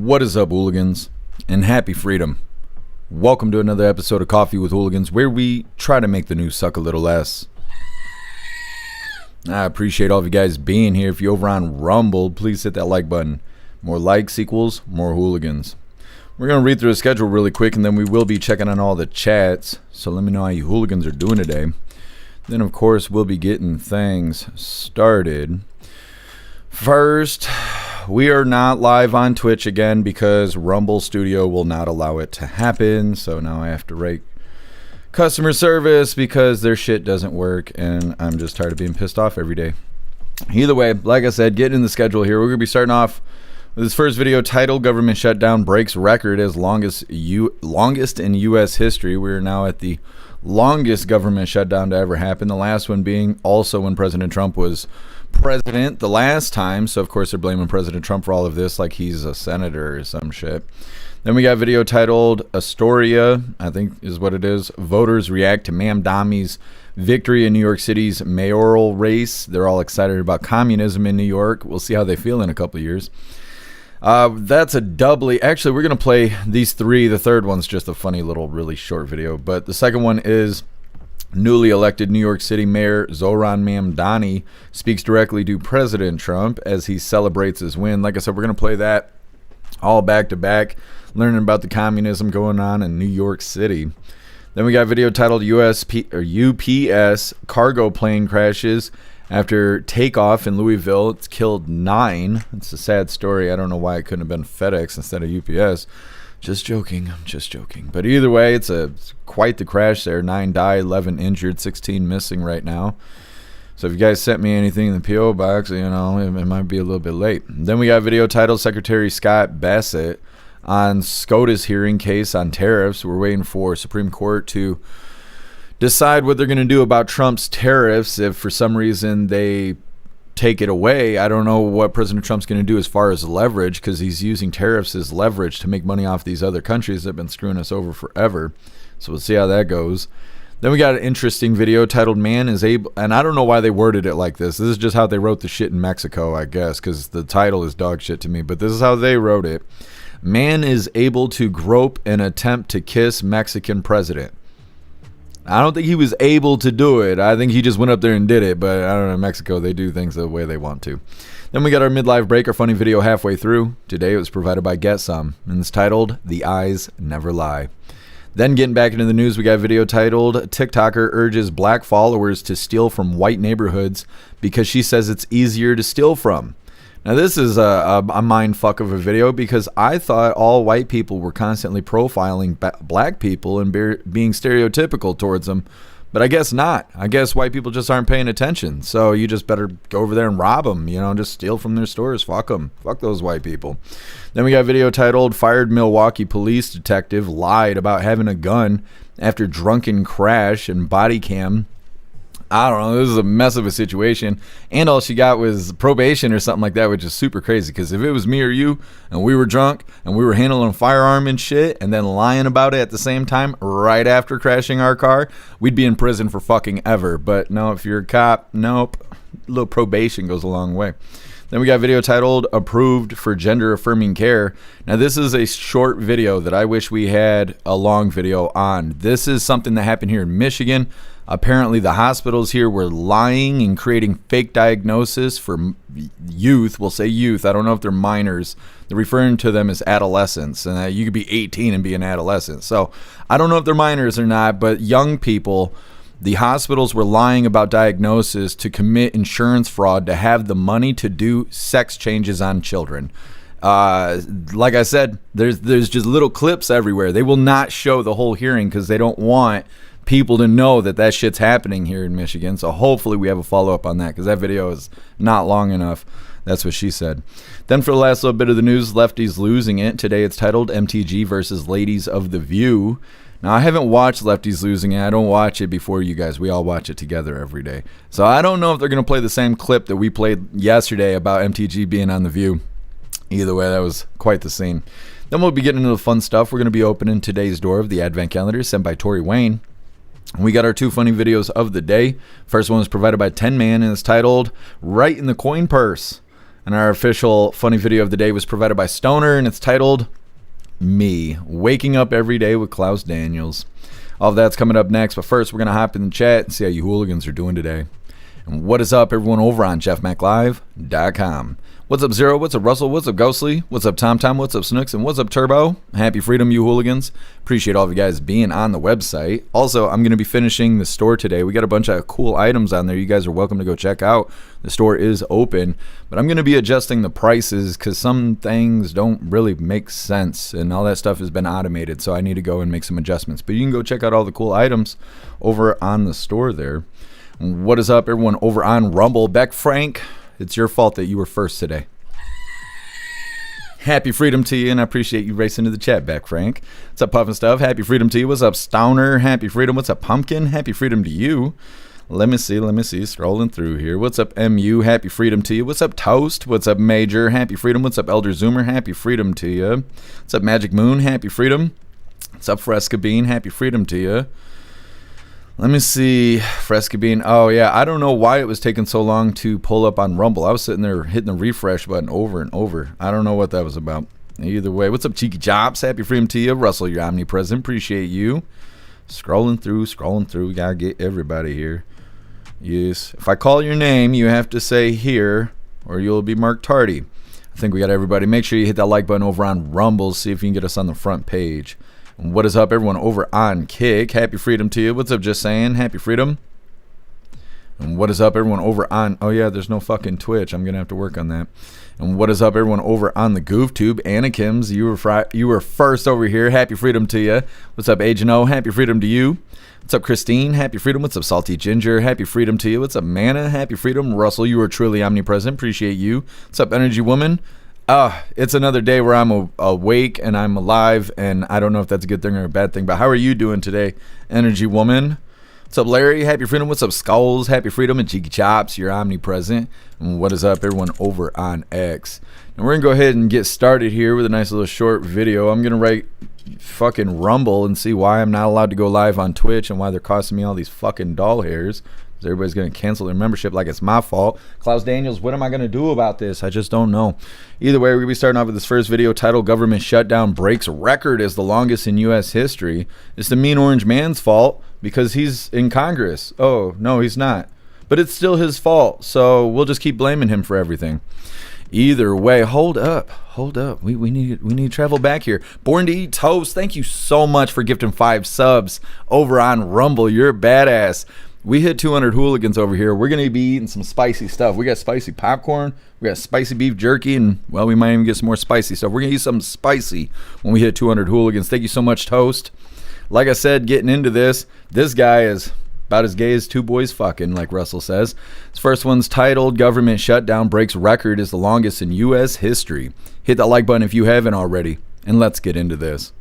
What is up, hooligans? And happy freedom. Welcome to another episode of Coffee with Hooligans, where we try to make the news suck a little less. I appreciate all of you guys being here. If you're over on Rumble, please hit that like button. More likes equals more hooligans. We're going to read through the schedule really quick, and then we will be checking on all the chats. So let me know how you hooligans are doing today. Then, of course, we'll be getting things started. First, we are not live on Twitch again because Rumble Studio will not allow it to happen. So now I have to rate customer service because their shit doesn't work, and I'm just tired of being pissed off every day. Either way, like I said, getting in the schedule here. We're going to be starting off with this first video titled "Government Shutdown Breaks Record as Longest in U.S. History." We're now at the longest government shutdown to ever happen. The last one being also when President Trump was president the last time. So, of course, they're blaming President Trump for all of this like he's a senator or some shit. Then we got a video titled "Astoria," I think is what it is. Voters react to Mamdani's victory in New York City's mayoral race. They're all excited about communism in New York. We'll see how they feel in a couple of years. That's a doubly. Actually, we're going to play these three. The third one's just a funny little, really short video. But the second one is newly elected New York City Mayor Zohran Mamdani speaks directly to President Trump as he celebrates his win. Like I said, we're going to play that all back to back, learning about the communism going on in New York City. Then we got a video titled UPS cargo plane crashes after takeoff in Louisville. It's killed 9. It's a sad story. I don't know why it couldn't have been FedEx instead of UPS. Just joking. I'm just joking. But either way, it's quite the crash there. 9 died, 11 injured, 16 missing right now. So if you guys sent me anything in the P.O. box, you know, it might be a little bit late. Then we got a video titled Secretary Scott Bassett on SCOTUS hearing case on tariffs. We're waiting for Supreme Court to decide what they're going to do about Trump's tariffs. If for some reason they take it away, I don't know what President Trump's going to do as far as leverage, because he's using tariffs as leverage to make money off these other countries that have been screwing us over forever. So we'll see how that goes. Then we got an interesting video titled "Man is Able," and I don't know why they worded it like this. This is just how they wrote the shit in Mexico, I guess, because the title is dog shit to me, but this is how they wrote it. "Man is able to grope and attempt to kiss Mexican president." I don't think he was able to do it. I think he just went up there and did it. But I don't know, in Mexico, they do things the way they want to. Then we got our midlife break, our funny video halfway through. Today it was provided by Get Some, and it's titled "The Eyes Never Lie." Then getting back into the news, we got a video titled "TikToker Urges Black Followers to Steal from White Neighborhoods Because She Says It's Easier to Steal From." Now, this is a mind fuck of a video, because I thought all white people were constantly profiling black people and being stereotypical towards them, but I guess not. I guess white people just aren't paying attention, so you just better go over there and rob them, you know, just steal from their stores. Fuck them. Fuck those white people. Then we got a video titled "Fired Milwaukee Police Detective Lied About Having a Gun After Drunken Crash and Body Cam." I don't know. This is a mess of a situation. And all she got was probation or something like that, which is super crazy. Because if it was me or you and we were drunk and we were handling a firearm and shit and then lying about it at the same time right after crashing our car, we'd be in prison for fucking ever. But no, if you're a cop, nope. A little probation goes a long way. Then we got a video titled "Approved for Gender Affirming Care." Now, this is a short video that I wish we had a long video on. This is something that happened here in Michigan. Apparently, the hospitals here were lying and creating fake diagnosis for youth. We'll say youth. I don't know if they're minors. They're referring to them as adolescents. And you could be 18 and be an adolescent. So I don't know if they're minors or not, but young people, the hospitals were lying about diagnosis to commit insurance fraud to have the money to do sex changes on children. Like I said, there's just little clips everywhere. They will not show the whole hearing because they don't want people to know that shit's happening here in Michigan. So hopefully we have a follow-up on that, because that video is not long enough. That's what she said. Then for the last little bit of the news, lefties losing it. Today it's titled "MTG versus Ladies of the View." Now, I haven't watched Lefties Losing It. I don't watch it before you guys. We all watch it together every day. So I don't know if they're going to play the same clip that we played yesterday about MTG being on The View. Either way, that was quite the scene. Then we'll be getting into the fun stuff. We're going to be opening today's door of the Advent Calendar sent by Tori Wayne. We got our 2 funny videos of the day. First one was provided by 10 Man, and it's titled "Right in the Coin Purse." And our official funny video of the day was provided by Stoner, and it's titled Me Waking Up Every Day with Klaus Daniels. All of that's coming up next, but first we're going to hop in the chat and see how you hooligans are doing today. And what is up, everyone, over on jeffmaclive.com. What's up, Zero? What's up, Russell? What's up, Ghostly? What's up, Tom Tom? What's up, Snooks? And what's up, Turbo? Happy freedom, you hooligans. Appreciate all of you guys being on the website. Also, I'm going to be finishing the store today. We got a bunch of cool items on there. You guys are welcome to go check out. The store is open, but I'm going to be adjusting the prices because some things don't really make sense, and all that stuff has been automated, so I need to go and make some adjustments. But you can go check out all the cool items over on the store there. What is up, everyone, over on Rumble? Beck Frank, it's your fault that you were first today. Happy freedom to you, and I appreciate you racing to the chat, Beck Frank. What's up, Puffin Stuff? Happy freedom to you. What's up, Stoner? Happy freedom. What's up, Pumpkin? Happy freedom to you. Let me see. Scrolling through here. What's up, MU? Happy freedom to you. What's up, Toast? What's up, Major? Happy freedom. What's up, Elder Zoomer? Happy freedom to you. What's up, Magic Moon? Happy freedom. What's up, Fresca Bean? Happy freedom to you. Let me see, Fresca Bean. Oh, yeah, I don't know why it was taking so long to pull up on Rumble. I was sitting there hitting the refresh button over and over. I don't know what that was about. Either way, what's up, Cheeky Chops? Happy freedom to you. Russell, you're omnipresent. Appreciate you. Scrolling through. We got to get everybody here. Yes. If I call your name, you have to say here, or you'll be marked tardy. I think we got everybody. Make sure you hit that like button over on Rumble. See if you can get us on the front page. What is up, everyone, over on Kick? Happy freedom to you. What's up, Just Saying? Happy freedom. And what is up, everyone, over on... Oh, yeah, there's no fucking Twitch. I'm going to have to work on that. And what is up, everyone, over on the GoofTube? Anakims, you were first over here. Happy freedom to you. What's up, Agent O? Happy freedom to you. What's up, Christine? Happy freedom. What's up, Salty Ginger? Happy freedom to you. What's up, Mana? Happy freedom. Russell, you are truly omnipresent. Appreciate you. What's up, Energy Woman? It's another day where I'm awake and I'm alive, and I don't know if that's a good thing or a bad thing, but how are you doing today, Energy Woman? What's up, Larry? Happy freedom. What's up, Skulls? Happy freedom. And Cheeky Chops, you're omnipresent. And what is up, everyone, over on X? And we're going to go ahead and get started here with a nice little short video. I'm going to write fucking Rumble and see why I'm not allowed to go live on Twitch and why they're costing me all these fucking doll hairs. Everybody's going to cancel their membership like it's my fault. Klaus Daniels, what am I going to do about this? I just don't know. Either way, we're going to be starting off with this first video titled Government Shutdown Breaks Record as the Longest in U.S. History. It's the mean orange man's fault because he's in Congress. Oh, no, he's not. But it's still his fault, so we'll just keep blaming him for everything. Either way, hold up. We need to travel back here. Born to Eat Toast, thank you so much for gifting 5 subs over on Rumble. You're badass. We hit 200 hooligans over here. We're going to be eating some spicy stuff. We got spicy popcorn. We got spicy beef jerky. And, well, we might even get some more spicy stuff. We're going to eat something spicy when we hit 200 hooligans. Thank you so much, Toast. Like I said, getting into this guy is about as gay as 2 boys fucking, like Russell says. This first one's titled Government Shutdown Breaks Record is the Longest in U.S. History. Hit that like button if you haven't already. And let's get into this.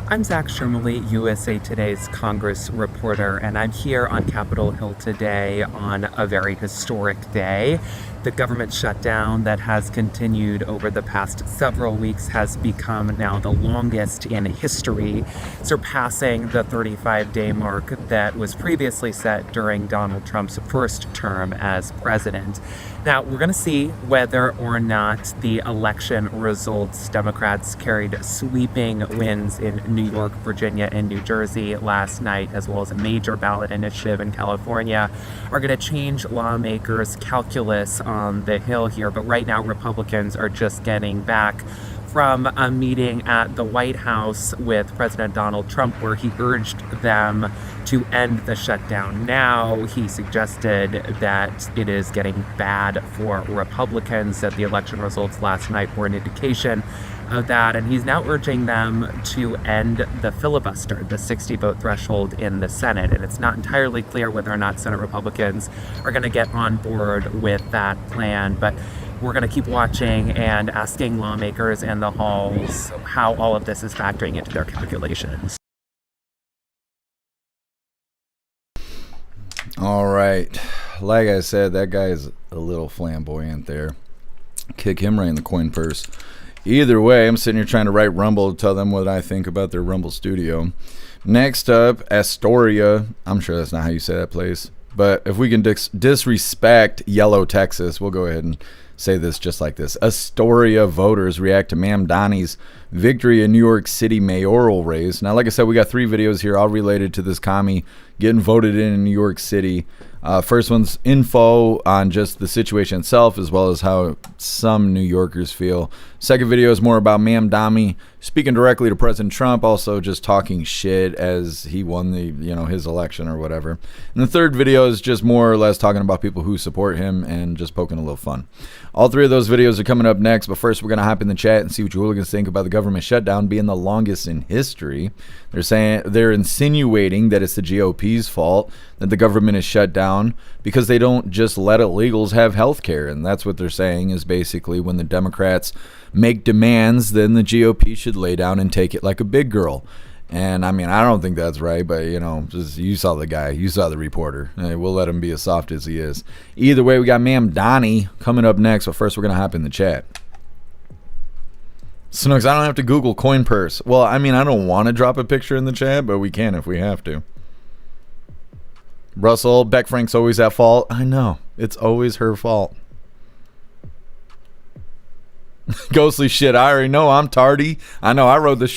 I'm Zach Shermley, USA Today's Congress reporter, and I'm here on Capitol Hill today on a very historic day. The government shutdown that has continued over the past several weeks has become now the longest in history, surpassing the 35-day mark that was previously set during Donald Trump's first term as president. Now, we're going to see whether or not the election results, Democrats carried sweeping wins in New York, Virginia, and New Jersey last night, as well as a major ballot initiative in California, are going to change lawmakers' calculus on the Hill here. But right now, Republicans are just getting back from a meeting at the White House with President Donald Trump where he urged them to end the shutdown now. He suggested that it is getting bad for Republicans, that the election results last night were an indication of that, and he's now urging them to end the filibuster, the 60-vote threshold in the Senate. And it's not entirely clear whether or not Senate Republicans are going to get on board with that plan, but we're going to keep watching and asking lawmakers in the halls how all of this is factoring into their calculations. All right. Like I said, that guy is a little flamboyant there. Kick him right in the coin purse. Either way, I'm sitting here trying to write Rumble to tell them what I think about their Rumble studio. Next up, Astoria. I'm sure that's not how you say that place. But if we can disrespect yellow Texas, we'll go ahead and say this just like this. Astoria voters react to Mamdani's victory in New York City mayoral race. Now, like I said, we got 3 videos here all related to this commie getting voted in New York City. First one's info on just the situation itself, as well as how some New Yorkers feel. Second video is more about Mamdani speaking directly to President Trump, also just talking shit as he won the, his election or whatever. And the third video is just more or less talking about people who support him and just poking a little fun. All 3 of those videos are coming up next, but first we're going to hop in the chat and see what you hooligans think about the government shutdown being the longest in history. They're insinuating that it's the GOP's fault that the government is shut down because they don't just let illegals have health care. And that's what they're saying is basically when the Democrats make demands, then the GOP should lay down and take it like a big girl. And I mean, I don't think that's right, but you saw the guy, you saw the reporter. We'll let him be as soft as he is. Either way, we got Mamdani coming up next, but first we're going to hop in the chat. Snooks, I don't have to Google coin purse. Well, I mean, I don't want to drop a picture in the chat, but we can if we have to. Russell, Beck Frank's always at fault. I know. It's always her fault. Ghostly shit. I already know I'm tardy. I know I rode the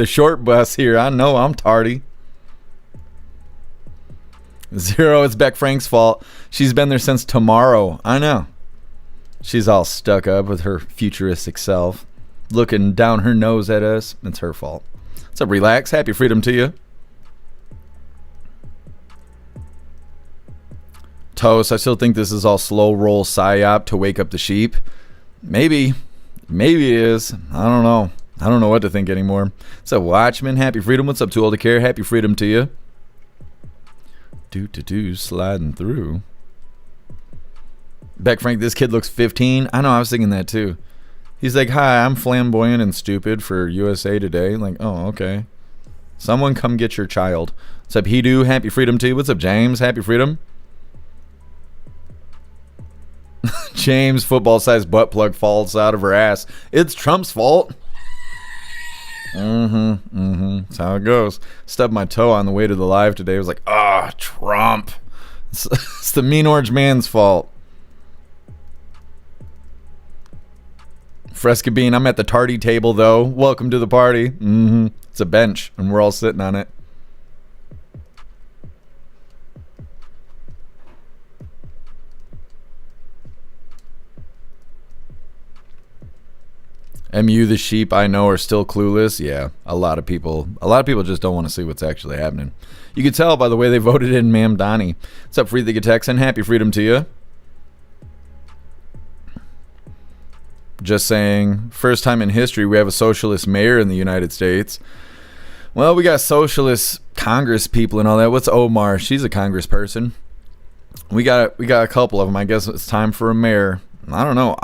short bus here. I know I'm tardy. Zero, it's Beck Frank's fault. She's been there since tomorrow. I know. She's all stuck up with her futuristic self, looking down her nose at us. It's her fault. What's up, Relax? Happy freedom to you. Toast, I still think this is all slow roll psyop to wake up the sheep. Maybe it is. I don't know. I don't know what to think anymore. What's up, Watchman? Happy freedom. What's up, Too Old to Care? Happy freedom to you. Sliding through. Beck Frank, this kid looks 15. I know, I was thinking that too. He's like, hi, I'm flamboyant and stupid for USA Today. Like, oh, okay. Someone come get your child. What's up, Hidu? Happy freedom to you. What's up, James? Happy freedom. James, football-sized butt plug falls out of her ass. It's Trump's fault. That's how it goes. Stubbed my toe on the way to the live today. I was like, Trump. It's the mean orange man's fault. Fresca Bean, I'm at the tardy table, though. Welcome to the party. It's a bench, and we're all sitting on it. MU, the sheep I know are still clueless. Yeah, a lot of people just don't want to see what's actually happening. You can tell by the way they voted in Mamdani. What's up, Free the Texan? Happy freedom to you. Just saying, first time in history we have a socialist mayor in the United States. Well, we got socialist Congress people and all that. What's Omar? She's a Congress person. We got a couple of them. I guess it's time for a mayor. I don't know.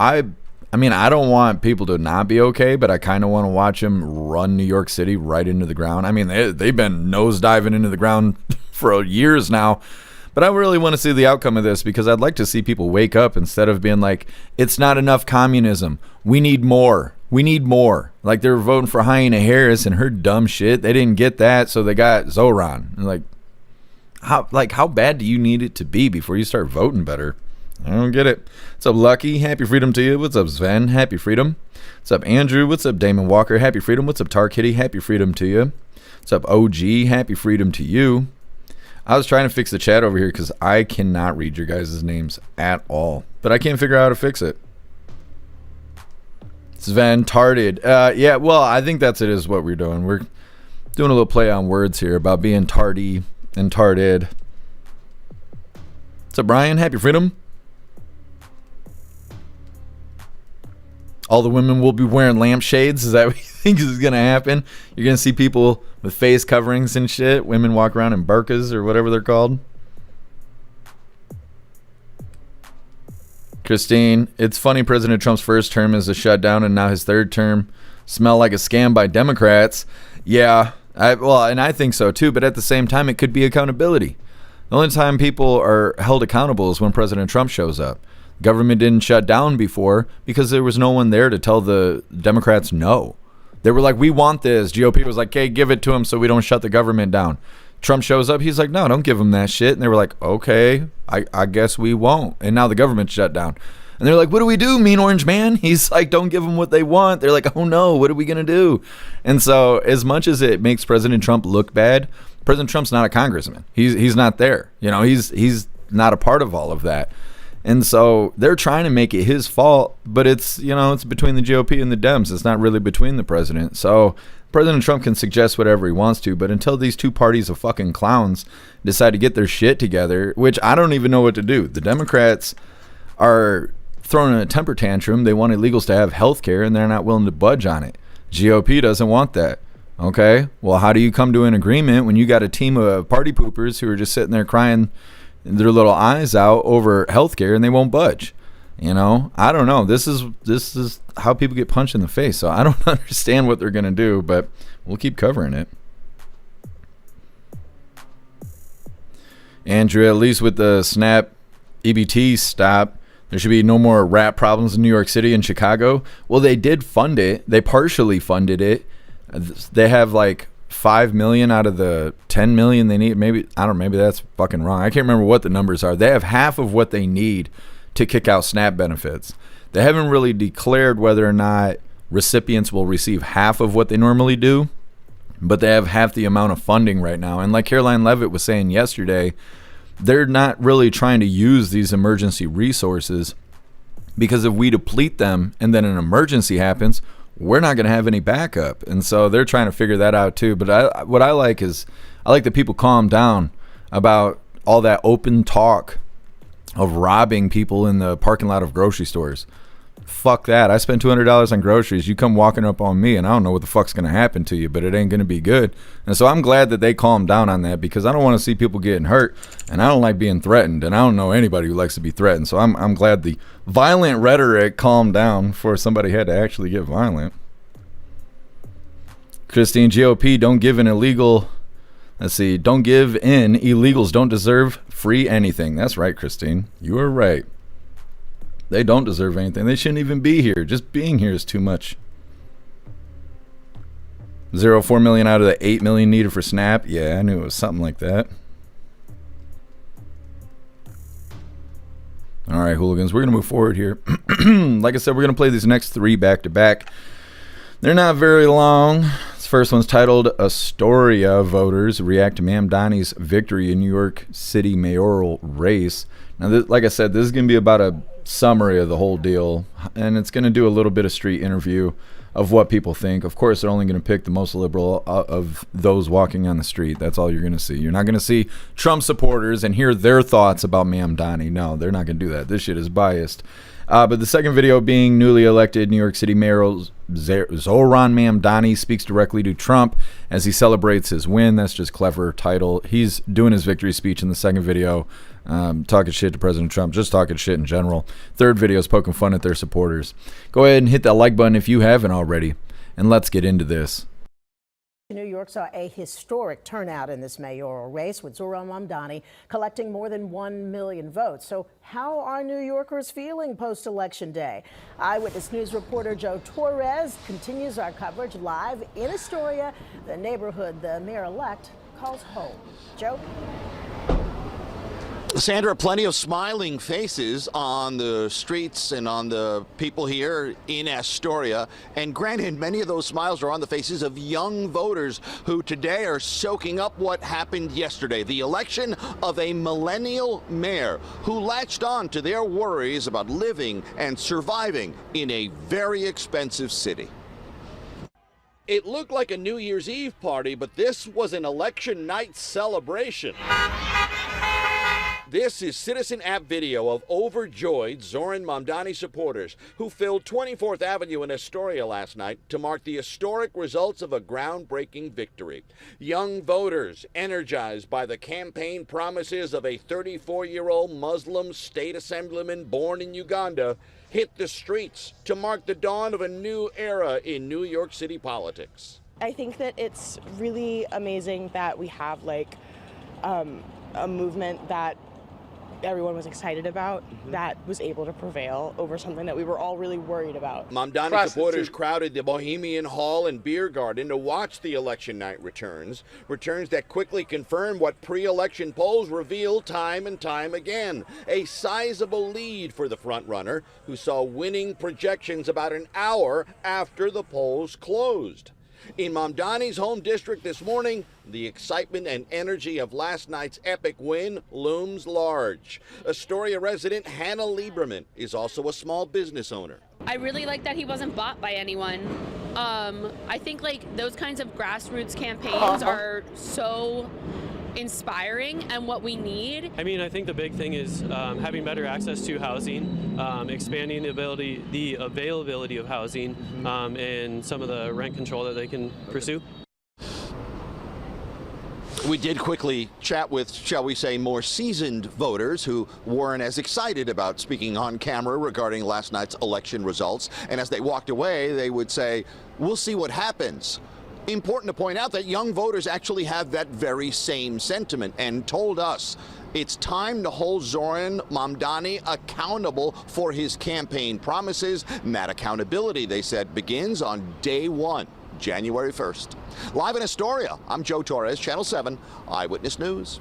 I mean, I don't want people to not be okay, but I kind of want to watch them run New York City right into the ground. I mean, they've been nosediving into the ground for years now. But I really want to see the outcome of this because I'd like to see people wake up instead of being like, it's not enough communism. We need more. We need more. Like they were voting for Hyena Harris and her dumb shit. They didn't get that, so they got Zohran. And how bad do you need it to be before you start voting better? I don't get it. What's up, Lucky? Happy freedom to you. What's up, Sven? Happy freedom. What's up, Andrew? What's up, Damon Walker? Happy freedom. What's up, Tar Kitty? Happy freedom to you. What's up, OG? Happy freedom to you. I was trying to fix the chat over here because I cannot read your guys' names at all. But I can't figure out how to fix it. Sven, tarded. Yeah, well, I think that's what we're doing. We're doing a little play on words here about being tardy and tarded. What's up, Brian? Happy freedom. All the women will be wearing lampshades. Is that what you think is going to happen? You're going to see people with face coverings and shit. Women walk around in burqas or whatever they're called. Christine, it's funny President Trump's first term is a shutdown and now his third term smell like a scam by Democrats. Yeah, and I think so too. But at the same time, it could be accountability. The only time people are held accountable is when President Trump shows up. Government didn't shut down before because there was no one there to tell the Democrats no. They were like, we want this. GOP was like, okay, give it to them so we don't shut the government down. Trump shows up. He's like, no, don't give them that shit. And they were like, okay, I guess we won't. And now the government's shut down. And they're like, what do we do, mean orange man? He's like, don't give them what they want. They're like, oh no, what are we going to do? And so as much as it makes President Trump look bad, President Trump's not a congressman. He's not there. You know, he's not a part of all of that. And so they're trying to make it his fault, but it's, you know, it's between the GOP and the Dems. It's not really between the president. So President Trump can suggest whatever he wants to, but until these two parties of fucking clowns decide to get their shit together, which I don't even know what to do. The Democrats are throwing a temper tantrum. They want illegals to have health care, and they're not willing to budge on it. GOP doesn't want that. Okay, well, how do you come to an agreement when you got a team of party poopers who are just sitting there crying their little eyes out over healthcare and they won't budge? You know, I don't know. This is how people get punched in the face. So I don't understand what they're going to do, but we'll keep covering it. Andrew, at least with the SNAP EBT stop, there should be no more rat problems in New York City and Chicago. Well, they did fund it. They partially funded it. They have like 5 million out of the 10 million they need. Maybe, I don't know, maybe that's fucking wrong. I can't remember what the numbers are. They have half of what they need to kick out SNAP benefits. They haven't really declared whether or not recipients will receive half of what they normally do, but they have half the amount of funding right now. And like Caroline Levitt was saying yesterday, they're not really trying to use these emergency resources, because if we deplete them and then an emergency happens, we're not going to have any backup. And so they're trying to figure that out too. But what I like is I like that people calm down about all that open talk of robbing people in the parking lot of grocery stores. Fuck that. I spent $200 on groceries. You come walking up on me and I don't know what the fuck's going to happen to you, but it ain't going to be good. And so I'm glad that they calmed down on that, because I don't want to see people getting hurt, and I don't like being threatened, and I don't know anybody who likes to be threatened. So I'm glad the violent rhetoric calmed down before somebody had to actually get violent. Christine, GOP, don't give in illegal. Let's see. Don't give in. Illegals don't deserve free anything. That's right, Christine. You are right. They don't deserve anything. They shouldn't even be here. Just being here is too much. 4 million out of the 8 million needed for SNAP. Yeah, I knew it was something like that. All right, hooligans, we're going to move forward here. Like I said, we're going to play these next 3 back to back. They're not very long. This first one's titled Astoria Voters React to Mamdani's Victory in New York City Mayoral Race. Now, like I said, this is going to be about a summary of the whole deal, and it's going to do a little bit of street interview of what people think. Of course, they're only going to pick the most liberal of those walking on the street. That's all you're going to see. You're not going to see Trump supporters and hear their thoughts about Mamdani. No, they're not going to do that. This shit is biased. But the second video being newly elected New York City Mayor Zohran Mamdani speaks directly to Trump as he celebrates his win. That's just clever title. He's doing his victory speech in the second video, talking shit to President Trump, just talking shit in general. Third video is poking fun at their supporters. Go ahead and hit that like button if you haven't already, and let's get into this. New York saw a historic turnout in this mayoral race, with Zohran Mamdani collecting more than 1 million votes. So how are New Yorkers feeling post-election day? Eyewitness News reporter Joe Torres continues our coverage live in Astoria, the neighborhood the mayor-elect calls home. Joe? Sandra, plenty of smiling faces on the streets and on the people here in Astoria. And granted, many of those smiles are on the faces of young voters who today are soaking up what happened yesterday, the election of a millennial mayor who latched on to their worries about living and surviving in a very expensive city. It looked like a New Year's Eve party, but this was an election night celebration. This is Citizen App video of overjoyed Zohran Mamdani supporters who filled 24th Avenue in Astoria last night to mark the historic results of a groundbreaking victory. Young voters, energized by the campaign promises of a 34-year-old Muslim state assemblyman born in Uganda, hit the streets to mark the dawn of a new era in New York City politics. I think that it's really amazing that we have a movement that everyone was excited about, that was able to prevail over something that we were all really worried about. Mamdani supporters crowded the Bohemian Hall and Beer Garden to watch the election night returns that quickly confirmed what pre-election polls reveal time and time again. A sizable lead for the frontrunner, who saw winning projections about an hour after the polls closed. In Mamdani's home district this morning, the excitement and energy of last night's epic win looms large. Astoria resident Hannah Lieberman is also a small business owner. I really like that he wasn't bought by anyone. I think like those kinds of grassroots campaigns are so inspiring and what we need. I mean, I think the big thing is having better access to housing, expanding the availability of housing, and some of the rent control that they can pursue. We did quickly chat with, shall we say, more seasoned voters who weren't as excited about speaking on camera regarding last night's election results. And as they walked away, they would say, we'll see what happens. Important to point out that young voters actually have that very same sentiment and told us it's time to hold Zohran Mamdani accountable for his campaign promises. And that accountability, they said, begins on day one, January 1st. Live in Astoria, I'm Joe Torres, Channel 7 Eyewitness News.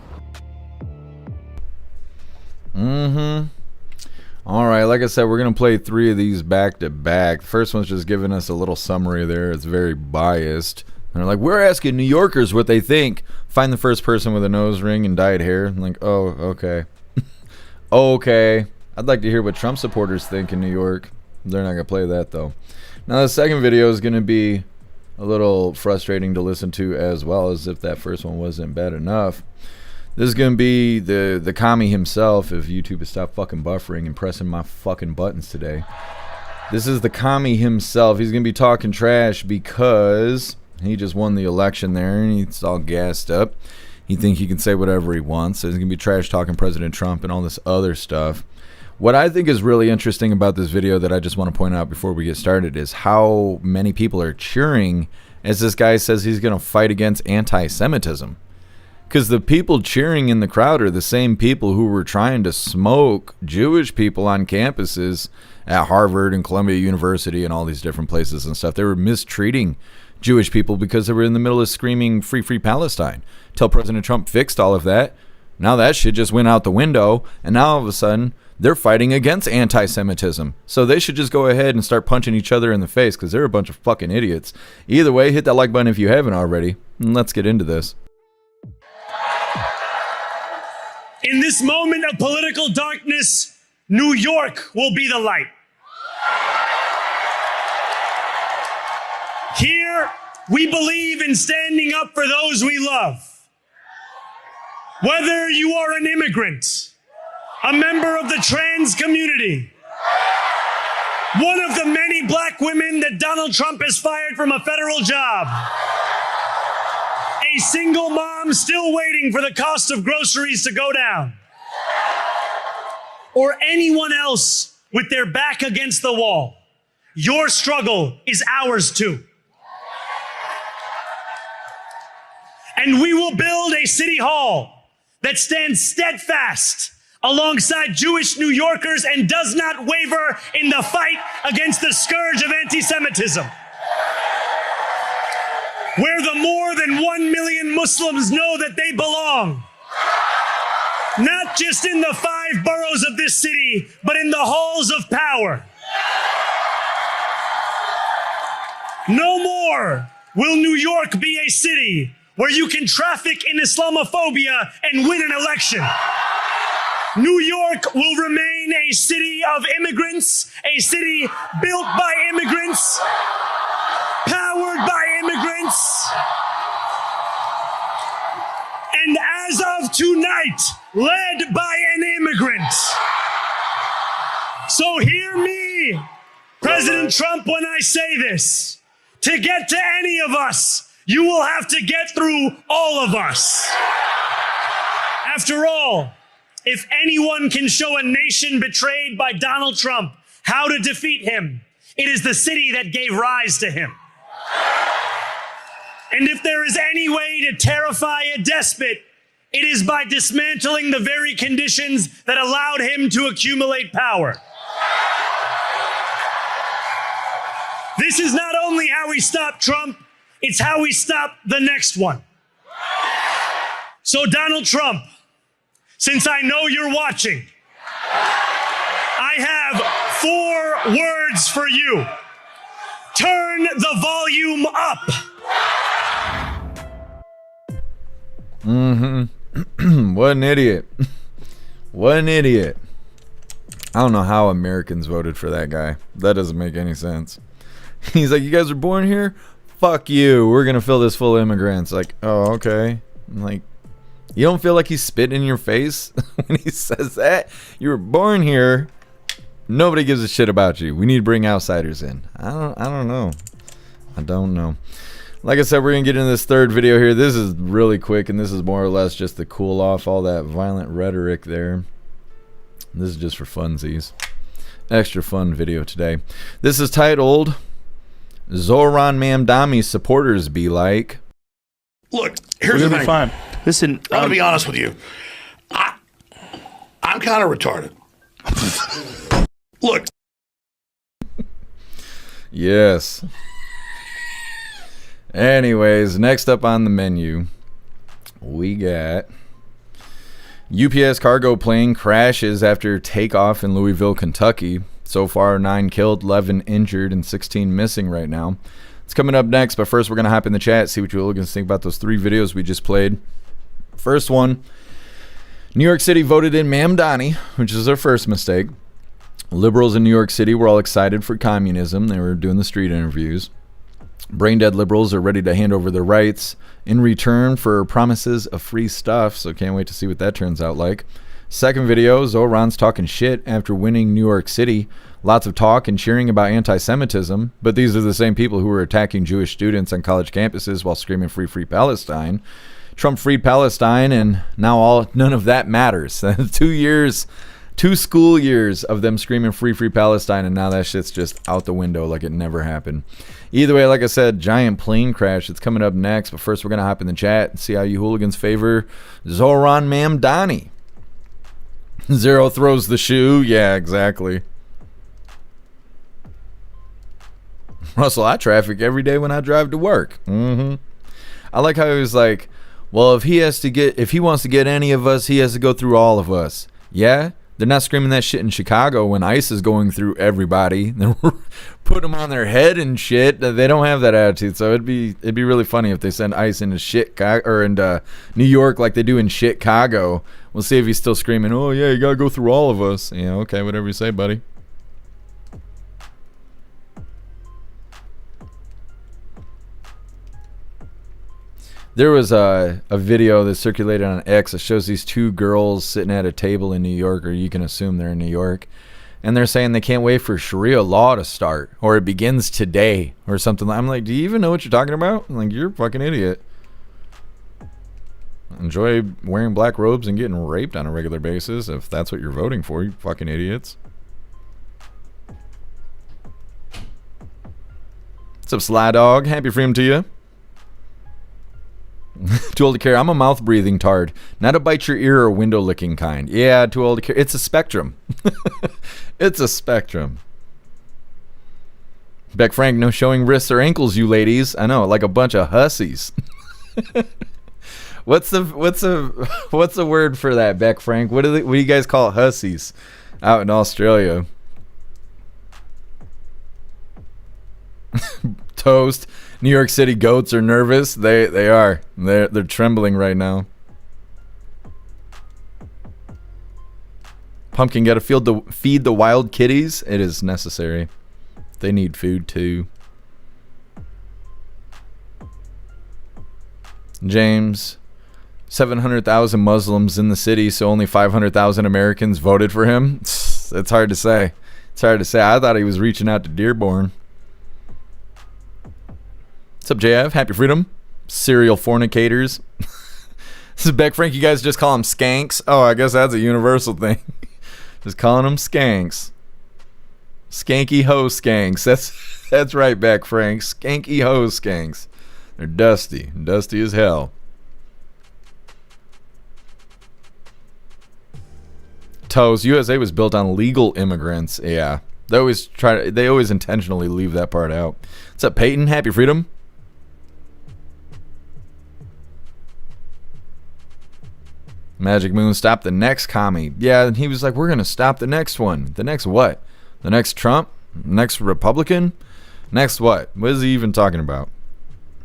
All right, like I said, we're going to play 3 of these back to back. The first one's just giving us a little summary there. It's very biased. They're like, we're asking New Yorkers what they think. Find the first person with a nose ring and dyed hair. I'm like, oh, okay. Okay. I'd like to hear what Trump supporters think in New York. They're not going to play that, though. Now, the second video is going to be a little frustrating to listen to, as well, as if that first one wasn't bad enough. This is going to be the commie himself, if YouTube has stopped fucking buffering and pressing my fucking buttons today. This is the commie himself. He's going to be talking trash because he just won the election there, and he's all gassed up. He thinks he can say whatever he wants. So he's going to be trash talking President Trump and all this other stuff. What I think is really interesting about this video that I just want to point out before we get started is how many people are cheering as this guy says he's going to fight against anti-Semitism. Because the people cheering in the crowd are the same people who were trying to smoke Jewish people on campuses at Harvard and Columbia University and all these different places and stuff. They were mistreating Jewish people because they were in the middle of screaming free, free Palestine. Till President Trump fixed all of that. Now that shit just went out the window, and now all of a sudden they're fighting against anti-Semitism. So they should just go ahead and start punching each other in the face because they're a bunch of fucking idiots. Either way, hit that like button if you haven't already, and let's get into this. In this moment of political darkness, New York will be the light. Here, we believe in standing up for those we love. Whether you are an immigrant, a member of the trans community, one of the many black women that Donald Trump has fired from a federal job, a single mom still waiting for the cost of groceries to go down, or anyone else with their back against the wall, your struggle is ours too. And we will build a city hall that stands steadfast alongside Jewish New Yorkers and does not waver in the fight against the scourge of anti-Semitism. Where the more than 1 million Muslims know that they belong. Not just in the 5 boroughs of this city, but in the halls of power. No more will New York be a city where you can traffic in Islamophobia and win an election. New York will remain a city of immigrants, a city built by immigrants, powered by immigrants, and as of tonight, led by an immigrant. So hear me, President Trump, when I say this. To get to any of us, you will have to get through all of us. After all, if anyone can show a nation betrayed by Donald Trump how to defeat him, it is the city that gave rise to him. And if there is any way to terrify a despot, It is by dismantling the very conditions that allowed him to accumulate power. This is not only how we stop Trump, it's how we stop the next one. So Donald Trump, since I know you're watching, I have 4 words for you. Turn the volume up. What an idiot. What an idiot. I don't know how Americans voted for that guy. That doesn't make any sense. He's like, you guys are born here? Fuck you. We're going to fill this full of immigrants. Like, oh, okay. I'm like, you don't feel like he's spitting in your face when he says that? You were born here. Nobody gives a shit about you. We need to bring outsiders in. I don't know. I don't know. Like I said, we're going to get into this third video here. This is really quick, and this is more or less just to cool off all that violent rhetoric there. This is just for funsies. Extra fun video today. This is titled, Zohran Mamdani supporters be like. Look, here's the thing. Fine. Listen, I'm going to be honest with you. I'm kind of retarded. Look. Yes. Anyways, next up on the menu, we got UPS cargo plane crashes after takeoff in Louisville, Kentucky. So far, 9 killed, 11 injured, and 16 missing right now. It's coming up next, but first we're going to hop in the chat, see what you Hooligans think about those 3 videos we just played. First one, New York City voted in Mamdani, which is their first mistake. Liberals in New York City were all excited for communism. They were doing the street interviews. Brain-dead liberals are ready to hand over their rights in return for promises of free stuff, so can't wait to see what that turns out like. Second video, Zohran's talking shit after winning New York City. Lots of talk and cheering about antisemitism, but these are the same people who were attacking Jewish students on college campuses while screaming free, free Palestine. Trump freed Palestine, and now none of that matters. 2 school years of them screaming free, free Palestine, and now that shit's just out the window like it never happened. Either way, like I said, giant plane crash. It's coming up next, but first we're going to hop in the chat and see how you Hooligans favor Zohran Mamdani. Zero throws the shoe. Yeah, exactly. Russell, I traffic every day when I drive to work. I like how he was like, well, if he wants to get any of us, he has to go through all of us. Yeah? They're not screaming that shit in Chicago when ICE is going through everybody. They're putting them on their head and shit. They don't have that attitude. So it'd be really funny if they send ICE into New York like they do in Chicago. We'll see if he's still screaming, oh yeah, you gotta go through all of us. Yeah, okay, whatever you say, buddy. There was a video that circulated on X that shows these 2 girls sitting at a table in New York, or you can assume they're in New York, and they're saying they can't wait for Sharia law to start, or it begins today, or something. I'm like, do you even know what you're talking about? I'm like, you're a fucking idiot. Enjoy wearing black robes and getting raped on a regular basis if that's what you're voting for, you fucking idiots. What's up, Sly Dog? Happy freedom to you. Too old to care. I'm a mouth breathing tard, not a bite your ear or window licking kind. Yeah, too old to care. It's a spectrum. It's a spectrum. Beck Frank, no showing wrists or ankles, you ladies. I know, like a bunch of hussies. What's the word for that, Beck Frank? What do you guys call hussies out in Australia? Toast. New York City goats are nervous. They are. They're trembling right now. Pumpkin got to feed the wild kitties. It is necessary. They need food too. James, 700,000 Muslims in the city, so only 500,000 Americans voted for him. It's hard to say. It's hard to say. I thought he was reaching out to Dearborn. What's up, JF? Happy freedom. Serial fornicators. This is Beck Frank. You guys just call them skanks. Oh, I guess that's a universal thing. Just calling them skanks. Skanky hoe skanks. That's right, Beck Frank. Skanky hoe skanks. They're dusty. Dusty as hell. Toast, USA was built on legal immigrants. Yeah. They always intentionally leave that part out. What's up, Peyton? Happy freedom. Magic Moon, stop the next commie. Yeah, and he was like, we're going to stop the next one. The next what? The next Trump? Next Republican? Next what? What is he even talking about?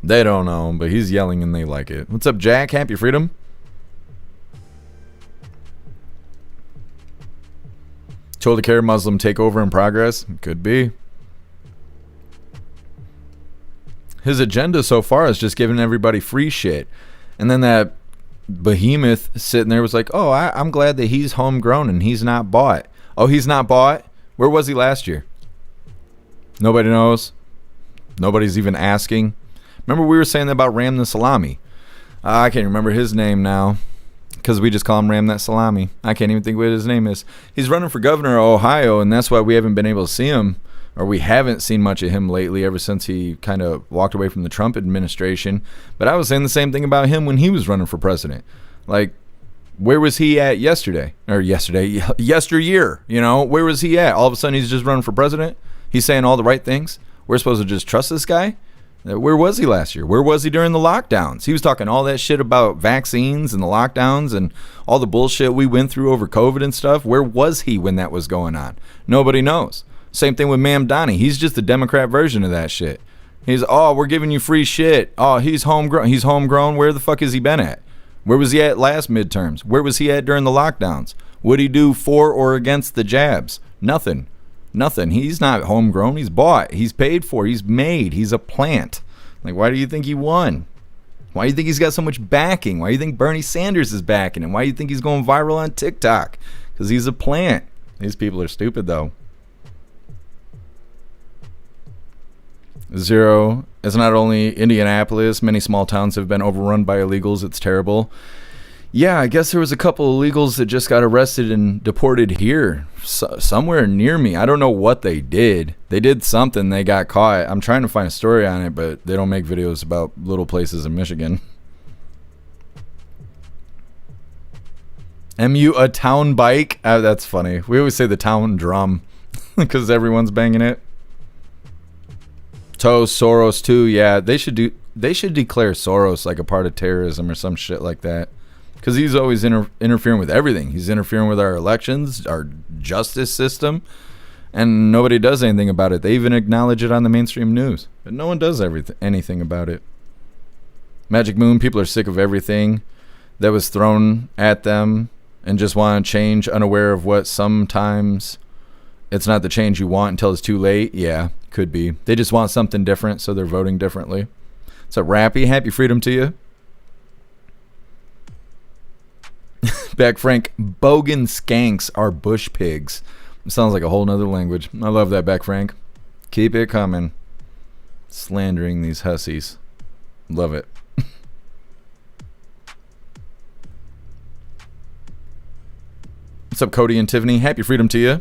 They don't know, but he's yelling and they like it. What's up, Jack? Happy freedom. Told to care Muslim takeover in progress? Could be. His agenda so far is just giving everybody free shit. And then that behemoth sitting there was like, oh, I'm glad that he's homegrown and he's not bought. Oh, he's not bought? Where was he last year? Nobody knows. Nobody's even asking. Remember we were saying that about Ram the Salami. I can't remember his name now because we just call him Ram that Salami. I can't even think what his name is. He's running for governor of Ohio, and that's why we haven't been able to see him, or we haven't seen much of him lately ever since he kind of walked away from the Trump administration. But I was saying the same thing about him when he was running for president. Like, where was he at yesterday? Or yesteryear, you know? Where was he at? All of a sudden he's just running for president? He's saying all the right things? We're supposed to just trust this guy? Where was he last year? Where was he during the lockdowns? He was talking all that shit about vaccines and the lockdowns and all the bullshit we went through over COVID and stuff. Where was he when that was going on? Nobody knows. Same thing with Mamdani. He's just the Democrat version of that shit. He's, oh, we're giving you free shit. Oh, he's homegrown. He's homegrown. Where the fuck has he been at? Where was he at last midterms? Where was he at during the lockdowns? What'd he do for or against the jabs? Nothing. Nothing. He's not homegrown. He's bought. He's paid for. He's made. He's a plant. Like, why do you think he won? Why do you think he's got so much backing? Why do you think Bernie Sanders is backing him? Why do you think he's going viral on TikTok? Because he's a plant. These people are stupid, though. Zero. It's not only Indianapolis. Many small towns have been overrun by illegals. It's terrible. Yeah, I guess there was a couple of illegals that just got arrested and deported here, somewhere near me. I don't know what they did. They did something. They got caught. I'm trying to find a story on it, but they don't make videos about little places in Michigan. MU, a town bike? That's funny. We always say the town drum because everyone's banging it. Toast, Soros too. Yeah, they should declare Soros like a part of terrorism or some shit like that. Because he's always interfering with everything. He's interfering with our elections, our justice system, and nobody does anything about it. They even acknowledge it on the mainstream news, but no one does anything about it. Magic Moon, people are sick of everything that was thrown at them and just want to change, unaware of what sometimes it's not the change you want until it's too late. Yeah, could be. They just want something different, so they're voting differently. What's up, Rappy? Happy freedom to you. Back Frank, bogan skanks are bush pigs. It sounds like a whole nother language. I love that, Back Frank. Keep it coming. Slandering these hussies. Love it. What's up, Cody and Tiffany? Happy freedom to you.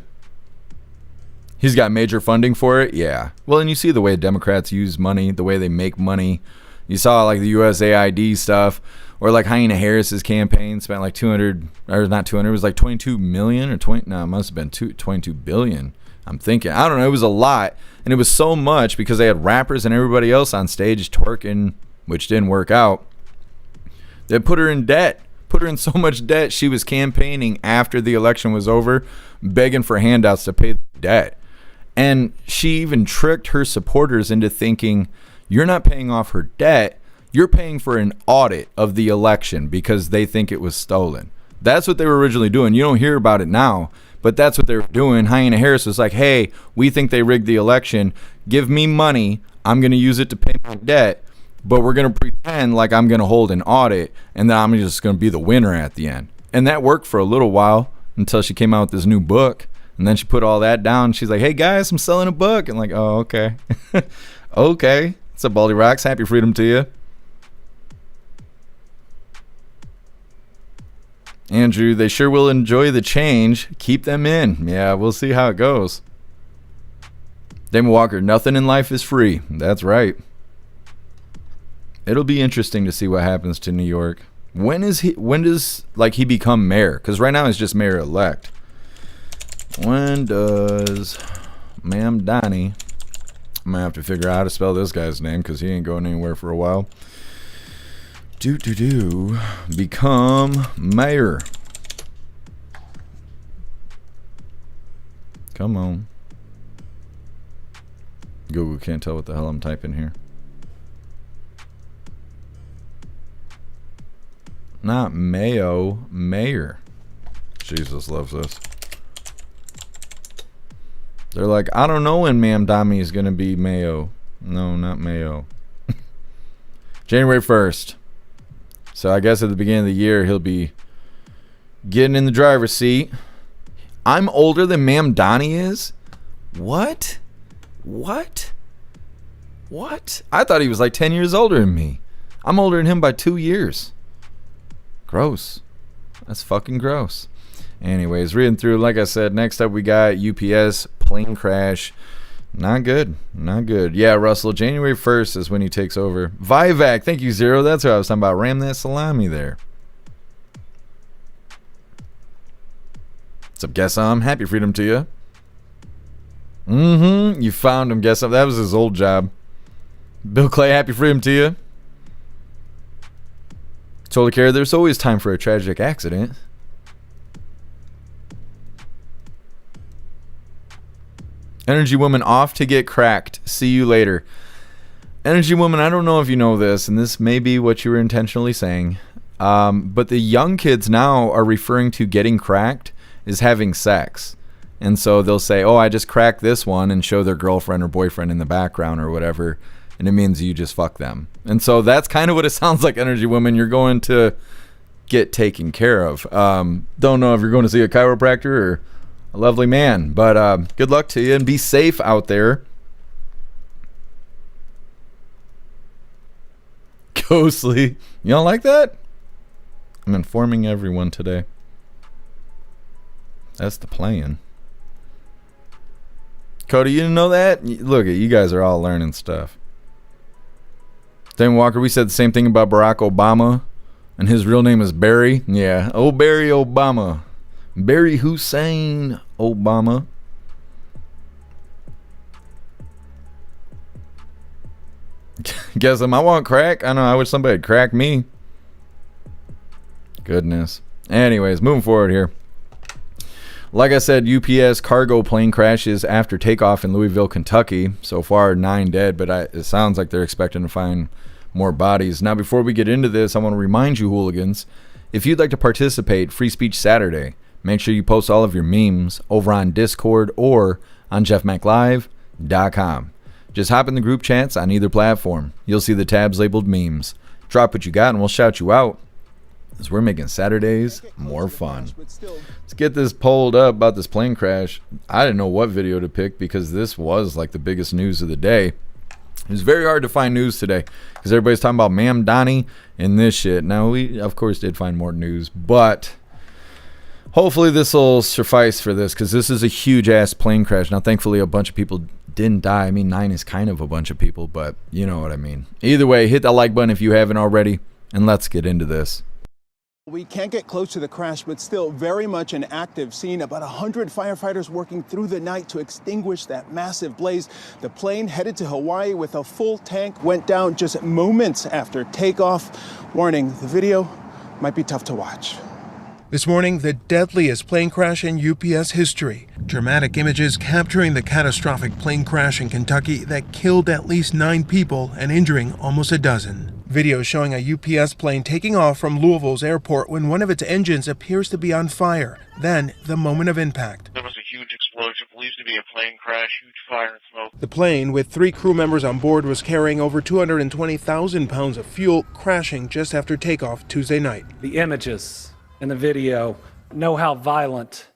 He's got major funding for it? Yeah. Well, and you see the way Democrats use money, the way they make money. You saw like the USAID stuff. Or like Hyena Harris's campaign spent like 200, or not 200, it was like 22 million or 20, no, it must have been 22 billion. I'm thinking, I don't know, it was a lot. And it was so much because they had rappers and everybody else on stage twerking, which didn't work out. They put her in debt, put her in so much debt. She was campaigning after the election was over, begging for handouts to pay the debt. And she even tricked her supporters into thinking, you're not paying off her debt. You're paying for an audit of the election because they think it was stolen. That's what they were originally doing. You don't hear about it now, but that's what they were doing. Hyena Harris was like, hey, we think they rigged the election. Give me money. I'm going to use it to pay my debt, but we're going to pretend like I'm going to hold an audit, and then I'm just going to be the winner at the end. And that worked for a little while until she came out with this new book, and then she put all that down. She's like, hey, guys, I'm selling a book. And like, oh, okay. Okay. What's up, Baldy Rocks? Happy freedom to you. Andrew, they sure will enjoy the change. Keep them in. Yeah, we'll see how it goes. Damon Walker, nothing in life is free. That's right. It'll be interesting to see what happens to New York. When does like he become mayor? Because right now he's just mayor-elect. When does Mamdani, I'm gonna have to figure out how to spell this guy's name because he ain't going anywhere for a while, become mayor? Come on. Google can't tell what the hell I'm typing here. Not Mayo, mayor. Jesus loves us. They're like, I don't know when Mamdani is going to be mayo. No, not mayo. January 1st. So I guess at the beginning of the year, he'll be getting in the driver's seat. I'm older than Mamdani is? What? What? What? I thought he was like 10 years older than me. I'm older than him by 2 years. Gross. That's fucking gross. Anyways, reading through, like I said, next up we got UPS plane crash. Not good. Not good. Yeah, Russell, January 1st is when he takes over. Vivac, thank you, Zero. That's what I was talking about. Ram that salami there. What's up, Guessam? Happy freedom to you. You found him, Guessam. That was his old job. Bill Clay, happy freedom to you. Totally care. There's always time for a tragic accident. Energy Woman off to get cracked. See you later. Energy Woman, I don't know if you know this, and this may be what you were intentionally saying, but the young kids now are referring to getting cracked as having sex. And so they'll say, oh, I just cracked this one, and show their girlfriend or boyfriend in the background or whatever, and it means you just fuck them. And so that's kind of what it sounds like, Energy Woman. You're going to get taken care of. Don't know if you're going to see a chiropractor or a lovely man, but good luck to you and be safe out there. Ghostly. You don't like that? I'm informing everyone today. That's the plan. Cody, you didn't know that? Look, you guys are all learning stuff. Dan Walker, we said the same thing about Barack Obama, and his real name is Barry. Yeah, old Barry Obama. Barry Hussein Obama. Guess I want crack. I know. I wish somebody would crack me. Goodness. Anyways, moving forward here. Like I said, UPS cargo plane crashes after takeoff in Louisville, Kentucky. So far, 9 dead, but it sounds like they're expecting to find more bodies. Now, before we get into this, I want to remind you, hooligans, if you'd like to participate, Free Speech Saturday, make sure you post all of your memes over on Discord or on jeffmaclive.com. Just hop in the group chats on either platform. You'll see the tabs labeled memes. Drop what you got and we'll shout you out, because we're making Saturdays more fun. Let's get this polled up about this plane crash. I didn't know what video to pick because this was like the biggest news of the day. It was very hard to find news today because everybody's talking about Mamdani and this shit. Now, we, of course, did find more news, but hopefully this will suffice for this because this is a huge-ass plane crash. Now, thankfully, a bunch of people didn't die. I mean, 9 is kind of a bunch of people, but you know what I mean. Either way, hit that like button if you haven't already, and let's get into this. We can't get close to the crash, but still very much an active scene. About 100 firefighters working through the night to extinguish that massive blaze. The plane headed to Hawaii with a full tank went down just moments after takeoff. Warning, the video might be tough to watch. This morning, the deadliest plane crash in UPS history. Dramatic images capturing the catastrophic plane crash in Kentucky that killed at least 9 people and injuring almost a dozen. Video showing a UPS plane taking off from Louisville's airport when one of its engines appears to be on fire. Then, the moment of impact. There was a huge explosion, believed to be a plane crash, huge fire and smoke. The plane, with 3 crew members on board, was carrying over 220,000 pounds of fuel, crashing just after takeoff Tuesday night. The images and the video know how violent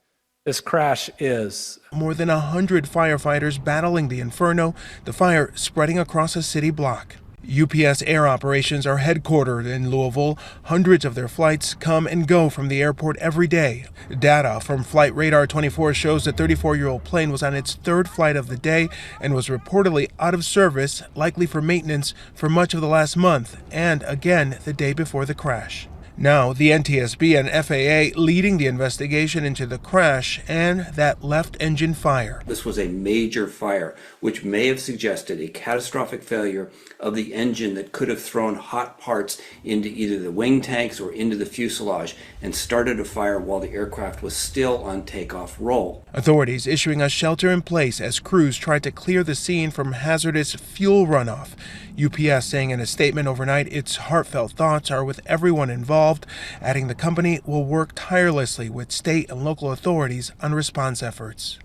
this crash is. More than 100 firefighters battling the inferno, the fire spreading across a city block. UPS air operations are headquartered in Louisville. Hundreds of their flights come and go from the airport every day. Data from Flight Radar 24 shows the 34-year-old plane was on its 3rd flight of the day and was reportedly out of service, likely for maintenance, for much of the last month and again the day before the crash. Now, the NTSB and FAA leading the investigation into the crash and that left engine fire. This was a major fire, which may have suggested a catastrophic failure of the engine that could have thrown hot parts into either the wing tanks or into the fuselage and started a fire while the aircraft was still on takeoff roll. Authorities issuing a shelter in place as crews tried to clear the scene from hazardous fuel runoff. UPS saying in a statement overnight its heartfelt thoughts are with everyone involved, adding the company will work tirelessly with state and local authorities on response efforts.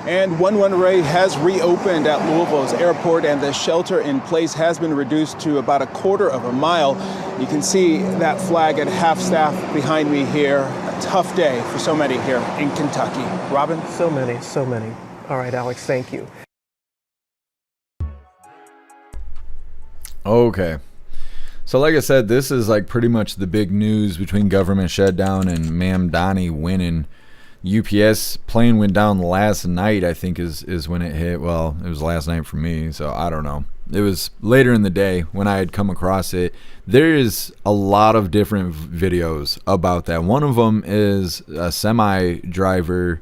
And 11 Ray has reopened at Louisville's airport, and the shelter in place has been reduced to about a quarter of a mile. You can see that flag at half-staff behind me here. A tough day for so many here in Kentucky. Robin? So many. All right, Alex, thank you. Okay. So like I said, this is like pretty much the big news between government shutdown and Mamdani winning. UPS plane went down last night, I think is when it hit. Well, it was last night for me, so I don't know. It was later in the day when I had come across it. There is a lot of different videos about that. One of them is a semi driver.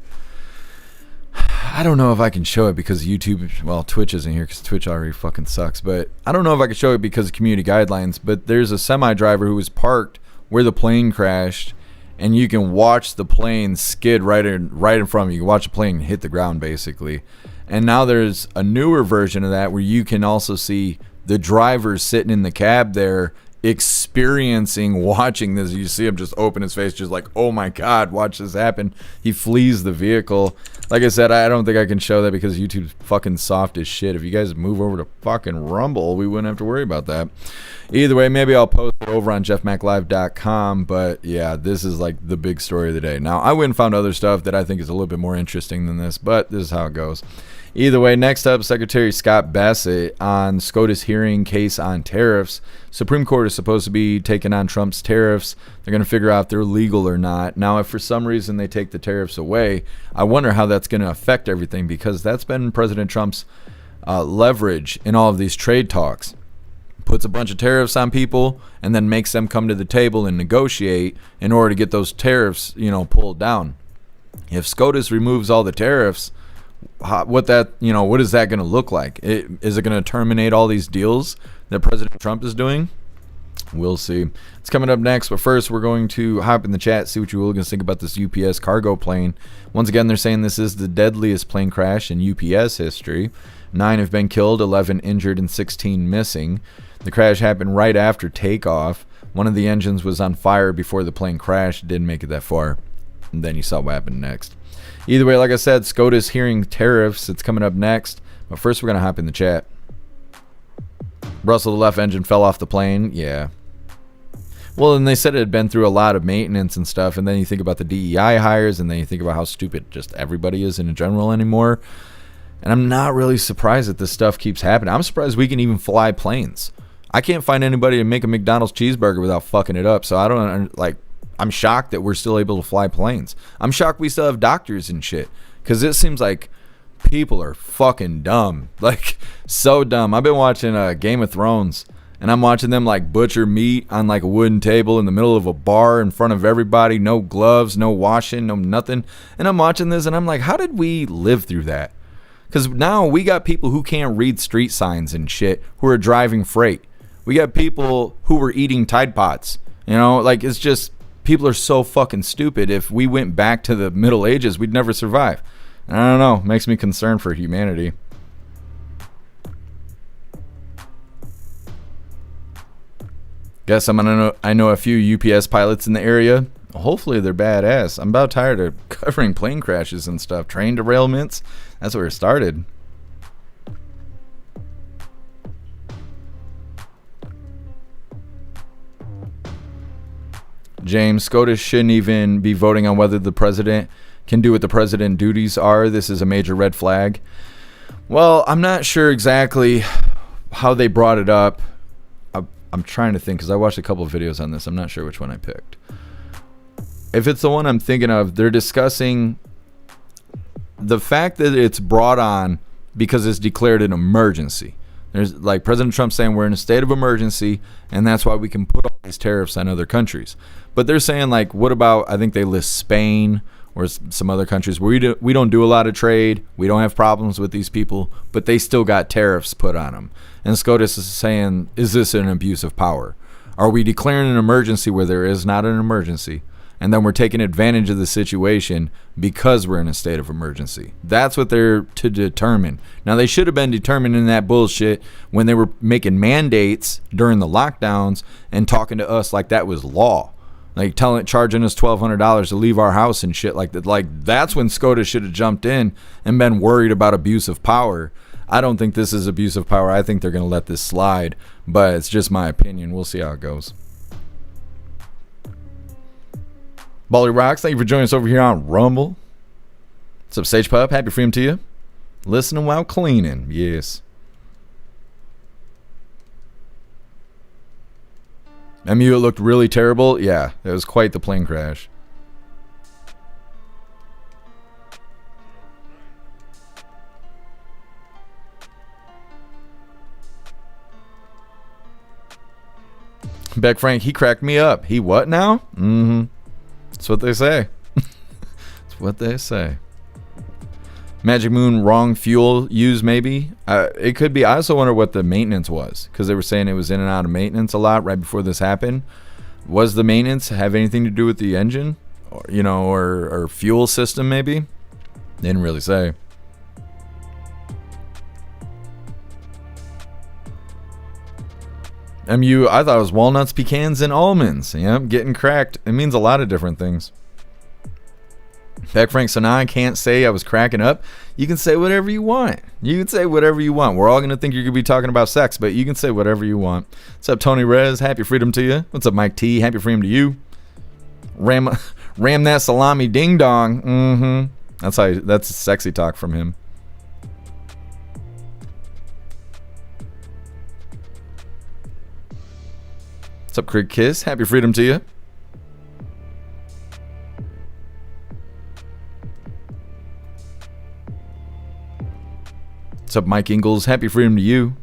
I don't know if I can show it because YouTube, well, Twitch isn't here because Twitch already fucking sucks, but I don't know if I can show it because of community guidelines. But there's a semi driver who was parked where the plane crashed, and you can watch the plane skid right in front of you. You can watch the plane hit the ground, basically. And now there's a newer version of that where you can also see the driver sitting in the cab there experiencing watching this. You see him just open his face, just like, oh my God, watch this happen. He flees the vehicle. Like I said, I don't think I can show that because YouTube's fucking soft as shit. If you guys move over to fucking Rumble, we wouldn't have to worry about that. Either way, maybe I'll post it over on jeffmaclive.com. But yeah, this is like the big story of the day. Now, I went and found other stuff that I think is a little bit more interesting than this, but this is how it goes. Either way, next up, Secretary Scott Bassett on SCOTUS hearing case on tariffs. Supreme Court is supposed to be taking on Trump's tariffs. They're going to figure out if they're legal or not. Now, if for some reason they take the tariffs away, I wonder how that's going to affect everything, because that's been President Trump's leverage in all of these trade talks. Puts a bunch of tariffs on people and then makes them come to the table and negotiate in order to get those tariffs, pulled down. If SCOTUS removes all the tariffs, what is that going to look like? Is it going to terminate all these deals that President Trump is doing? We'll see. It's coming up next, but first we're going to hop in the chat, see what you hooligans think about this UPS cargo plane. Once again, they're saying this is the deadliest plane crash in UPS history. 9 have been killed, 11 injured, and 16 missing. The crash happened right after takeoff. One of the engines was on fire before the plane crashed. Didn't make it that far. And then you saw what happened next. Either way, like I said, SCOTUS hearing tariffs. It's coming up next. But first, we're going to hop in the chat. Russell, the left engine fell off the plane. Yeah. Well, and they said it had been through a lot of maintenance and stuff. And then you think about the DEI hires, and then you think about how stupid just everybody is in general anymore. And I'm not really surprised that this stuff keeps happening. I'm surprised we can even fly planes. I can't find anybody to make a McDonald's cheeseburger without fucking it up. So I don't, I'm shocked that we're still able to fly planes. I'm shocked we still have doctors and shit, because it seems like people are fucking dumb. Like, so dumb. I've been watching Game of Thrones, and I'm watching them like butcher meat on like a wooden table in the middle of a bar in front of everybody. No gloves, no washing, no nothing. And I'm watching this and I'm like, how did we live through that? Because now we got people who can't read street signs and shit who are driving freight. We got people who were eating Tide Pods. It's just, people are so fucking stupid. If we went back to the Middle Ages, we'd never survive. I don't know. Makes me concerned for humanity. Guess I know a few UPS pilots in the area. Hopefully they're badass. I'm about tired of covering plane crashes and stuff. Train derailments. That's where it started. James, SCOTUS shouldn't even be voting on whether the president can do what the president duties are. This is a major red flag. Well, I'm not sure exactly how they brought it up. I'm trying to think, because I watched a couple of videos on this. I'm not sure which one I picked. If it's the one I'm thinking of, they're discussing the fact that it's brought on because it's declared an emergency. There's like President Trump saying we're in a state of emergency, and that's why we can put all these tariffs on other countries. But they're saying, like, what about, I think they list Spain or some other countries where we don't do a lot of trade, we don't have problems with these people, but they still got tariffs put on them. And SCOTUS is saying, is this an abuse of power? Are we declaring an emergency where there is not an emergency? And then we're taking advantage of the situation because we're in a state of emergency. That's what they're to determine. Now, they should have been determining that bullshit when they were making mandates during the lockdowns and talking to us like that was law. Like charging us $1,200 to leave our house and shit like that. Like, that's when SCOTUS should have jumped in and been worried about abuse of power. I don't think this is abuse of power. I think they're going to let this slide, but it's just my opinion. We'll see how it goes. Bally Rocks, thank you for joining us over here on Rumble. What's up, Sage Pup? Happy freedom to you. Listening while cleaning. Yes. MU, it looked really terrible. Yeah, it was quite the plane crash. Beck Frank, he cracked me up. He what now? Mm-hmm. That's what they say. That's what they say. Magic Moon, wrong fuel use maybe. It could be. I also wonder what the maintenance was, because they were saying it was in and out of maintenance a lot right before this happened. Was the maintenance have anything to do with the engine, or, you know, or fuel system maybe? They didn't really say. MU, I thought it was walnuts, pecans, and almonds. Yep, getting cracked. It means a lot of different things. Beck Frank, so now I can't say I was cracking up. You can say whatever you want. You can say whatever you want. We're all going to think you're going to be talking about sex, but you can say whatever you want. What's up, Tony Rez? Happy freedom to you. What's up, Mike T? Happy freedom to you. Ram that salami ding dong. Mm-hmm. That's sexy talk from him. What's up, Craig Kiss? Happy freedom to you. What's up, Mike Ingalls? Happy freedom to you.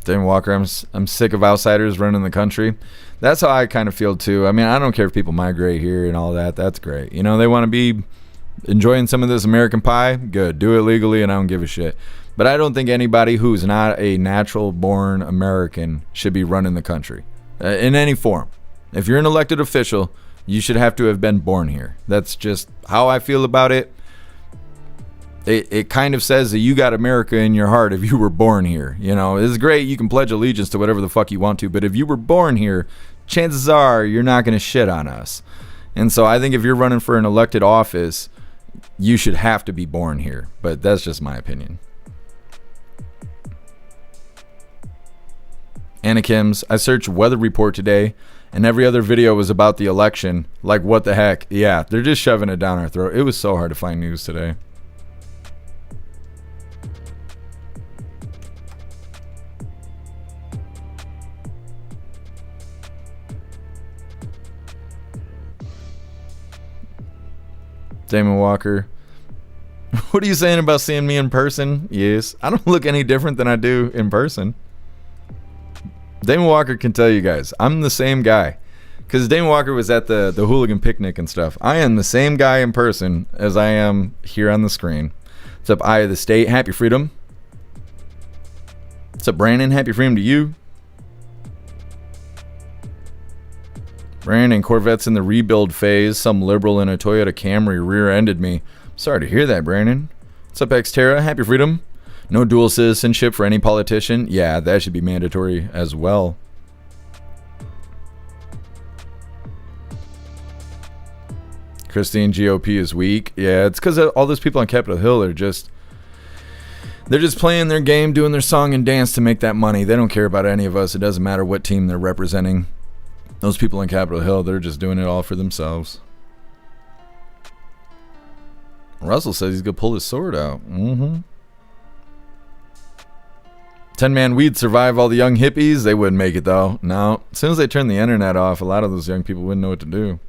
Dan Walker, I'm sick of outsiders running the country. That's how I kind of feel too. I mean, I don't care if people migrate here and all that. That's great. You know, they want to be enjoying some of this American pie. Good. Do it legally and I don't give a shit. But I don't think anybody who's not a natural born American should be running the country in any form. If you're an elected official, you should have to have been born here. That's just how I feel about it. It kind of says that you got America in your heart if you were born here. You know, it's great. You can pledge allegiance to whatever the fuck you want to, but if you were born here, chances are you're not going to shit on us. And so I think if you're running for an elected office, you should have to be born here. But that's just my opinion. Anna Kim's, I searched weather report today, and every other video was about the election. Like, what the heck? Yeah, they're just shoving it down our throat. It was so hard to find news today. Damon Walker, what are you saying about seeing me in person? Yes, I don't look any different than I do in person. Damon Walker can tell you guys, I'm the same guy. Because Damon Walker was at the hooligan picnic and stuff. I am the same guy in person as I am here on the screen. What's up, Eye of the State? Happy freedom. What's up, Brandon? Happy freedom to you. Brandon, Corvette's in the rebuild phase. Some liberal in a Toyota Camry rear-ended me. Sorry to hear that, Brandon. What's up, Xterra? Happy freedom. No dual citizenship for any politician. Yeah, that should be mandatory as well. Christine, GOP is weak. Yeah, it's because all those people on Capitol Hill are just... They're just playing their game, doing their song and dance to make that money. They don't care about any of us. It doesn't matter what team they're representing. Those people in Capitol Hill, they're just doing it all for themselves. Russell says he's going to pull his sword out. 10-man we'd survive all the young hippies. They wouldn't make it, though. No. As soon as they turn the internet off, a lot of those young people wouldn't know what to do.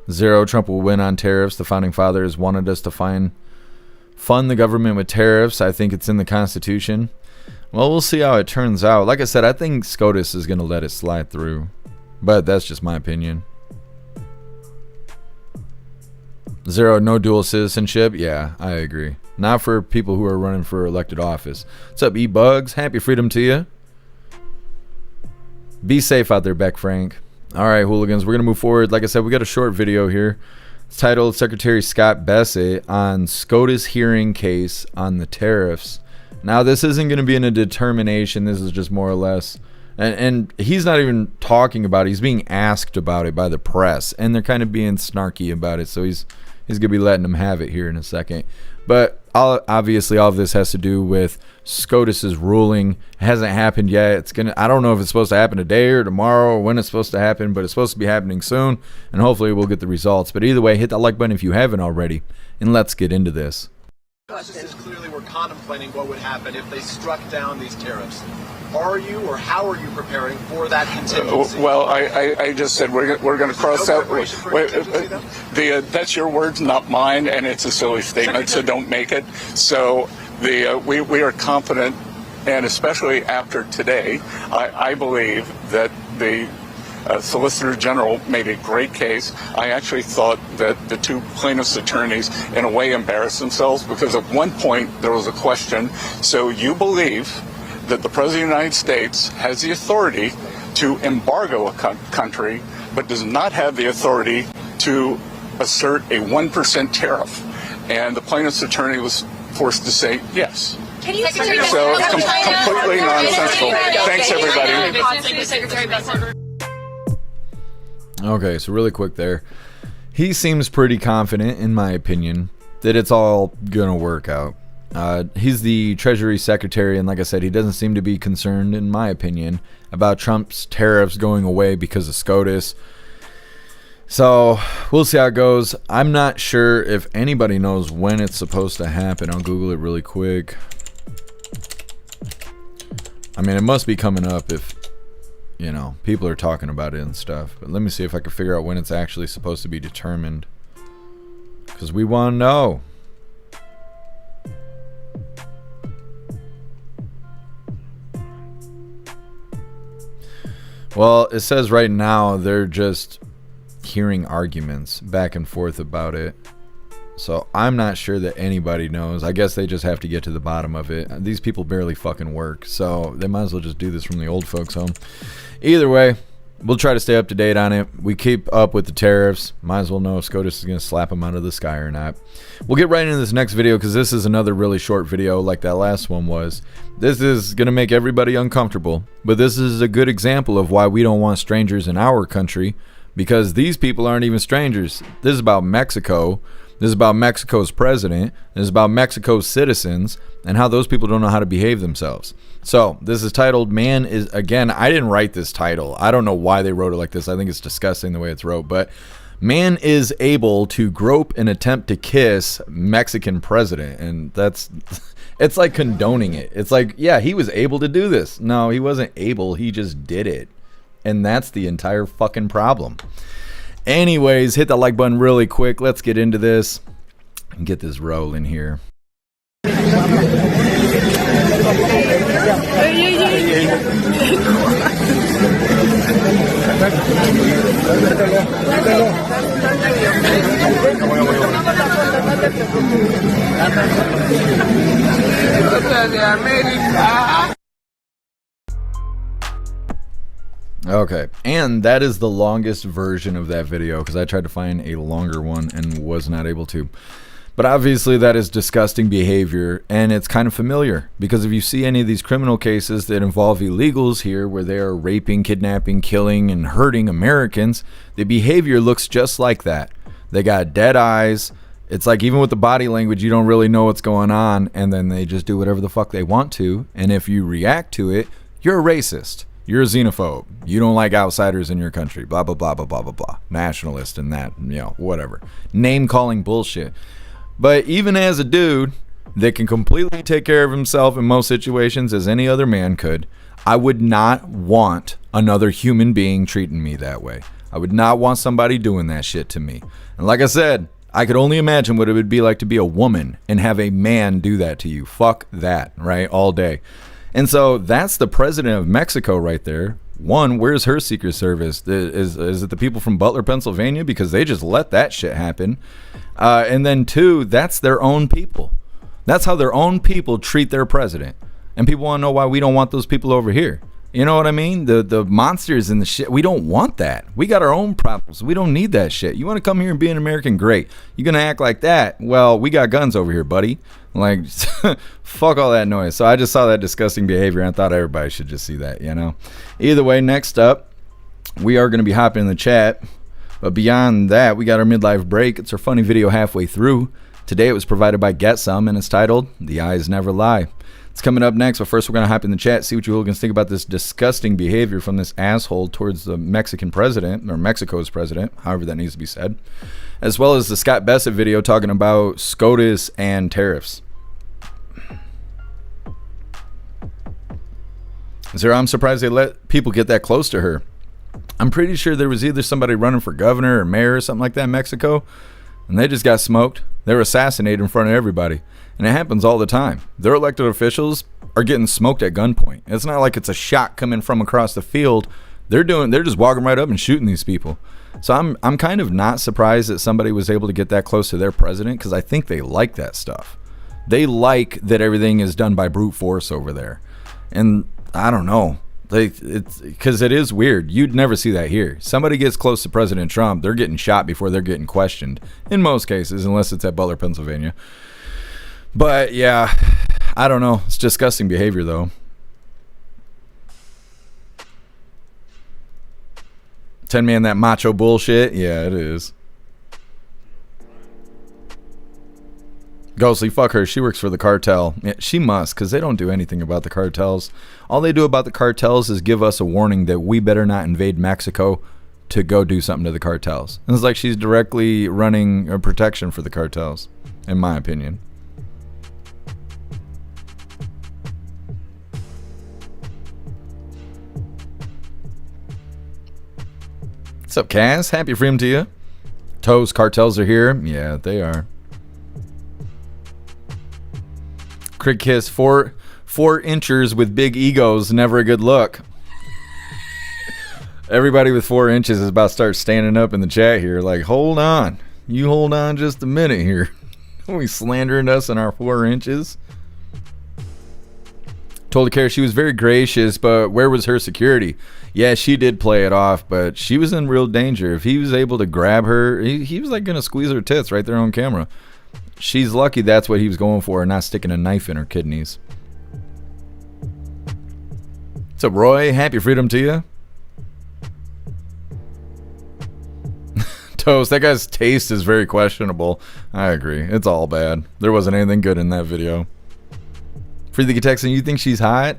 Zero, Trump will win on tariffs. The founding fathers wanted us to fund the government with tariffs. I think it's in the Constitution. Well, we'll see how it turns out. Like I said, I think SCOTUS is going to let it slide through. But that's just my opinion. Zero, no dual citizenship. Yeah, I agree. Not for people who are running for elected office. What's up, E-Bugs? Happy freedom to you. Be safe out there, Beck Frank. All right, hooligans, we're going to move forward. Like I said, we got a short video here. It's titled Secretary Scott Bessent on SCOTUS hearing case on the tariffs. Now, this isn't going to be in a determination. This is just more or less. And he's not even talking about it. He's being asked about it by the press. And they're kind of being snarky about it. So he's going to be letting them have it here in a second. But obviously, all of this has to do with SCOTUS's ruling. It hasn't happened yet. I don't know if it's supposed to happen today or tomorrow or when it's supposed to happen, but it's supposed to be happening soon. And hopefully we'll get the results. But either way, hit that like button if you haven't already. And let's get into this. Justices clearly were contemplating what would happen if they struck down these tariffs. Are you, or how are you preparing for that contingency? Well, I just said we're going to cross out. That's your words, not mine, and it's a silly statement, so don't make it. So we are confident, and especially after today, I believe that the Solicitor General made a great case. I actually thought that the two plaintiffs' attorneys, in a way, embarrassed themselves because at one point there was a question. So you believe that the President of the United States has the authority to embargo a country, but does not have the authority to assert a 1% tariff? And the plaintiff's attorney was forced to say yes. Can you so it's completely nonsensical. Thanks, everybody. Okay, so really quick there. He seems pretty confident, in my opinion, that it's all going to work out. He's the Treasury Secretary, and like I said, he doesn't seem to be concerned, in my opinion, about Trump's tariffs going away because of SCOTUS. So, we'll see how it goes. I'm not sure if anybody knows when it's supposed to happen. I'll Google it really quick. I mean, it must be coming up if, you know, people are talking about it and stuff. But let me see if I can figure out when it's actually supposed to be determined. Because we want to know. Well, it says right now they're just hearing arguments back and forth about it. So I'm not sure that anybody knows. I guess they just have to get to the bottom of it. These people barely fucking work, so they might as well just do this from the old folks' home. Either way, we'll try to stay up to date on it. We keep up with the tariffs. Might as well know if SCOTUS is going to slap them out of the sky or not. We'll get right into this next video because this is another really short video like that last one was. This is going to make everybody uncomfortable, but this is a good example of why we don't want strangers in our country, because these people aren't even strangers. This is about Mexico. This is about Mexico's president. This is about Mexico's citizens and how those people don't know how to behave themselves. So this is titled Man is, again, I didn't write this title. I don't know why they wrote it like this. I think it's disgusting the way it's wrote, but man is able to grope and attempt to kiss Mexican president. And that's, it's like condoning it. It's like, yeah, he was able to do this. No, he wasn't able. He just did it. And that's the entire fucking problem. Anyways, hit that like button really quick. Let's get into this and get this rolling here. Okay, and that is the longest version of that video because I tried to find a longer one and was not able to. But obviously that is disgusting behavior, and it's kind of familiar because if you see any of these criminal cases that involve illegals here where they are raping, kidnapping, killing, and hurting Americans, the behavior looks just like that. They got dead eyes. It's like even with the body language, you don't really know what's going on, and then they just do whatever the fuck they want to, and if you react to it, you're a racist. You're a xenophobe. You don't like outsiders in your country. Blah, blah, blah, blah, blah, blah, blah. Nationalist and that, whatever. Name-calling bullshit. But even as a dude that can completely take care of himself in most situations as any other man could, I would not want another human being treating me that way. I would not want somebody doing that shit to me. And like I said, I could only imagine what it would be like to be a woman and have a man do that to you. Fuck that, right? All day. And so that's the president of Mexico right there. One, where's her Secret Service? Is it the people from Butler, Pennsylvania? Because they just let that shit happen. And then two, that's their own people. That's how their own people treat their president. And people want to know why we don't want those people over here. You know what I mean? The monsters and the shit. We don't want that. We got our own problems. We don't need that shit. You want to come here and be an American? Great. You're going to act like that? Well, we got guns over here, buddy. Like, fuck all that noise. So I just saw that disgusting behavior and I thought everybody should just see that, Either way, next up, we are going to be hopping in the chat. But beyond that, we got our midlife break. It's our funny video halfway through. Today it was provided by Get Some and it's titled The Eyes Never Lie. It's coming up next, but first we're going to hop in the chat, see what you hooligans think about this disgusting behavior from this asshole towards the Mexican president, or Mexico's president, however that needs to be said, as well as the Scott Bessett video talking about SCOTUS and tariffs. I'm surprised they let people get that close to her. I'm pretty sure there was either somebody running for governor or mayor or something like that in Mexico, and they just got smoked. They were assassinated in front of everybody. And it happens all the time. Their elected officials are getting smoked at gunpoint. It's not like it's a shot coming from across the field. They're just walking right up and shooting these people. So I'm kind of not surprised that somebody was able to get that close to their president, because I think they like that stuff. They like that everything is done by brute force over there. And I don't know. It's because it is weird. You'd never see that here. Somebody gets close to President Trump, they're getting shot before they're getting questioned. In most cases, unless it's at Butler, Pennsylvania. But yeah, I don't know. It's disgusting behavior, though. 10-man, that macho bullshit. Yeah, it is. Ghostly, fuck her. She works for the cartel. Yeah, she must, because they don't do anything about the cartels. All they do about the cartels is give us a warning that we better not invade Mexico to go do something to the cartels. And it's like she's directly running a protection for the cartels, in my opinion. What's up, Cass? Happy freedom to you. Toes, cartels are here. Yeah, they are. Crig Kiss, four inchers with big egos, never a good look. Everybody with 4 inches is about to start standing up in the chat here. Like, hold on. You hold on just a minute here. We slandering us in our 4 inches. Told Kara she was very gracious, but where was her security? Yeah, she did play it off, but she was in real danger. If he was able to grab her, he was like going to squeeze her tits right there on camera. She's lucky that's what he was going for and not sticking a knife in her kidneys. What's up, Roy? Happy freedom to you. Toast, that guy's taste is very questionable. I agree. It's all bad. There wasn't anything good in that video. Free the Texan, you think she's hot?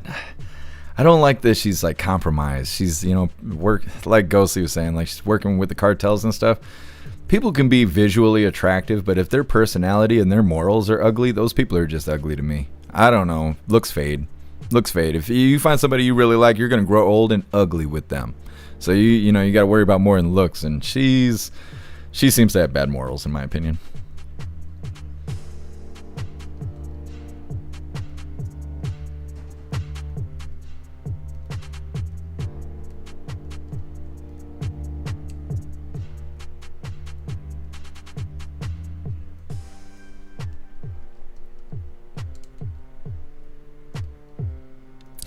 I don't like this. She's like compromised. She's, like Ghostly was saying, like she's working with the cartels and stuff. People can be visually attractive, but if their personality and their morals are ugly, those people are just ugly to me. I don't know. Looks fade. Looks fade. If you find somebody you really like, you're going to grow old and ugly with them. So you got to worry about more than looks, and she seems to have bad morals in my opinion.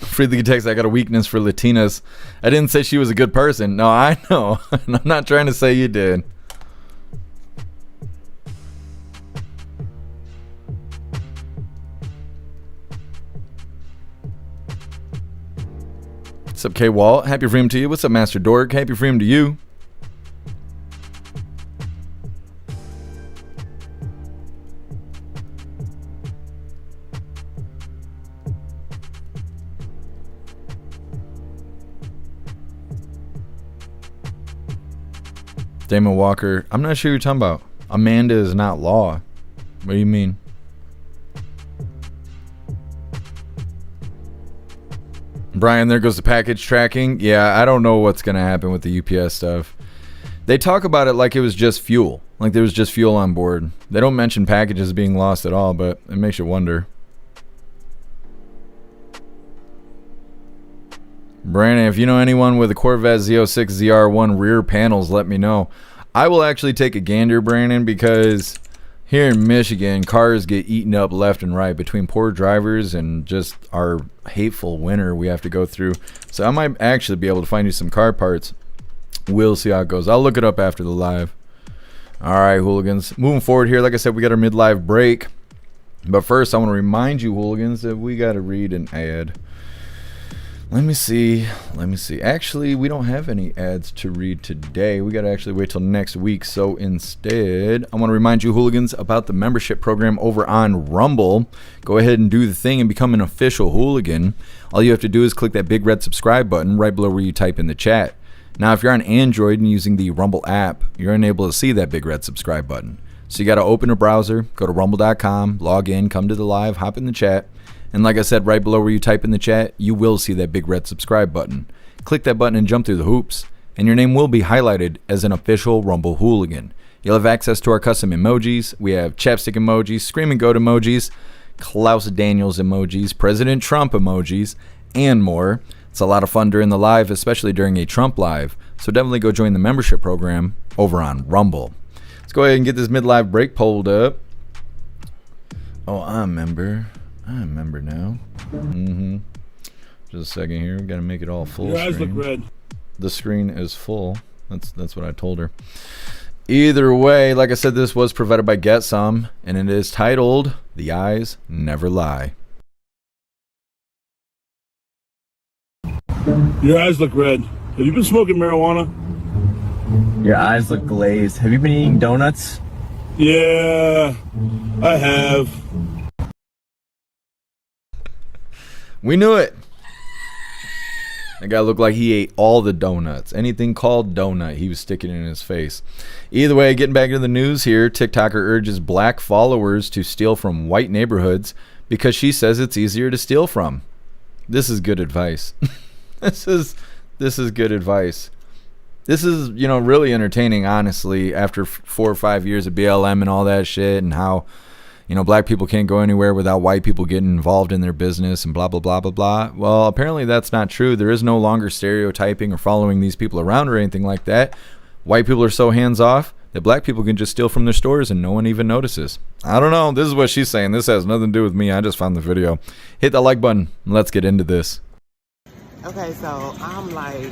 Freely text, I got a weakness for Latinas. I didn't say she was a good person. No, I know. I'm not trying to say you did. What's up, K Walt? Happy freedom to you. What's up, Master Dork? Happy freedom to you. Damon Walker, I'm not sure who you're talking about. Amanda is not law. What do you mean? Brian, there goes the package tracking. Yeah, I don't know what's going to happen with the UPS stuff. They talk about it like it was just fuel. Like there was just fuel on board. They don't mention packages being lost at all, but it makes you wonder. Brandon, if you know anyone with a Corvette Z06 ZR1 rear panels, let me know. I will actually take a gander, Brandon, because here in Michigan, cars get eaten up left and right between poor drivers and just our hateful winter we have to go through. So I might actually be able to find you some car parts. We'll see how it goes. I'll look it up after the live. All right, hooligans. Moving forward here, like I said, we got our mid-live break. But first, I want to remind you, hooligans, that we got to read an ad. Let me see. Actually, we don't have any ads to read today. We got to actually wait till next week. So instead, I want to remind you, hooligans, about the membership program over on Rumble. Go ahead and do the thing and become an official hooligan. All you have to do is click that big red subscribe button right below where you type in the chat. Now, if you're on Android and using the Rumble app, you're unable to see that big red subscribe button. So you got to open a browser, go to rumble.com, log in, come to the live, hop in the chat. And like I said, right below where you type in the chat, you will see that big red subscribe button. Click that button and jump through the hoops, and your name will be highlighted as an official Rumble hooligan. You'll have access to our custom emojis. We have chapstick emojis, screaming goat emojis, Klaus Daniels emojis, President Trump emojis, and more. It's a lot of fun during the live, especially during a Trump live. So definitely go join the membership program over on Rumble. Let's go ahead and get this mid-live break pulled up. Oh, I'm a member now. Just a second here. We got to make it all full. Your eyes screen. look red. The screen is full. That's what I told her. Either way, like I said, this was provided by Get Some, and it is titled "The Eyes Never Lie." Your eyes look red. Have you been smoking marijuana? Your eyes look glazed. Have you been eating donuts? Yeah, I have. We knew it. That guy looked like he ate all the donuts. Anything called donut, he was sticking in his face. Either way, getting back into the news here, TikToker urges black followers to steal from white neighborhoods because she says it's easier to steal from. This is good advice. This is good advice. This is, really entertaining, honestly, after 4 or 5 years of BLM and all that shit, and how black people can't go anywhere without white people getting involved in their business and blah, blah, blah, blah, blah. Well, apparently that's not true. There is no longer stereotyping or following these people around or anything like that. White people are so hands-off that black people can just steal from their stores and no one even notices. I don't know. This is what she's saying. This has nothing to do with me. I just found the video. Hit that like button and let's get into this. Okay, so I'm like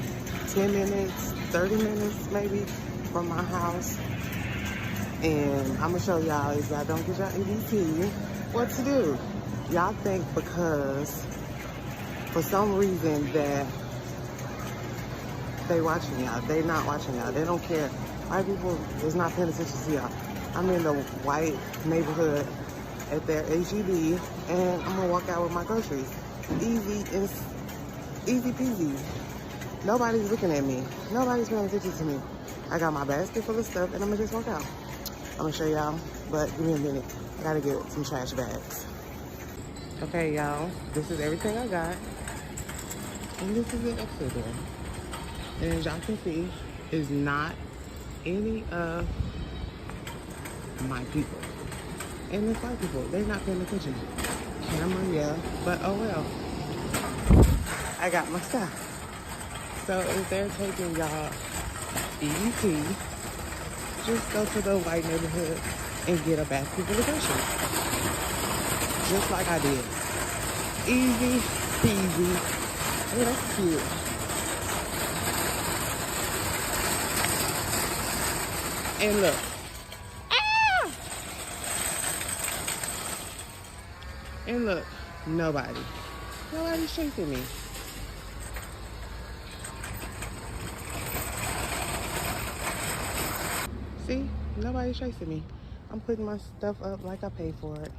10 minutes, 30 minutes maybe from my house. And I'm gonna show y'all, if y'all don't get your EBT, what to do. Y'all think because for some reason that they watching y'all, they not watching y'all, they don't care. White people is not paying attention to y'all. I'm in the white neighborhood at their HEB and I'm gonna walk out with my groceries. Easy peasy. Nobody's looking at me. Nobody's paying attention to me. I got my basket full of stuff and I'm gonna just walk out. I'm gonna show y'all, but give me a minute. I gotta get some trash bags. Okay, y'all, this is everything I got. And this is the exit door. And as y'all can see, is not any of my people. And it's white people, they're not paying attention. Camera, yeah, but oh well. I got my stuff. So if they're taking y'all EBT, just go to the white neighborhood and get a basket full of groceries. Just like I did. Easy peasy. Oh, that's cute. And look. Ah! And look, nobody's chasing me. See, nobody's chasing me. I'm putting my stuff up like I paid for it.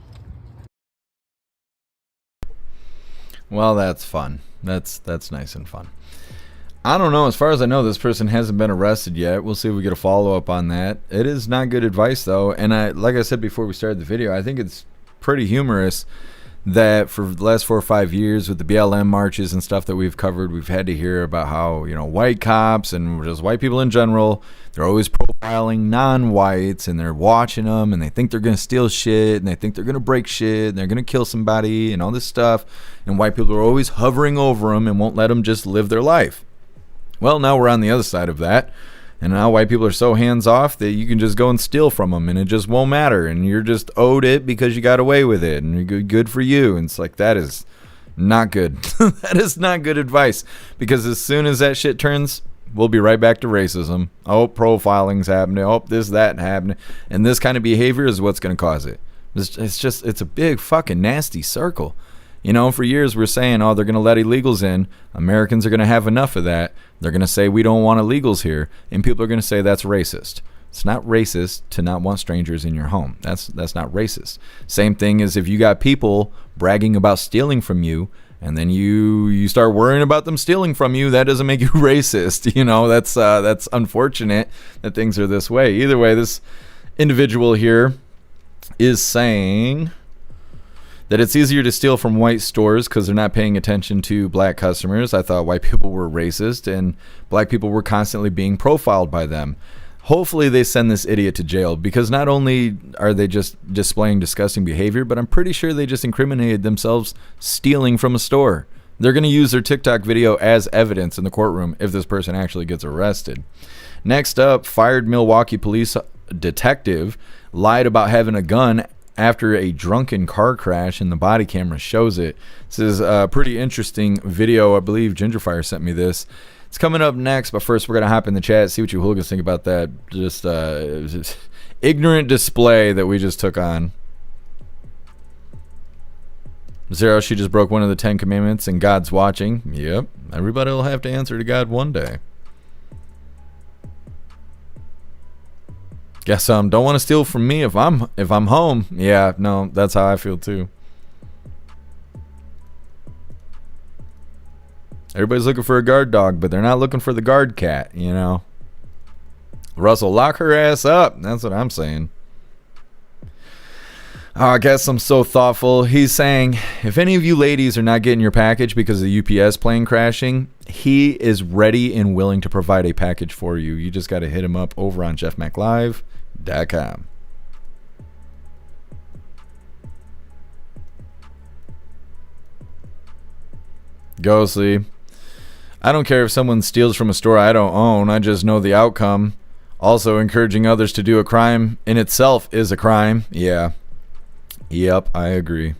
Well, that's fun. That's nice and fun. I don't know. As far as I know, this person hasn't been arrested yet. We'll see if we get a follow-up on that. It is not good advice, though. And like I said before we started the video, I think it's pretty humorous that for the last 4 or 5 years with the BLM marches and stuff that we've covered, we've had to hear about how, you know, white cops and just white people in general, they're always profiling non-whites and they're watching them and they think they're going to steal shit and they think they're going to break shit and they're going to kill somebody and all this stuff. And white people are always hovering over them and won't let them just live their life. Well, now we're on the other side of that. And now white people are so hands-off that you can just go and steal from them and it just won't matter. And you're just owed it because you got away with it. And you're good for you. And it's like, that is not good. That is not good advice. Because as soon as that shit turns, we'll be right back to racism. Oh, profiling's happening. Oh, this, that happening. And this kind of behavior is what's going to cause it. It's a big fucking nasty circle. You know, for years we're saying, oh, they're going to let illegals in. Americans are going to have enough of that. They're going to say we don't want illegals here. And people are going to say that's racist. It's not racist to not want strangers in your home. That's not racist. Same thing as if you got people bragging about stealing from you and then you start worrying about them stealing from you, that doesn't make you racist. You know, that's unfortunate that things are this way. Either way, this individual here is saying that it's easier to steal from white stores because they're not paying attention to black customers. I thought white people were racist and black people were constantly being profiled by them. Hopefully they send this idiot to jail because not only are they just displaying disgusting behavior, but I'm pretty sure they just incriminated themselves stealing from a store. They're going to use their TikTok video as evidence in the courtroom if this person actually gets arrested. Next up, fired Milwaukee police detective lied about having a gun after a drunken car crash, and the body camera shows it. This is a pretty interesting video. I believe Gingerfire sent me this. It's coming up next, but first we're going to hop in the chat, see what you hooligans think about that. Just ignorant display that we just took on. Zero, she just broke one of the 10 commandments and God's watching. Yep, everybody will have to answer to God one day. Guess don't want to steal from me if I'm home. Yeah, no, that's how I feel too. Everybody's looking for a guard dog, but they're not looking for the guard cat, you know. Russell, lock her ass up. That's what I'm saying. Oh, I guess I'm so thoughtful. He's saying, if any of you ladies are not getting your package because of the UPS plane crashing, he is ready and willing to provide a package for you. You just got to hit him up over on jeffmaclive.com. Ghostly. I don't care if someone steals from a store I don't own. I just know the outcome. Also, encouraging others to do a crime in itself is a crime. Yeah. Yep, I agree.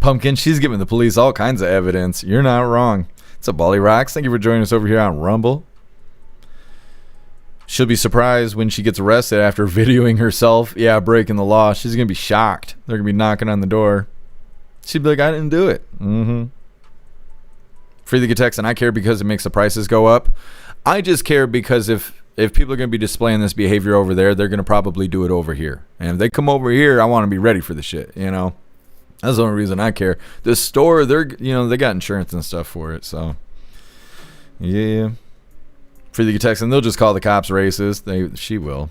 Pumpkin, she's giving the police all kinds of evidence. You're not wrong. What's up, Bally Rocks? Thank you for joining us over here on Rumble. She'll be surprised when she gets arrested after videoing herself, breaking the law. She's going to be shocked. They're going to be knocking on the door. She'd be like, I didn't do it. Free the text, and I care because it makes the prices go up. I just care because if people are going to be displaying this behavior over there, they're going to probably do it over here. And if they come over here, I want to be ready for the shit, you know. That's the only reason I care. The store, they got insurance and stuff for it, so yeah. For the text, and they'll just call the cops racist. She will.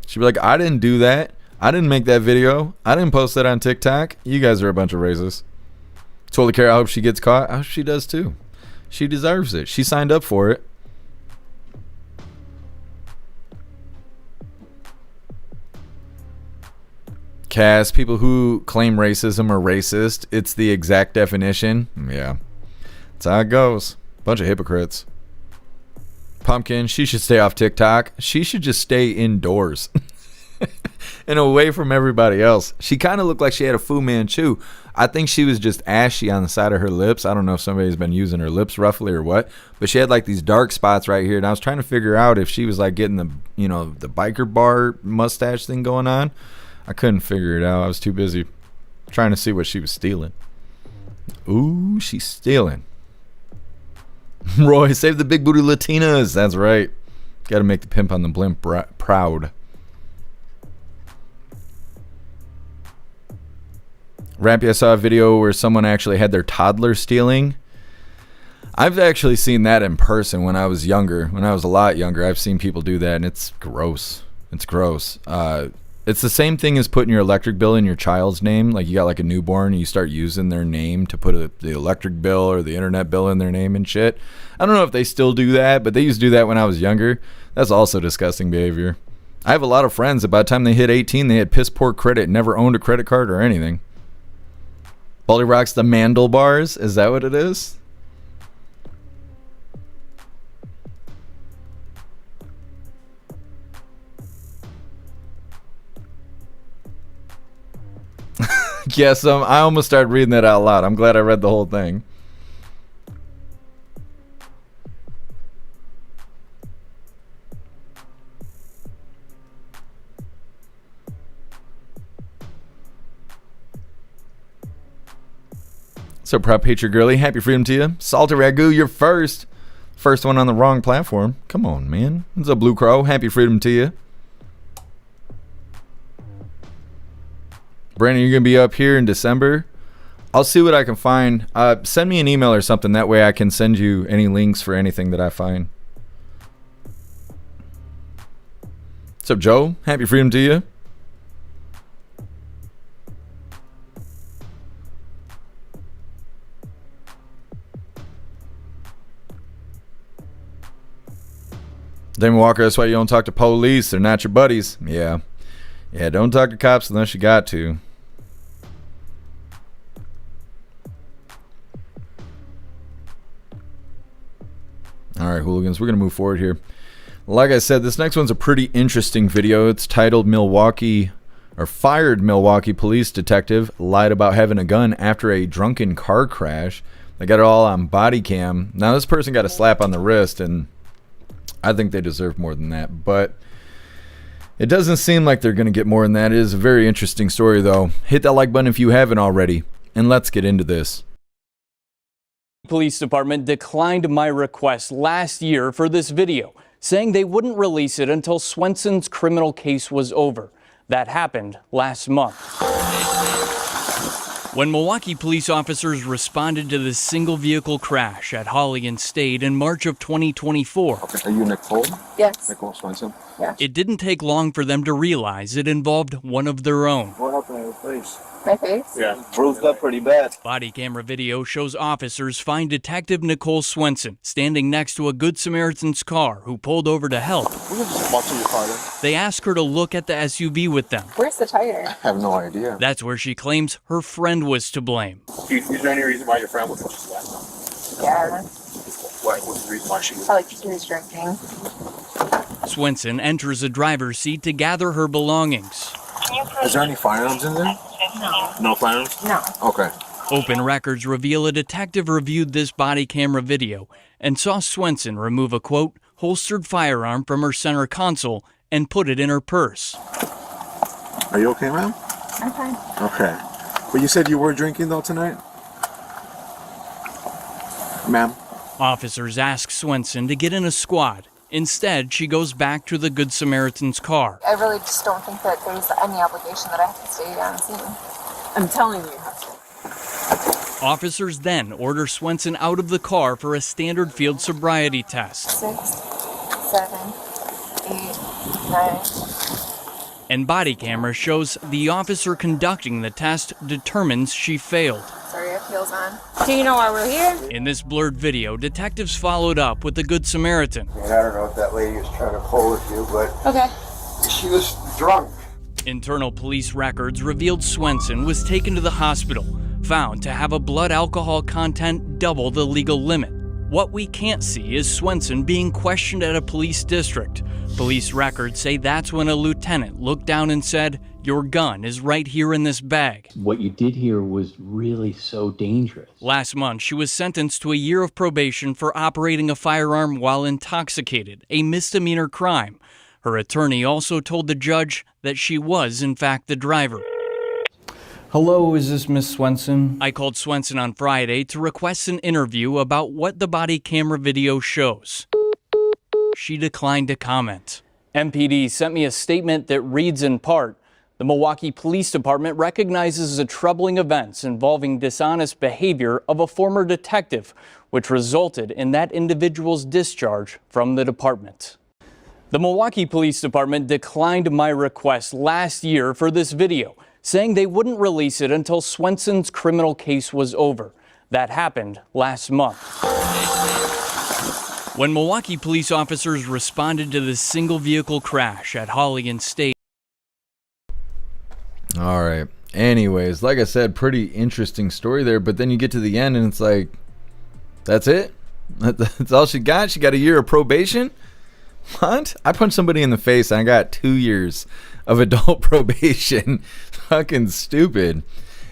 She'll be like, I didn't do that. I didn't make that video. I didn't post that on TikTok. You guys are a bunch of racists. Totally care. I hope she gets caught. I hope she does too. She deserves it. She signed up for it. Cass, people who claim racism are racist. It's the exact definition. Yeah. That's how it goes. Bunch of hypocrites. Pumpkin, she should stay off TikTok. She should just stay indoors and away from everybody else. She kind of looked like she had a Fu Manchu. I think she was just ashy on the side of her lips. I don't know if somebody's been using her lips roughly or what, but she had like these dark spots right here. And I was trying to figure out if she was like getting the biker bar mustache thing going on. I couldn't figure it out. I was too busy trying to see what she was stealing. Ooh, she's stealing. Roy, save the big booty Latinas. That's right. Got to make the pimp on the blimp proud. Rappy, I saw a video where someone actually had their toddler stealing. I've actually seen that in person when I was younger. When I was a lot younger, I've seen people do that, and it's gross. It's gross. It's the same thing as putting your electric bill in your child's name. Like, you got like a newborn, and you start using their name to put the electric bill or the internet bill in their name and shit. I don't know if they still do that, but they used to do that when I was younger. That's also disgusting behavior. I have a lot of friends that by the time they hit 18, they had piss poor credit, never owned a credit card or anything. Baldy rocks the Mandelbars. Is that what it is? Yes, I almost started reading that out loud. I'm glad I read the whole thing. So, Prop Patriot Girly, happy freedom to you. Salty Ragu, you're first. First one on the wrong platform. Come on, man. What's up, Blue Crow? Happy freedom to you. Brandon, you're going to be up here in December. I'll see what I can find. Send me an email or something. That way I can send you any links for anything that I find. What's up, Joe? Happy freedom to you. Damon Walker, that's why you don't talk to police. They're not your buddies. Yeah. Yeah, don't talk to cops unless you got to. All right, hooligans, we're going to move forward here. Like I said, this next one's a pretty interesting video. It's titled Fired Milwaukee Police Detective Lied About Having a Gun After a Drunken Car Crash. They got it all on body cam. Now, this person got a slap on the wrist, and I think they deserve more than that, but it doesn't seem like they're going to get more than that. It is a very interesting story, though. Hit that like button if you haven't already, and let's get into this. Police department declined my request last year for this video, saying they wouldn't release it until Swenson's criminal case was over. That happened last month. When Milwaukee police officers responded to the single vehicle crash at Hooligans State in March of 2024. Are you Nicole? Yes. Nicole Swenson? Yeah. It didn't take long for them to realize it involved one of their own. What happened to your face? My face? Yeah. Bruised up pretty bad. Body camera video shows officers find Detective Nicole Swenson standing next to a Good Samaritan's car who pulled over to help. We were just watching your car then. They ask her to look at the SUV with them. Where's the tire? I have no idea. That's where she claims her friend was to blame. Is there any reason why your friend was last? Yeah. What was the reason why she was? Probably because he was drinking. Swenson enters a driver's seat to gather her belongings. Is there any firearms in there? No. No firearms? No. Okay. Open records reveal a detective reviewed this body camera video and saw Swenson remove a, quote, holstered firearm from her center console and put it in her purse. Are you okay, ma'am? I'm fine. Okay. But you said you were drinking, though, tonight? Ma'am? Officers ask Swenson to get in a squad. Instead, she goes back to the Good Samaritan's car. I really just don't think that there's any obligation that I have to stay on scene. I'm telling you. Officers then order Swenson out of the car for a standard field sobriety test. 6, 7, 8, 9. And body camera shows the officer conducting the test determines she failed. Sorry, I have heels on. Do you know why we're here? In this blurred video, detectives followed up with the Good Samaritan. I don't know if that lady was trying to pull with you, but Okay. she was drunk. Internal police records revealed Swenson was taken to the hospital, found to have a blood alcohol content double the legal limit. What we can't see is Swenson being questioned at a police district. Police records say that's when a lieutenant looked down and said, "Your gun is right here in this bag." What you did here was really so dangerous. Last month, she was sentenced to a year of probation for operating a firearm while intoxicated, a misdemeanor crime. Her attorney also told the judge that she was, in fact, the driver. Hello, is this Miss Swenson? I called Swenson on Friday to request an interview about what the body camera video shows. She declined to comment. MPD sent me a statement that reads in part, The Milwaukee Police Department recognizes the troubling events involving dishonest behavior of a former detective, which resulted in that individual's discharge from the department. The Milwaukee Police Department declined my request last year for this video, saying they wouldn't release it until Swenson's criminal case was over. That happened last month. When Milwaukee police officers responded to the single vehicle crash at Hooligans State. All right. Anyways, like I said, pretty interesting story there, but then you get to the end and it's like, that's it? That's all she got? She got a year of probation? What? I punched somebody in the face and I got 2 years of adult probation. Fucking stupid.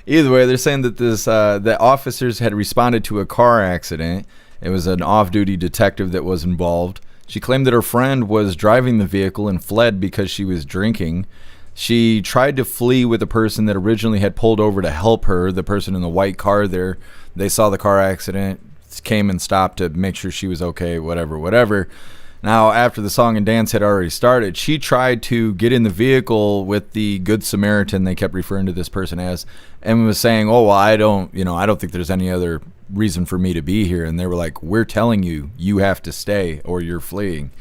Either way, they're saying that that officers had responded to a car accident. It was an off-duty detective that was involved. She claimed that her friend was driving the vehicle and fled because she was drinking. She tried to flee with the person that originally had pulled over to help her, the person in the white car there. They saw the car accident, came and stopped to make sure she was okay, whatever. Now, after the song and dance had already started, she tried to get in the vehicle with the Good Samaritan, they kept referring to this person as, and was saying, oh, well, I don't think there's any other reason for me to be here. And they were like, we're telling you, you have to stay or you're fleeing.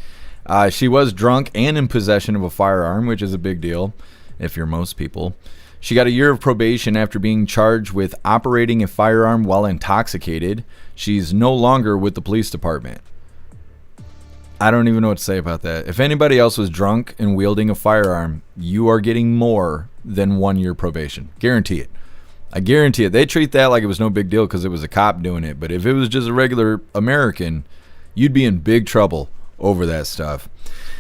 She was drunk and in possession of a firearm, which is a big deal if you're most people. She got a year of probation after being charged with operating a firearm while intoxicated. She's no longer with the police department. I don't even know what to say about that. If anybody else was drunk and wielding a firearm, you are getting more than 1 year probation. Guarantee it. I guarantee it. They treat that like it was no big deal because it was a cop doing it. But if it was just a regular American, you'd be in big trouble over that stuff.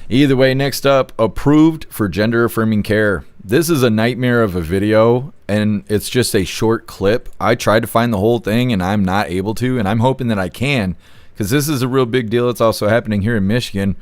Either way, next up, approved for gender affirming care. This is a nightmare of a video, and it's just a short clip. I tried to find the whole thing, and I'm not able to, and I'm hoping that I can, because this is a real big deal. It's also happening here in Michigan.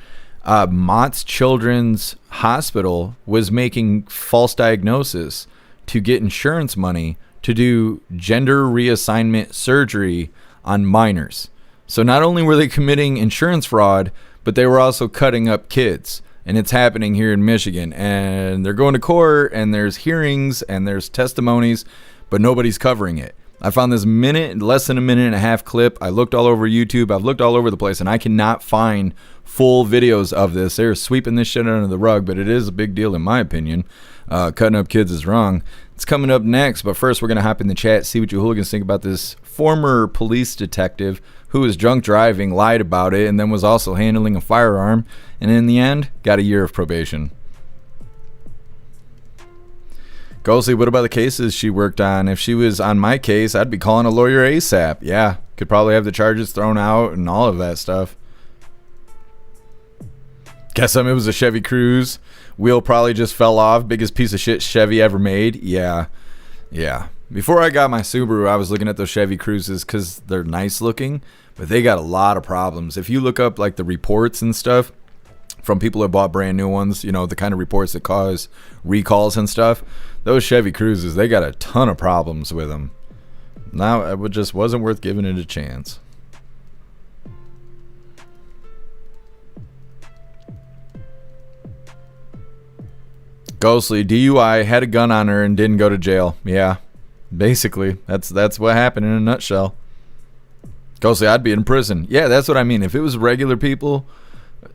Mott's Children's Hospital was making false diagnosis to get insurance money to do gender reassignment surgery on minors. So not only were they committing insurance fraud, but they were also cutting up kids. And it's happening here in Michigan. And they're going to court, and there's hearings, and there's testimonies, but nobody's covering it. I found this less than a minute and a half clip. I looked all over YouTube. I've looked all over the place, and I cannot find full videos of this. They're sweeping this shit under the rug, but it is a big deal in my opinion. Cutting up kids is wrong. It's coming up next, but first we're going to hop in the chat, see what you hooligans think about this former police detective who was drunk driving, lied about it, and then was also handling a firearm, and in the end, got a year of probation. Ghostly, what about the cases she worked on? If she was on my case, I'd be calling a lawyer ASAP. Yeah, could probably have the charges thrown out and all of that stuff. Guess it was a Chevy Cruze. Wheel probably just fell off. Biggest piece of shit Chevy ever made. Yeah. Before I got my Subaru, I was looking at those Chevy Cruzes because they're nice looking, but they got a lot of problems. If you look up like the reports and stuff from people who bought brand new ones, you know, the kind of reports that cause recalls and stuff, those Chevy Cruzes, they got a ton of problems with them. Now, it just wasn't worth giving it a chance. Ghostly, DUI, had a gun on her and didn't go to jail. Yeah, basically, that's what happened in a nutshell. Ghostly, I'd be in prison. Yeah, that's what I mean. If it was regular people,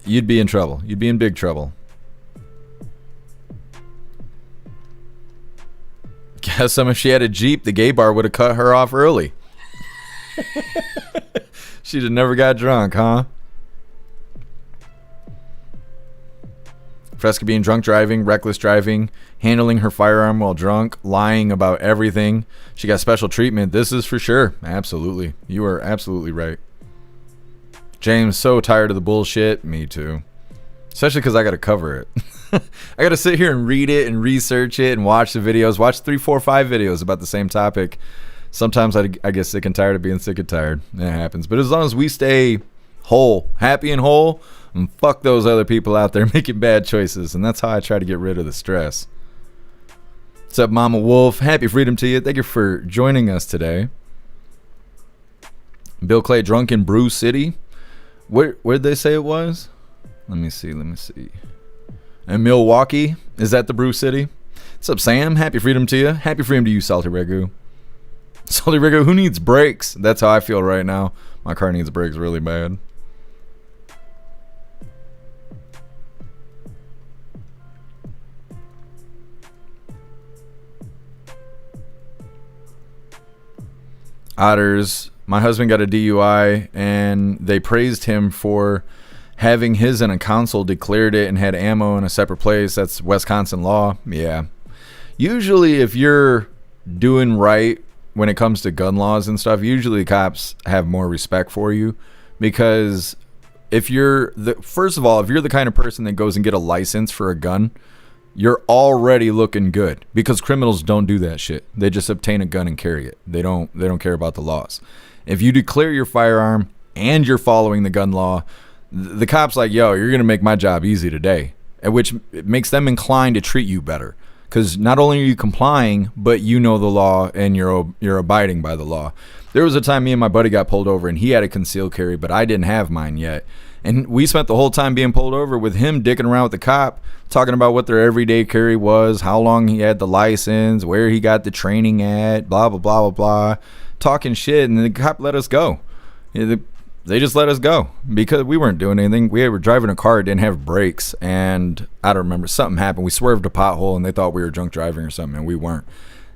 you'd be in trouble. You'd be in big trouble. Guess if she had a Jeep, the gay bar would have cut her off early. She'd have never got drunk, huh? Fresca being drunk driving, reckless driving, handling her firearm while drunk, lying about everything. She got special treatment. This is for sure. Absolutely. You are absolutely right. James, so tired of the bullshit. Me too. Especially because I got to cover it. I got to sit here and read it and research it and watch the videos. Watch 3, 4, 5 videos about the same topic. Sometimes I get sick and tired of being sick and tired. It happens. But as long as we stay whole, happy and whole, and fuck those other people out there making bad choices. And that's how I try to get rid of the stress. What's up, Mama Wolf? Happy freedom to you. Thank you for joining us today. Bill Clay, drunk in Brew City. Where'd they say it was? Let me see. In Milwaukee? Is that the Brew City? What's up, Sam? Happy freedom to you. Happy freedom to you, Salty Ragu. Salty Ragu, who needs brakes? That's how I feel right now. My car needs brakes really bad. Otters, my husband got a DUI and they praised him for having his in a console, declared it, and had ammo in a separate place. That's Wisconsin law. Yeah. Usually if you're doing right when it comes to gun laws and stuff, usually cops have more respect for you, because if you're first of all, if you're the kind of person that goes and get a license for a gun, you're already looking good, because criminals don't do that shit. They just obtain a gun and carry it. They don't care about the laws. If you declare your firearm and you're following the gun law, the cop's like, yo, you're going to make my job easy today, which makes them inclined to treat you better, because not only are you complying, but you know the law and you're abiding by the law. There was a time me and my buddy got pulled over and he had a concealed carry, but I didn't have mine yet. And we spent the whole time being pulled over with him dicking around with the cop, talking about what their everyday carry was, how long he had the license, where he got the training at, blah, blah, blah, blah, blah, talking shit. And the cop let us go. They just let us go because we weren't doing anything. We were driving a car, didn't have brakes, and I don't remember, something happened. We swerved a pothole and they thought we were drunk driving or something, and we weren't.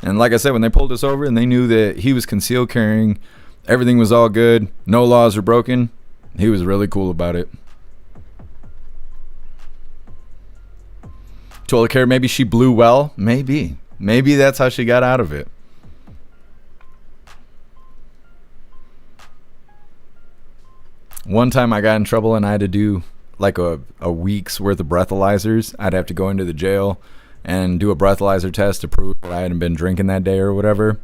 And like I said, when they pulled us over and they knew that he was concealed carrying, everything was all good, no laws were broken, he was really cool about it. Told her, maybe she blew well. Maybe that's how she got out of it. One time I got in trouble and I had to do like a week's worth of breathalyzers. I'd have to go into the jail and do a breathalyzer test to prove that I hadn't been drinking that day or whatever.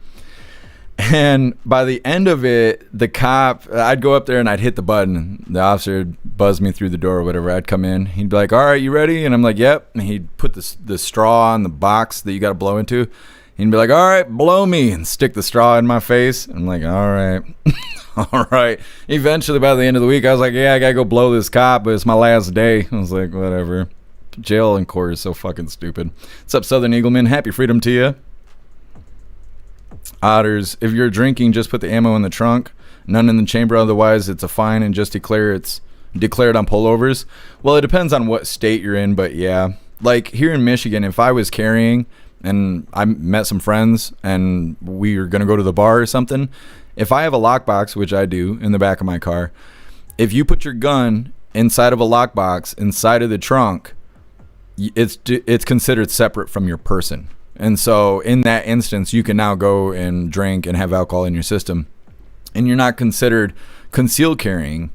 And by the end of it, the cop, I'd go up there and I'd hit the button. The officer would buzz me through the door or whatever. I'd come in. He'd be like, all right, you ready? And I'm like, yep. And he'd put the straw on the box that you got to blow into. He'd be like, all right, blow me, and stick the straw in my face. I'm like, all right. All right. Eventually, by the end of the week, I was like, yeah, I got to go blow this cop, but it's my last day. I was like, whatever. Jail and court is so fucking stupid. What's up, Southern Eagleman? Happy freedom to you. Otters, if you're drinking, just put the ammo in the trunk, none in the chamber, otherwise it's a fine, and just declare it's declared on pullovers. Well, it depends on what state you're in, but yeah. Like here in Michigan, if I was carrying and I met some friends and we were going to go to the bar or something, if I have a lockbox, which I do in the back of my car, if you put your gun inside of a lockbox, inside of the trunk, it's considered separate from your person. And so in that instance, you can now go and drink and have alcohol in your system, and you're not considered concealed carrying,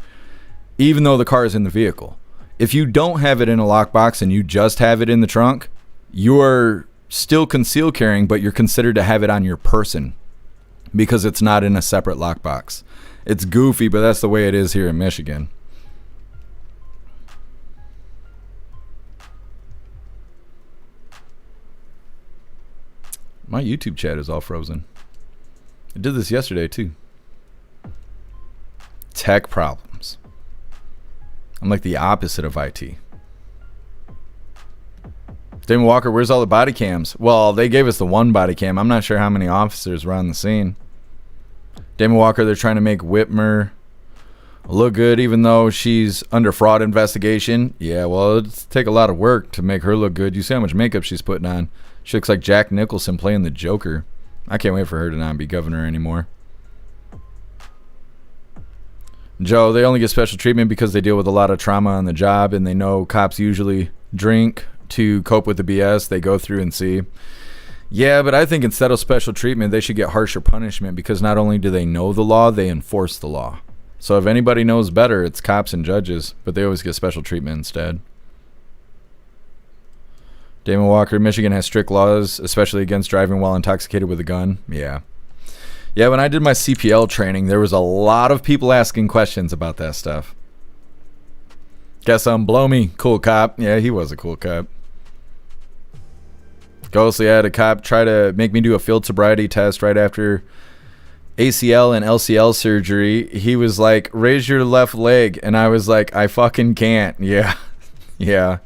even though the car is in the vehicle. If you don't have it in a lockbox and you just have it in the trunk, you're still concealed carrying, but you're considered to have it on your person because it's not in a separate lockbox. It's goofy, but that's the way it is here in Michigan. My YouTube chat is all frozen. I did this yesterday too. Tech problems. I'm like the opposite of IT. Damon Walker, where's all the body cams? Well, they gave us the one body cam. I'm not sure how many officers were on the scene. Damon Walker, they're trying to make Whitmer look good even though she's under fraud investigation. Yeah, well, it'd take a lot of work to make her look good. You see how much makeup she's putting on. She looks like Jack Nicholson playing the Joker. I can't wait for her to not be governor anymore. Joe, they only get special treatment because they deal with a lot of trauma on the job, and they know cops usually drink to cope with the BS they go through and see. Yeah, but I think instead of special treatment, they should get harsher punishment, because not only do they know the law, they enforce the law. So if anybody knows better, it's cops and judges, but they always get special treatment instead. Damon Walker, Michigan has strict laws, especially against driving while intoxicated with a gun. Yeah. Yeah, when I did my CPL training, there was a lot of people asking questions about that stuff. Guess blow me, cool cop. Yeah, he was a cool cop. Ghostly, I had a cop try to make me do a field sobriety test right after ACL and LCL surgery. He was like, raise your left leg. And I was like, I fucking can't. Yeah. Yeah.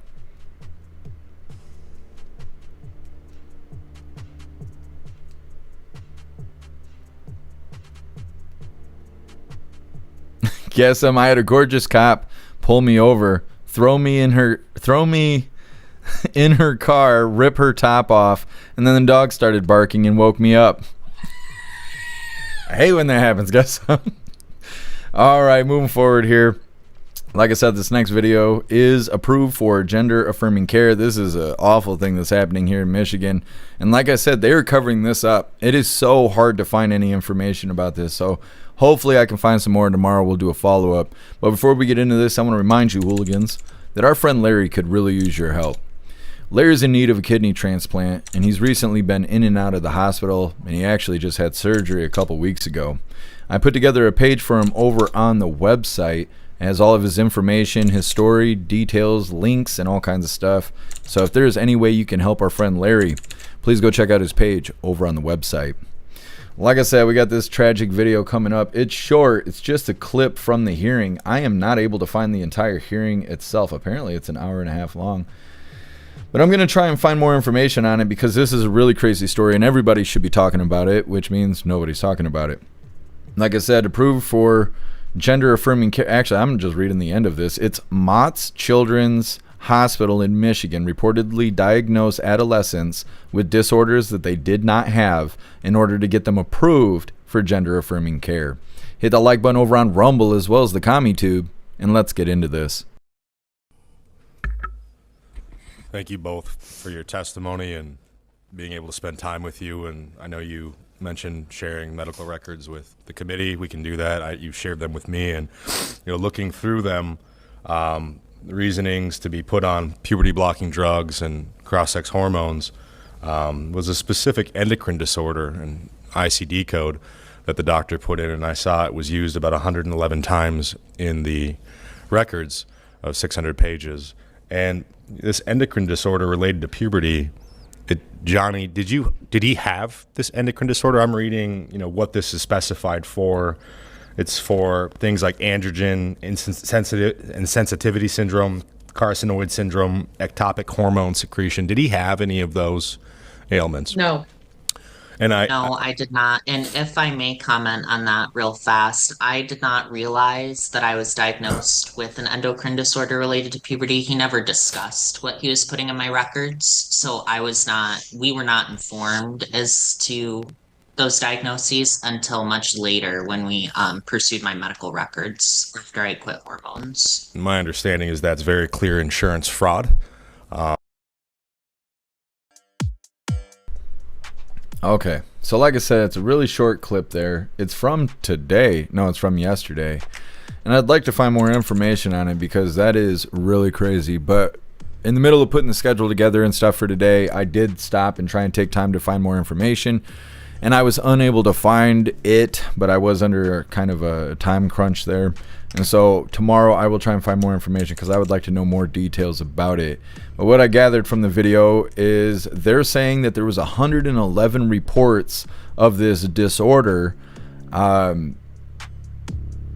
Guess I had a gorgeous cop pull me over, throw me in her car, rip her top off, and then the dog started barking and woke me up. I hate when that happens, guys. All right, moving forward here. Like I said, this next video is approved for gender affirming care. This is an awful thing that's happening here in Michigan. And like I said, they're covering this up. It is so hard to find any information about this. So hopefully I can find some more tomorrow. We'll do a follow-up. But before we get into this, I want to remind you, hooligans, that our friend Larry could really use your help. Larry's in need of a kidney transplant, and he's recently been in and out of the hospital, and he actually just had surgery a couple weeks ago. I put together a page for him over on the website. It has all of his information, his story, details, links, and all kinds of stuff. So if there's any way you can help our friend Larry, please go check out his page over on the website. Like I said, we got this tragic video coming up. It's short. It's just a clip from the hearing. I am not able to find the entire hearing itself. Apparently, it's an hour and a half long. But I'm going to try and find more information on it because this is a really crazy story and everybody should be talking about it, which means nobody's talking about it. Like I said, approved for gender affirming care. Actually, I'm just reading the end of this. It's Mott's Children's Hospital in Michigan reportedly diagnosed adolescents with disorders that they did not have in order to get them approved for gender affirming care. Hit the like button over on Rumble as well as the CommuTube, and let's get into this. Thank you both for your testimony and being able to spend time with you. And I know you mentioned sharing medical records with the committee. We can do that. You shared them with me, and looking through them, the reasonings to be put on puberty blocking drugs and cross-sex hormones was a specific endocrine disorder and ICD code that the doctor put in, and I saw it was used about 111 times in the records of 600 pages. And this endocrine disorder related to puberty, Johnny, did he have this endocrine disorder? I'm reading, what this is specified for. It's for things like androgen insensitivity syndrome, carcinoid syndrome, ectopic hormone secretion. Did he have any of those ailments? No. And No, I did not. And if I may comment on that real fast, I did not realize that I was diagnosed with an endocrine disorder related to puberty. He never discussed what he was putting in my records. So we were not informed as to those diagnoses until much later when we pursued my medical records after I quit hormones. My understanding is that's very clear insurance fraud. Okay, so like I said, it's a really short clip there. It's from today. No, it's from yesterday. And I'd like to find more information on it because that is really crazy. But in the middle of putting the schedule together and stuff for today, I did stop and try and take time to find more information. And I was unable to find it, but I was under kind of a time crunch there. And so tomorrow I will try and find more information because I would like to know more details about it. But what I gathered from the video is they're saying that there was 111 reports of this disorder that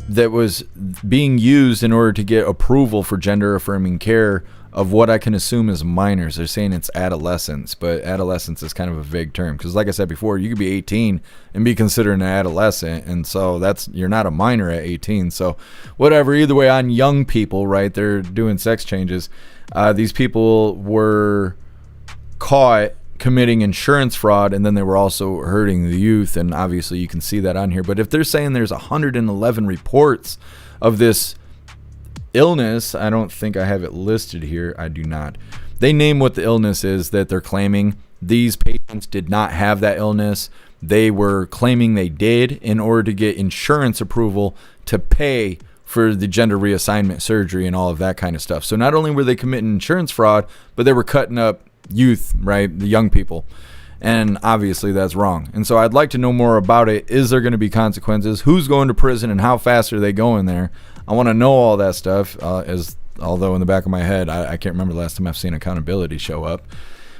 was being used in order to get approval for gender affirming care of what I can assume is minors. They're saying it's adolescents, but adolescence is kind of a vague term because like I said before, you could be 18 and be considered an adolescent, and so you're not a minor at 18. So whatever, either way, on young people, right, they're doing sex changes. These people were caught committing insurance fraud, and then they were also hurting the youth, and obviously you can see that on here. But if they're saying there's 111 reports of this illness, I don't think I have it listed here. I do not. They name what the illness is that they're claiming. These patients did not have that illness. They were claiming they did in order to get insurance approval to pay for the gender reassignment surgery and all of that kind of stuff. So not only were they committing insurance fraud, but they were cutting up youth, right? The young people. And obviously that's wrong. And so I'd like to know more about it. Is there going to be consequences? Who's going to prison and how fast are they going there? I want to know all that stuff, although in the back of my head, I can't remember the last time I've seen accountability show up.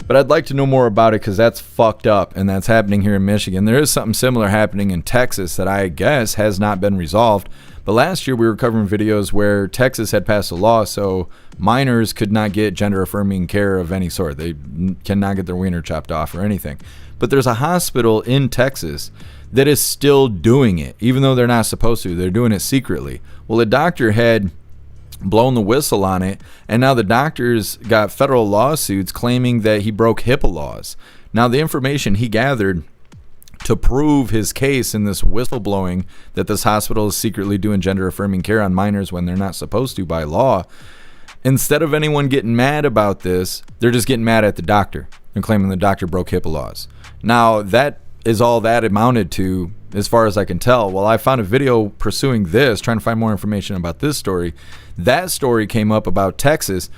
But I'd like to know more about it because that's fucked up, and that's happening here in Michigan. There is something similar happening in Texas that I guess has not been resolved. But last year we were covering videos where Texas had passed a law so minors could not get gender-affirming care of any sort. They cannot get their wiener chopped off or anything. But there's a hospital in Texas that is still doing it, even though they're not supposed to. They're doing it secretly. Well, the doctor had blown the whistle on it, and now the doctors got federal lawsuits claiming that he broke HIPAA laws. Now, the information he gathered to prove his case in this whistleblowing that this hospital is secretly doing gender-affirming care on minors when they're not supposed to by law, instead of anyone getting mad about this, they're just getting mad at the doctor and claiming the doctor broke HIPAA laws. Now, that is all that amounted to, as far as I can tell. Well, I found a video pursuing this, trying to find more information about this story. That story came up about Texas,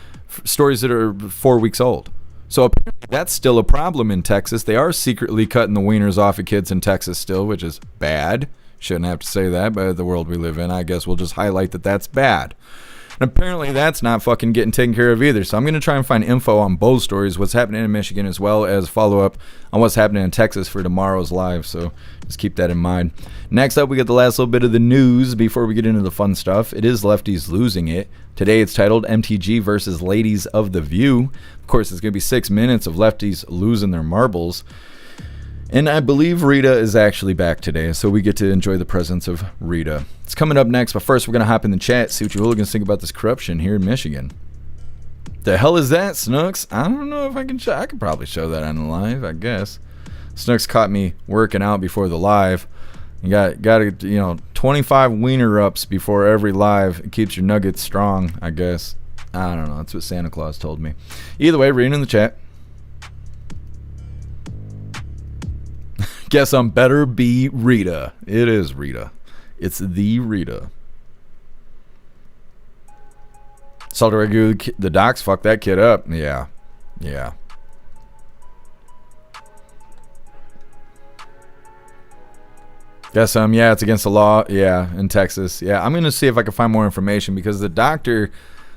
stories that are 4 weeks old. So apparently that's still a problem in Texas. They are secretly cutting the wieners off of kids in Texas still, which is bad. Shouldn't have to say that, but the world we live in, I guess we'll just highlight that that's bad. And apparently that's not fucking getting taken care of either. So I'm going to try and find info on both stories, what's happening in Michigan, as well as follow up on what's happening in Texas for tomorrow's live. So just keep that in mind. Next up, we get the last little bit of the news before we get into the fun stuff. It is lefties losing it. Today it's titled MTG versus Ladies of the View. Of course, it's going to be 6 minutes of lefties losing their marbles. And I believe Rita is actually back today, so we get to enjoy the presence of Rita. It's coming up next, but first we're going to hop in the chat, see what you hooligans think about this corruption here in Michigan. The hell is that, Snooks? I don't know if I can show. I could probably show that on the live, I guess. Snooks caught me working out before the live. You got to 25 wiener ups before every live. It keeps your nuggets strong, I guess. I don't know. That's what Santa Claus told me. Either way, reading in the chat. Guess I'm better be Rita. It is Rita. It's the Rita. Salter Ragu, the docs fucked that kid up. Yeah. Guess yeah, it's against the law. Yeah, in Texas. Yeah, I'm going to see if I can find more information because the doctor,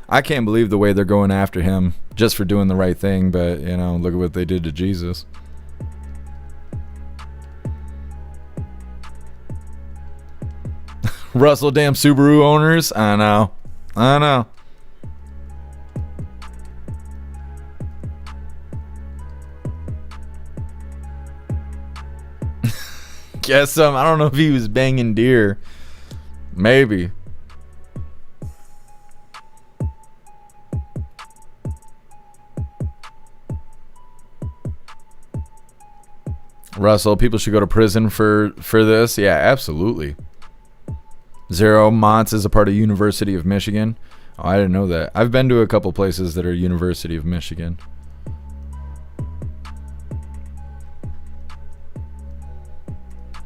I can't believe the way they're going after him just for doing the right thing. But, look at what they did to Jesus. Russell, damn Subaru owners. I know. Guess I don't know if he was banging deer. Maybe. Russell, people should go to prison for this. Yeah, absolutely. Zero Montz is a part of University of Michigan. Oh, I didn't know that. I've been to a couple places that are University of Michigan.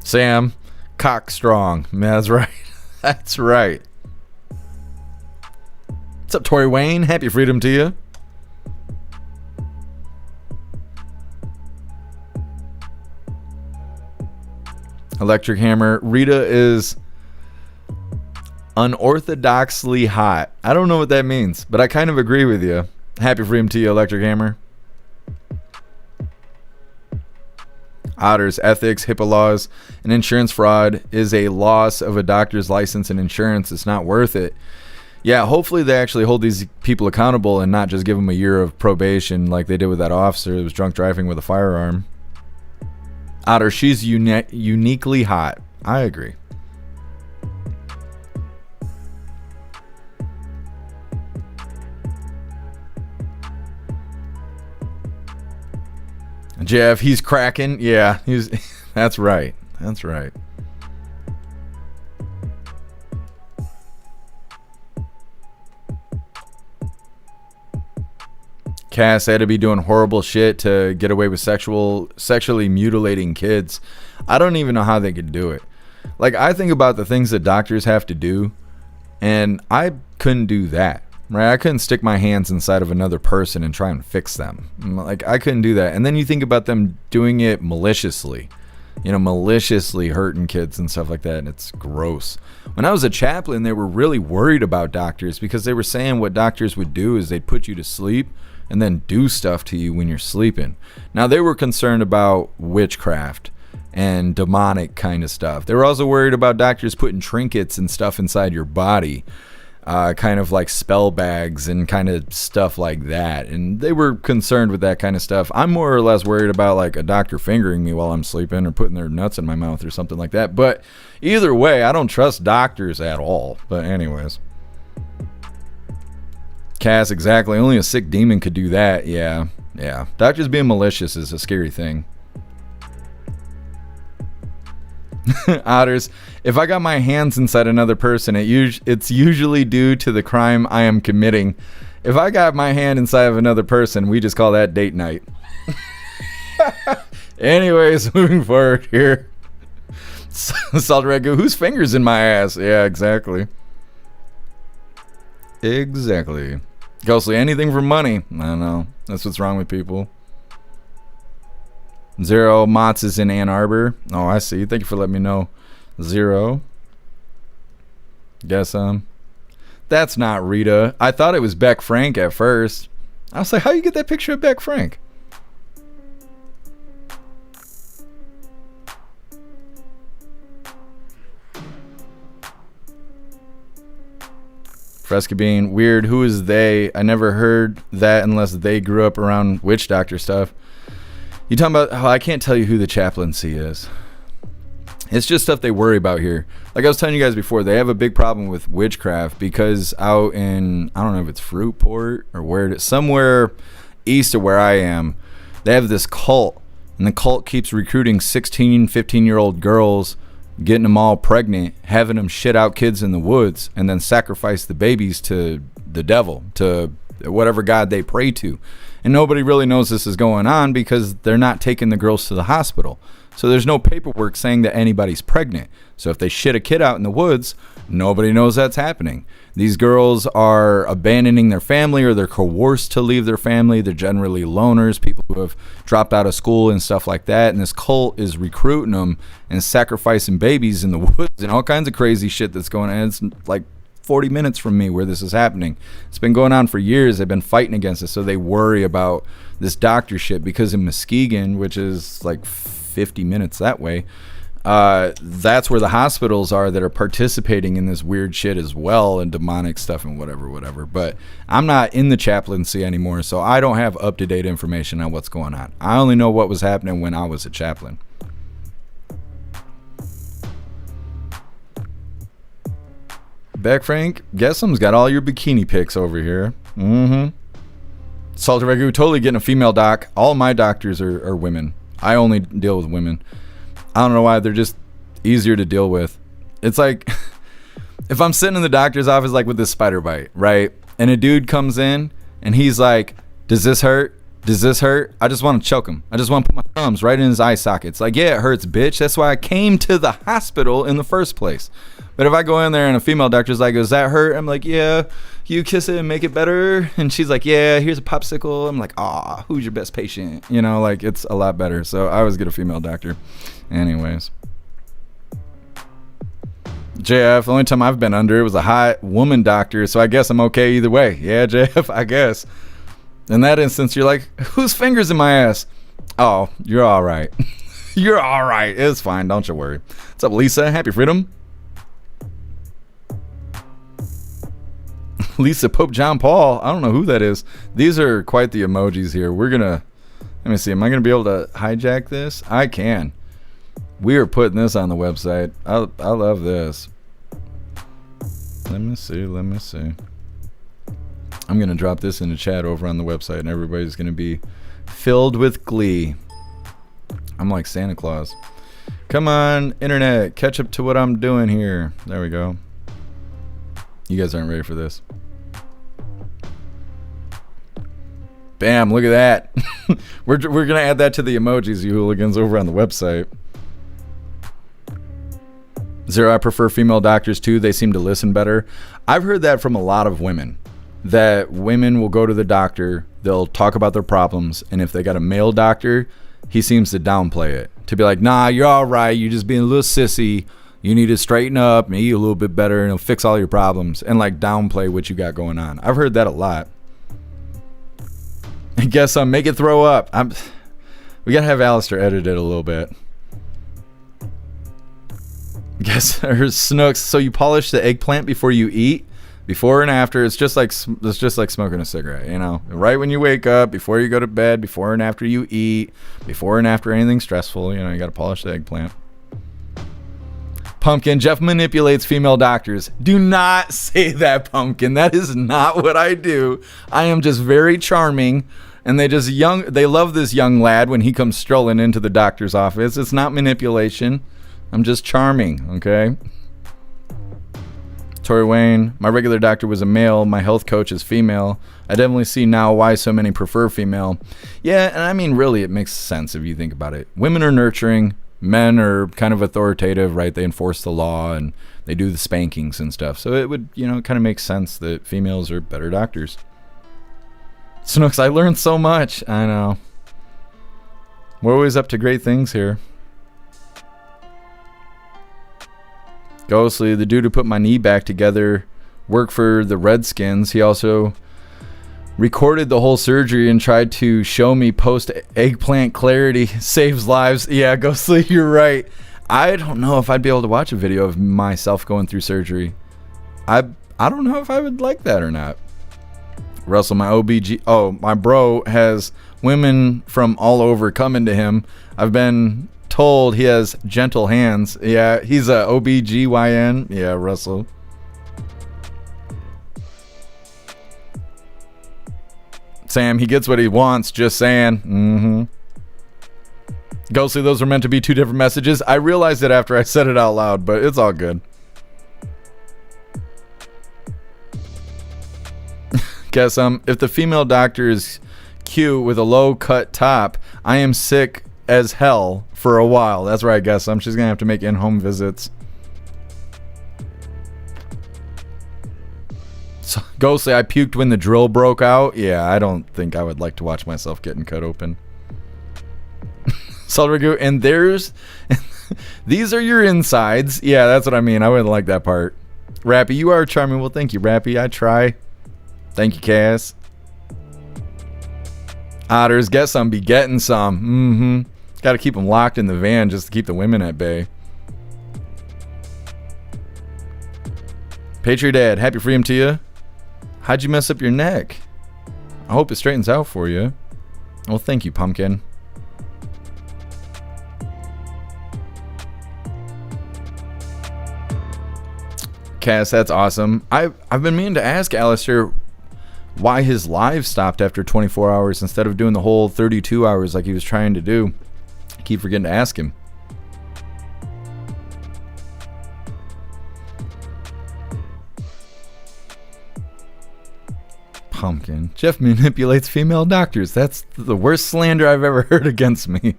Sam, cock strong. That's right. That's right. What's up, Tori Wayne? Happy freedom to you. Electric Hammer. Rita is unorthodoxly hot. I don't know what that means, but I kind of agree with you. Happy freedom to you, Electric Hammer. Otters, ethics, HIPAA laws, and insurance fraud is a loss of a doctor's license and insurance. It's not worth it. Yeah, hopefully they actually hold these people accountable and not just give them a year of probation like they did with that officer who was drunk driving with a firearm. Otter, she's uniquely hot. I agree. Jeff, he's cracking. Yeah, that's right. That's right. Cass had to be doing horrible shit to get away with sexually mutilating kids. I don't even know how they could do it. Like, I think about the things that doctors have to do, and I couldn't do that. Right? I couldn't stick my hands inside of another person and try and fix them. Like, I couldn't do that. And then you think about them doing it maliciously. Maliciously hurting kids and stuff like that, and it's gross. When I was a chaplain, they were really worried about doctors because they were saying what doctors would do is they'd put you to sleep and then do stuff to you when you're sleeping. Now, they were concerned about witchcraft and demonic kind of stuff. They were also worried about doctors putting trinkets and stuff inside your body. kind of like spell bags and kind of stuff like that. And they were concerned with that kind of stuff. I'm more or less worried about like a doctor fingering me while I'm sleeping or putting their nuts in my mouth or something like that. But either way, I don't trust doctors at all. But anyways. Cass, exactly. Only a sick demon could do that. Yeah. Doctors being malicious is a scary thing. Otters, if I got my hands inside another person, it's usually due to the crime I am committing. If I got my hand inside of another person, we just call that date night. Anyways, moving forward here. Salt Ragu, whose fingers in my ass? Yeah, exactly. Ghostly, anything for money. I don't know. That's what's wrong with people. Zero Mott's is in Ann Arbor. Oh, I see. Thank you for letting me know. Zero. Guess that's not Rita. I thought it was Beck Frank at first. I was like, how you get that picture of Beck Frank? Fresca being weird. Who is they? I never heard that unless they grew up around witch doctor stuff. You talking about how I can't tell you who the chaplaincy is. It's just stuff they worry about here. Like I was telling you guys before, they have a big problem with witchcraft because out in, I don't know if it's Fruitport or where it is, somewhere east of where I am, they have this cult, and the cult keeps recruiting 16, 15-year-old girls, getting them all pregnant, having them shit out kids in the woods, and then sacrifice the babies to the devil, to whatever god they pray to. And nobody really knows this is going on because they're not taking the girls to the hospital. So there's no paperwork saying that anybody's pregnant. So if they shit a kid out in the woods, nobody knows that's happening. These girls are abandoning their family, or they're coerced to leave their family. They're generally loners, people who have dropped out of school and stuff like that. And this cult is recruiting them and sacrificing babies in the woods and all kinds of crazy shit that's going on. It's like 40 minutes from me where this is happening. It's been going on for years. They've been fighting against it, so they worry about this doctor shit because in Muskegon, which is like 50 minutes that way, that's where the hospitals are that are participating in this weird shit as well, and demonic stuff and whatever. But I'm not in the chaplaincy anymore, so I don't have up-to-date information on what's going on. I only know what was happening when I was a chaplain. Beck Frank, Guessum's got all your bikini pics over here. Salter Ragu, totally getting a female doc. All my doctors are women. I only deal with women. I don't know why. They're just easier to deal with. It's like if I'm sitting in the doctor's office like with this spider bite, right? And a dude comes in and he's like, does this hurt? Does this hurt? I just want to choke him. I just want to put my thumbs right in his eye sockets. Like, yeah, it hurts, bitch. That's why I came to the hospital in the first place. But if I go in there and a female doctor's like, does that hurt? I'm like, yeah. You kiss it and make it better. And she's like, yeah, here's a popsicle. I'm like, who's your best patient? You know, like, it's a lot better. So I always get a female doctor. Anyways. JF, the only time I've been under it was a hot woman doctor. So I guess I'm okay either way. Yeah, JF, I guess. In that instance, you're like, whose finger's in my ass? Oh, you're all right. You're all right. It's fine. Don't you worry. What's up, Lisa? Happy freedom. Lisa Pope John Paul. I don't know who that is. These are quite the emojis here. We're going to, let me see. Am I going to be able to hijack this? I can. We are putting this on the website. I love this. Let me see. I'm going to drop this in the chat over on the website, and everybody's going to be filled with glee. I'm like Santa Claus. Come on, internet. Catch up to what I'm doing here. There we go. You guys aren't ready for this. Bam, look at that. We're going to add that to the emojis, you hooligans, over on the website. Zero, I prefer female doctors too. They seem to listen better. I've heard that from a lot of women. That women will go to the doctor, they'll talk about their problems, and if they got a male doctor, he seems to downplay it. To be like, nah, you're all right. You're just being a little sissy. You need to straighten up and eat a little bit better, and it'll fix all your problems. And like downplay what you got going on. I've heard that a lot. I guess make it throw up. We gotta have Alistair edit it a little bit. Guess her Snooks. So you polish the eggplant before you eat? Before and after, it's just like smoking a cigarette, you know. Right when you wake up, before you go to bed, before and after you eat, before and after anything stressful, you know, you got to polish the eggplant. Pumpkin, Jeff manipulates female doctors. Do not say that, Pumpkin. That is not what I do. I am just very charming, and they love this young lad when he comes strolling into the doctor's office. It's not manipulation. I'm just charming, okay? Tori Wayne, my regular doctor was a male. My health coach is female. I definitely see now why so many prefer female. Yeah, and I mean, really, it makes sense if you think about it. Women are nurturing. Men are kind of authoritative, right? They enforce the law and they do the spankings and stuff. So it would, you know, kind of make sense that females are better doctors. Snooks, I learned so much. I know. We're always up to great things here. Ghostly, the dude who put my knee back together, worked for the Redskins. He also recorded the whole surgery and tried to show me post eggplant clarity. Saves lives. Yeah, Ghostly, you're right. I don't know if I'd be able to watch a video of myself going through surgery. I don't know if I would like that or not. Russell, my OBG. Oh, my bro has women from all over coming to him. I've been told he has gentle hands. Yeah, he's a OBGYN. Yeah, Russell. Sam, he gets what he wants, just saying. Ghostly, those were meant to be two different messages. I realized it after I said it out loud, but it's all good. Guess if the female doctor is cute with a low cut top, I am sick as hell for a while. That's right, guess she's gonna have to make in-home visits. So, Ghostly, I puked when the drill broke out. Yeah, I don't think I would like to watch myself getting cut open. Saldragu, and these are your insides. Yeah, that's what I mean. I wouldn't like that part. Rappy, you are charming. Well, thank you, Rappy. I try. Thank you, Cass. Otters, get some, be getting some. Got to keep them locked in the van just to keep the women at bay. Patriot Dad, happy freedom to you. How'd you mess up your neck? I hope it straightens out for you. Well, thank you, Pumpkin. Cass, that's awesome. I've been meaning to ask Alistair why his live stopped after 24 hours instead of doing the whole 32 hours like he was trying to do. I keep forgetting to ask him. Pumpkin. Jeff manipulates female doctors. That's the worst slander I've ever heard against me.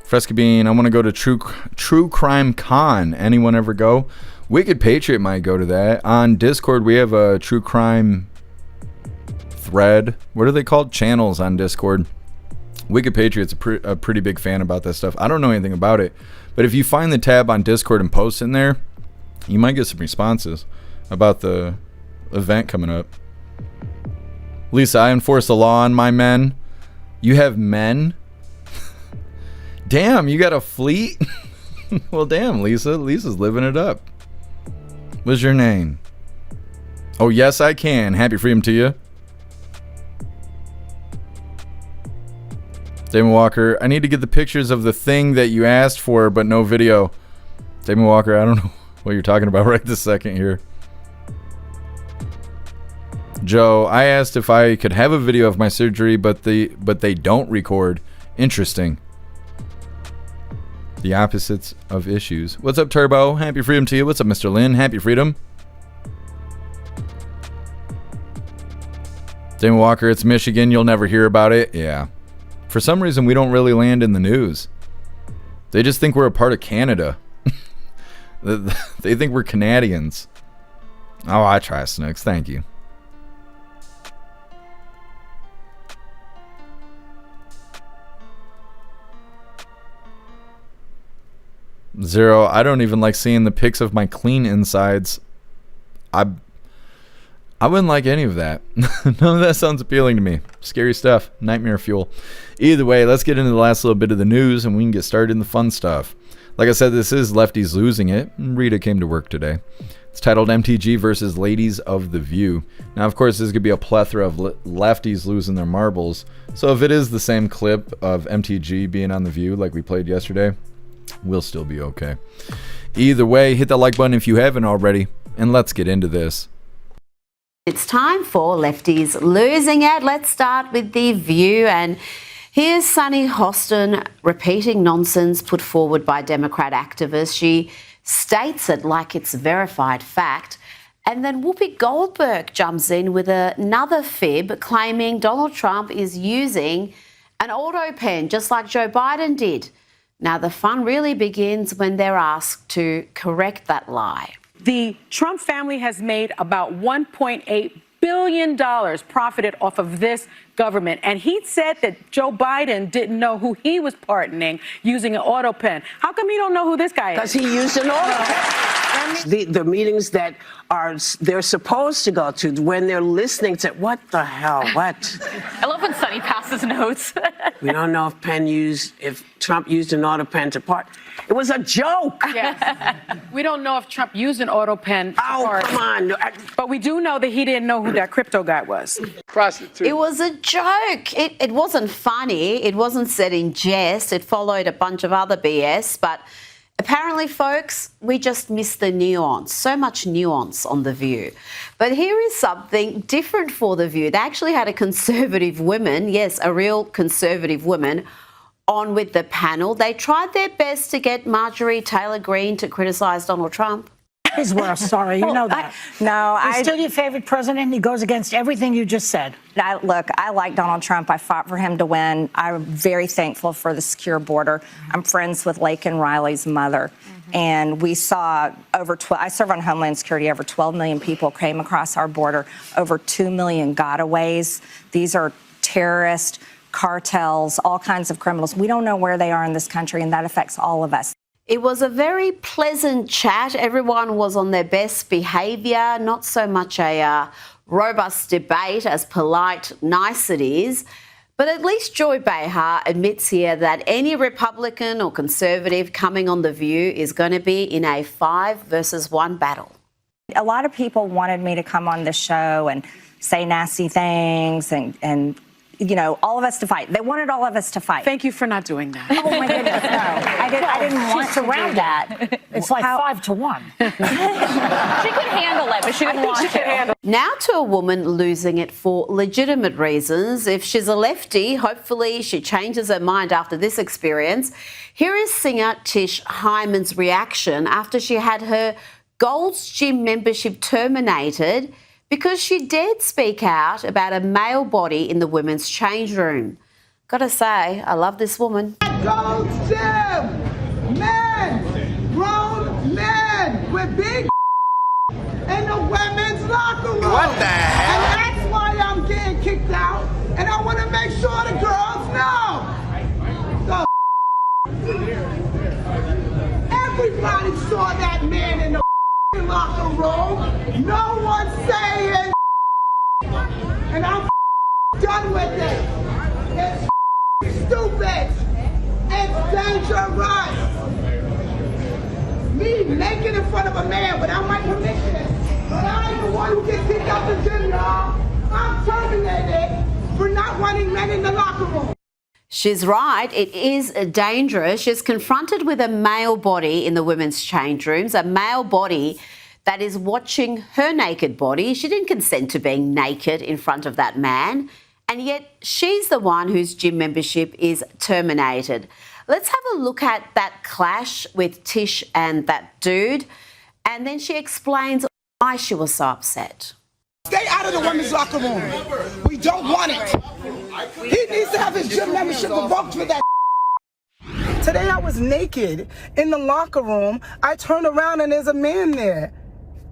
Fresca Bean, I want to go to True Crime Con. Anyone ever go? Wicked Patriot might go to that. On Discord, we have a True Crime thread. What are they called? Channels on Discord. Wicked Patriot's a pretty big fan about that stuff. I don't know anything about it, but if you find the tab on Discord and post in there, you might get some responses about the event coming up. Lisa, I enforce the law on my men. You have men? Damn, you got a fleet? Well, damn, Lisa. Lisa's living it up. What's your name? Oh, yes, I can. Happy freedom to you. Damon Walker, I need to get the pictures of the thing that you asked for, but no video. Damon Walker, I don't know what you're talking about right this second here. Joe, I asked if I could have a video of my surgery, but they don't record. Interesting. The opposites of issues. What's up, Turbo? Happy freedom to you. What's up, Mr. Lynn? Happy freedom. Damon Walker, it's Michigan. You'll never hear about it. Yeah. For some reason, we don't really land in the news. They just think we're a part of Canada. They think we're Canadians. Oh, I try, Snooks. Thank you. Zero, I don't even like seeing the pics of my clean insides. I wouldn't like any of that. None of that sounds appealing to me. Scary stuff. Nightmare fuel. Either way, let's get into the last little bit of the news and we can get started in the fun stuff. Like I said, this is Lefties Losing It. Rita came to work today. It's titled MTG versus Ladies of the View. Now, of course, this could be a plethora of lefties losing their marbles. So if it is the same clip of MTG being on The View like we played yesterday, we'll still be okay. Either way, hit that like button if you haven't already, and let's get into this. It's time for Lefties Losing It. Let's start with The View, and here's Sunny Hostin repeating nonsense put forward by Democrat activists. She states it like it's verified fact, and then Whoopi Goldberg jumps in with another fib claiming Donald Trump is using an auto pen just like Joe Biden did. Now the fun really begins when they're asked to correct that lie. The Trump family has made about $1.8 billion profited off of this government. And he said that Joe Biden didn't know who he was pardoning using an auto pen. How come you don't know who this guy is? Because he used an auto pen. The meetings that they're supposed to go to when they're listening to, what the hell, what? I love when Sonny passes notes. We don't know if Trump used an auto pen to part. It was a joke. Yes. We don't know if Trump used an auto pen to part. Come on. But we do know that he didn't know who that crypto guy was. It was a joke. It wasn't funny. It wasn't said in jest. It followed a bunch of other BS. But apparently, folks, we just missed the nuance. So much nuance on The View. But here is something different for The View. They actually had a conservative woman, yes, a real conservative woman, on with the panel. They tried their best to get Marjorie Taylor Greene to criticise Donald Trump. He's worse, sorry, you know that. He's still your favorite president. He goes against everything you just said. Look, I like Donald Trump. I fought for him to win. I'm very thankful for the secure border. I'm friends with Laken Riley's mother. And we saw I serve on Homeland Security, over 12 million people came across our border, over 2 million gotaways. These are terrorists, cartels, all kinds of criminals. We don't know where they are in this country, and that affects all of us. It was a very pleasant chat. Everyone was on their best behaviour, not so much a robust debate as polite niceties. But at least Joy Behar admits here that any Republican or Conservative coming on The View is going to be in a 5 versus 1 battle. A lot of people wanted me to come on the show and say nasty things and you know, all of us to fight. They wanted all of us to fight. Thank you for not doing that. Oh, my goodness, no. I didn't want to do that. It's like 5 to 1. She could handle it, but she didn't want to. Now to a woman losing it for legitimate reasons. If she's a lefty, hopefully she changes her mind after this experience. Here is singer Tish Hyman's reaction after she had her Gold's Gym membership terminated because she dared speak out about a male body in the women's change room. Gotta say, I love this woman. Gold's Gym! Men! Grown men with big in the women's locker room! What the hell? And that's why I'm getting kicked out, and I want to make sure the girls know! Everybody saw that man in the locker room. No one's saying, and I'm done with it. It's stupid. It's dangerous. Me naked in front of a man without my permission. But I ain't the one who gets kicked out the gym, y'all. I'm terminated for not wanting men in the locker room. She's right. It is dangerous. She's confronted with a male body in the women's change rooms, a male body that is watching her naked body. She didn't consent to being naked in front of that man, and yet she's the one whose gym membership is terminated. Let's have a look at that clash with Tish and that dude, and then she explains why she was so upset. Stay out of the women's locker room. We don't want it. He needs to have his gym membership revoked for that. Today I was naked in the locker room. I turn around and there's a man there.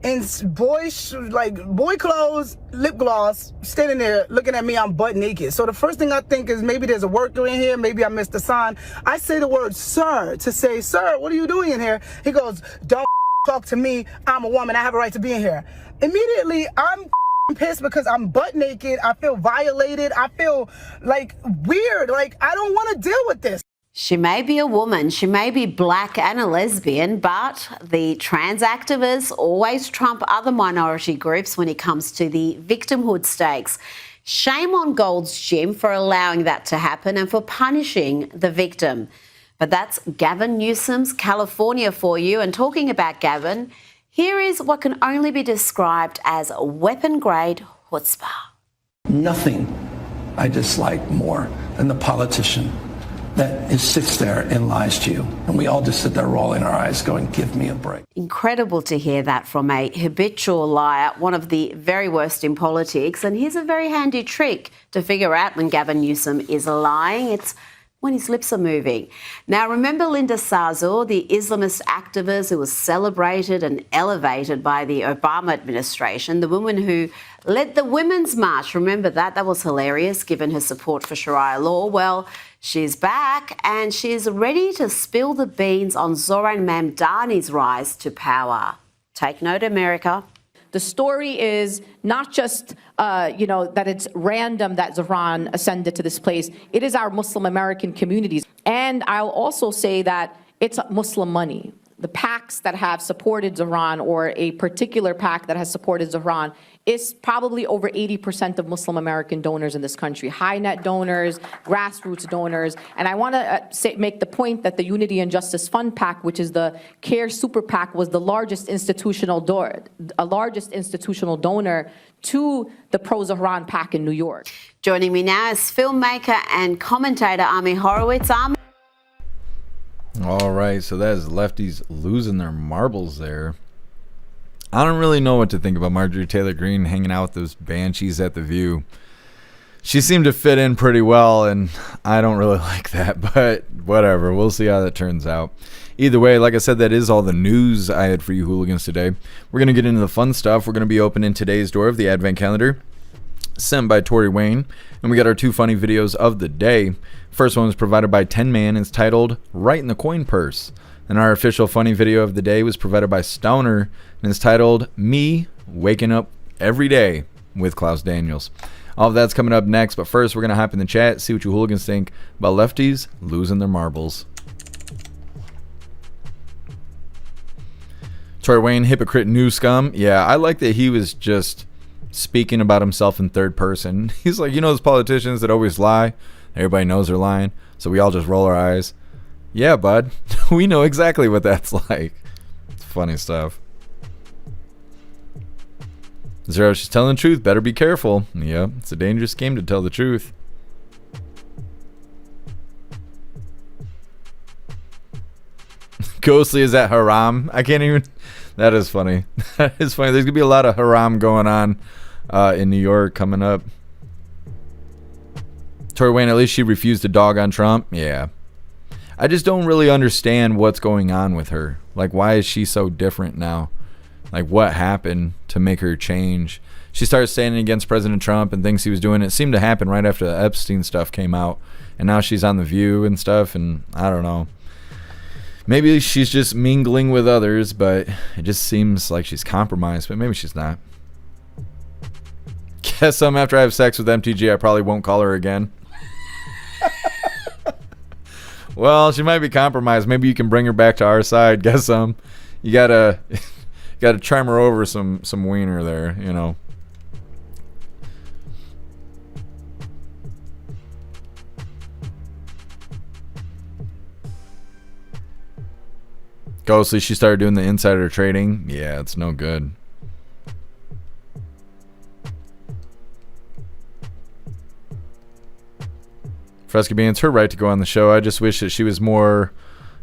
In boy clothes, lip gloss, standing there looking at me, I'm butt naked. So the first thing I think is maybe there's a worker in here, maybe I missed a sign. I say the word sir to say, sir, what are you doing in here? He goes, don't talk to me, I'm a woman, I have a right to be in here. Immediately, I'm pissed because I'm butt naked, I feel violated, I feel like weird, like I don't want to deal with this. She may be a woman, she may be black and a lesbian, but the trans activists always trump other minority groups when it comes to the victimhood stakes. Shame on Gold's Gym for allowing that to happen and for punishing the victim. But that's Gavin Newsom's California for you. And talking about Gavin, here is what can only be described as weapon-grade chutzpah. Nothing I dislike more than the politician that sits there and lies to you. And we all just sit there rolling our eyes going, give me a break. Incredible to hear that from a habitual liar, one of the very worst in politics. And here's a very handy trick to figure out when Gavin Newsom is lying. It's when his lips are moving. Now, remember Linda Sarsour, the Islamist activist who was celebrated and elevated by the Obama administration, the woman who led the Women's March. Remember that? That was hilarious, given her support for Sharia law. Well, she's back and she's ready to spill the beans on Zohran Mamdani's rise to power. Take note, America. The story is not just, that it's random that Zohran ascended to this place. It is our Muslim American communities. And I'll also say that it's Muslim money. The PACs that have supported Zohran, or a particular PAC that has supported Zohran, is probably over 80% of Muslim American donors in this country. High net donors, grassroots donors. And I want to make the point that the Unity and Justice Fund PAC, which is the CARE Super PAC, was the largest institutional donor to the pro-Zohran PAC in New York. Joining me now is filmmaker and commentator Ami Horowitz. Ami. All right, so that is lefties losing their marbles there. I don't really know what to think about Marjorie Taylor Greene hanging out with those banshees at The View. She seemed to fit in pretty well, and I don't really like that, but whatever. We'll see how that turns out. Either way, like I said, that is all the news I had for you hooligans today. We're going to get into the fun stuff. We're going to be opening today's door of the Advent Calendar, sent by Tori Wayne, and we got our two funny videos of the day. First one was provided by 10 Man. It's titled Right in the Coin Purse. And our official funny video of the day was provided by Stoner, and it's titled Me Waking Up Every Day with Klaus Daniels. All of that's coming up next, but first we're going to hop in the chat, see what you hooligans think about lefties losing their marbles. Tori Wayne, hypocrite new scum. Yeah, I like that he was just speaking about himself in third person. He's like, those politicians that always lie? Everybody knows they're lying, so we all just roll our eyes. Yeah, bud. We know exactly what that's like. It's funny stuff. Zero, she's telling the truth. Better be careful. Yeah, it's a dangerous game to tell the truth. Ghostly, is that haram? I can't even... That is funny. That is funny. There's going to be a lot of haram going on in New York coming up. Tori Wayne, at least she refused to dog on Trump. Yeah. I just don't really understand what's going on with her. Like, why is she so different now? Like, what happened to make her change? She started standing against President Trump and things he was doing. It seemed to happen right after the Epstein stuff came out. And now she's on The View and stuff, and I don't know. Maybe she's just mingling with others, but it just seems like she's compromised, but maybe she's not. Guess after I have sex with MTG, I probably won't call her again. Well, she might be compromised. Maybe you can bring her back to our side. Guess you gotta trim her over some wiener there, Ghostly, she started doing the insider trading. Yeah, it's no good. Fresca Bean, it's her right to go on the show. I just wish that she was more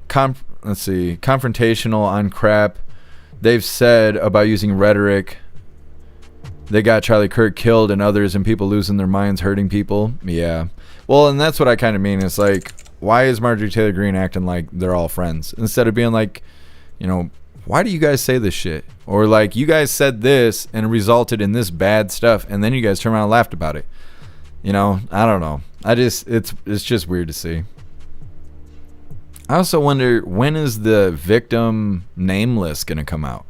confrontational on crap they've said about using rhetoric. They got Charlie Kirk killed and others and people losing their minds, hurting people. Yeah. Well, and that's what I kind of mean. It's like, why is Marjorie Taylor Greene acting like they're all friends? Instead of being like, why do you guys say this shit? Or like, you guys said this and it resulted in this bad stuff, and then you guys turn around and laughed about it. I don't know. It's just weird to see. I also wonder, when is the victim name list going to come out?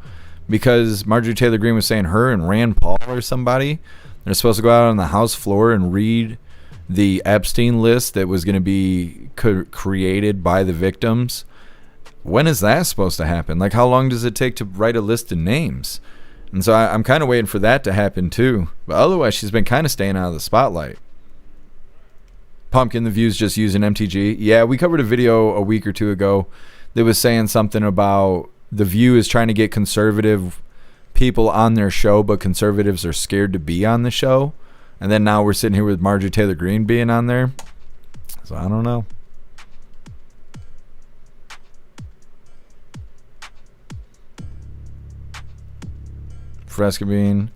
Because Marjorie Taylor Greene was saying her and Rand Paul or somebody, they're supposed to go out on the House floor and read the Epstein list that was going to be created by the victims. When is that supposed to happen? Like, how long does it take to write a list of names? And so I'm kind of waiting for that to happen too. But otherwise, she's been kind of staying out of the spotlight. Pumpkin, the View's just using MTG. Yeah, we covered a video a week or two ago that was saying something about the View is trying to get conservative people on their show, but conservatives are scared to be on the show. And then now we're sitting here with Marjorie Taylor Greene being on there. So I don't know. Fresca Bean.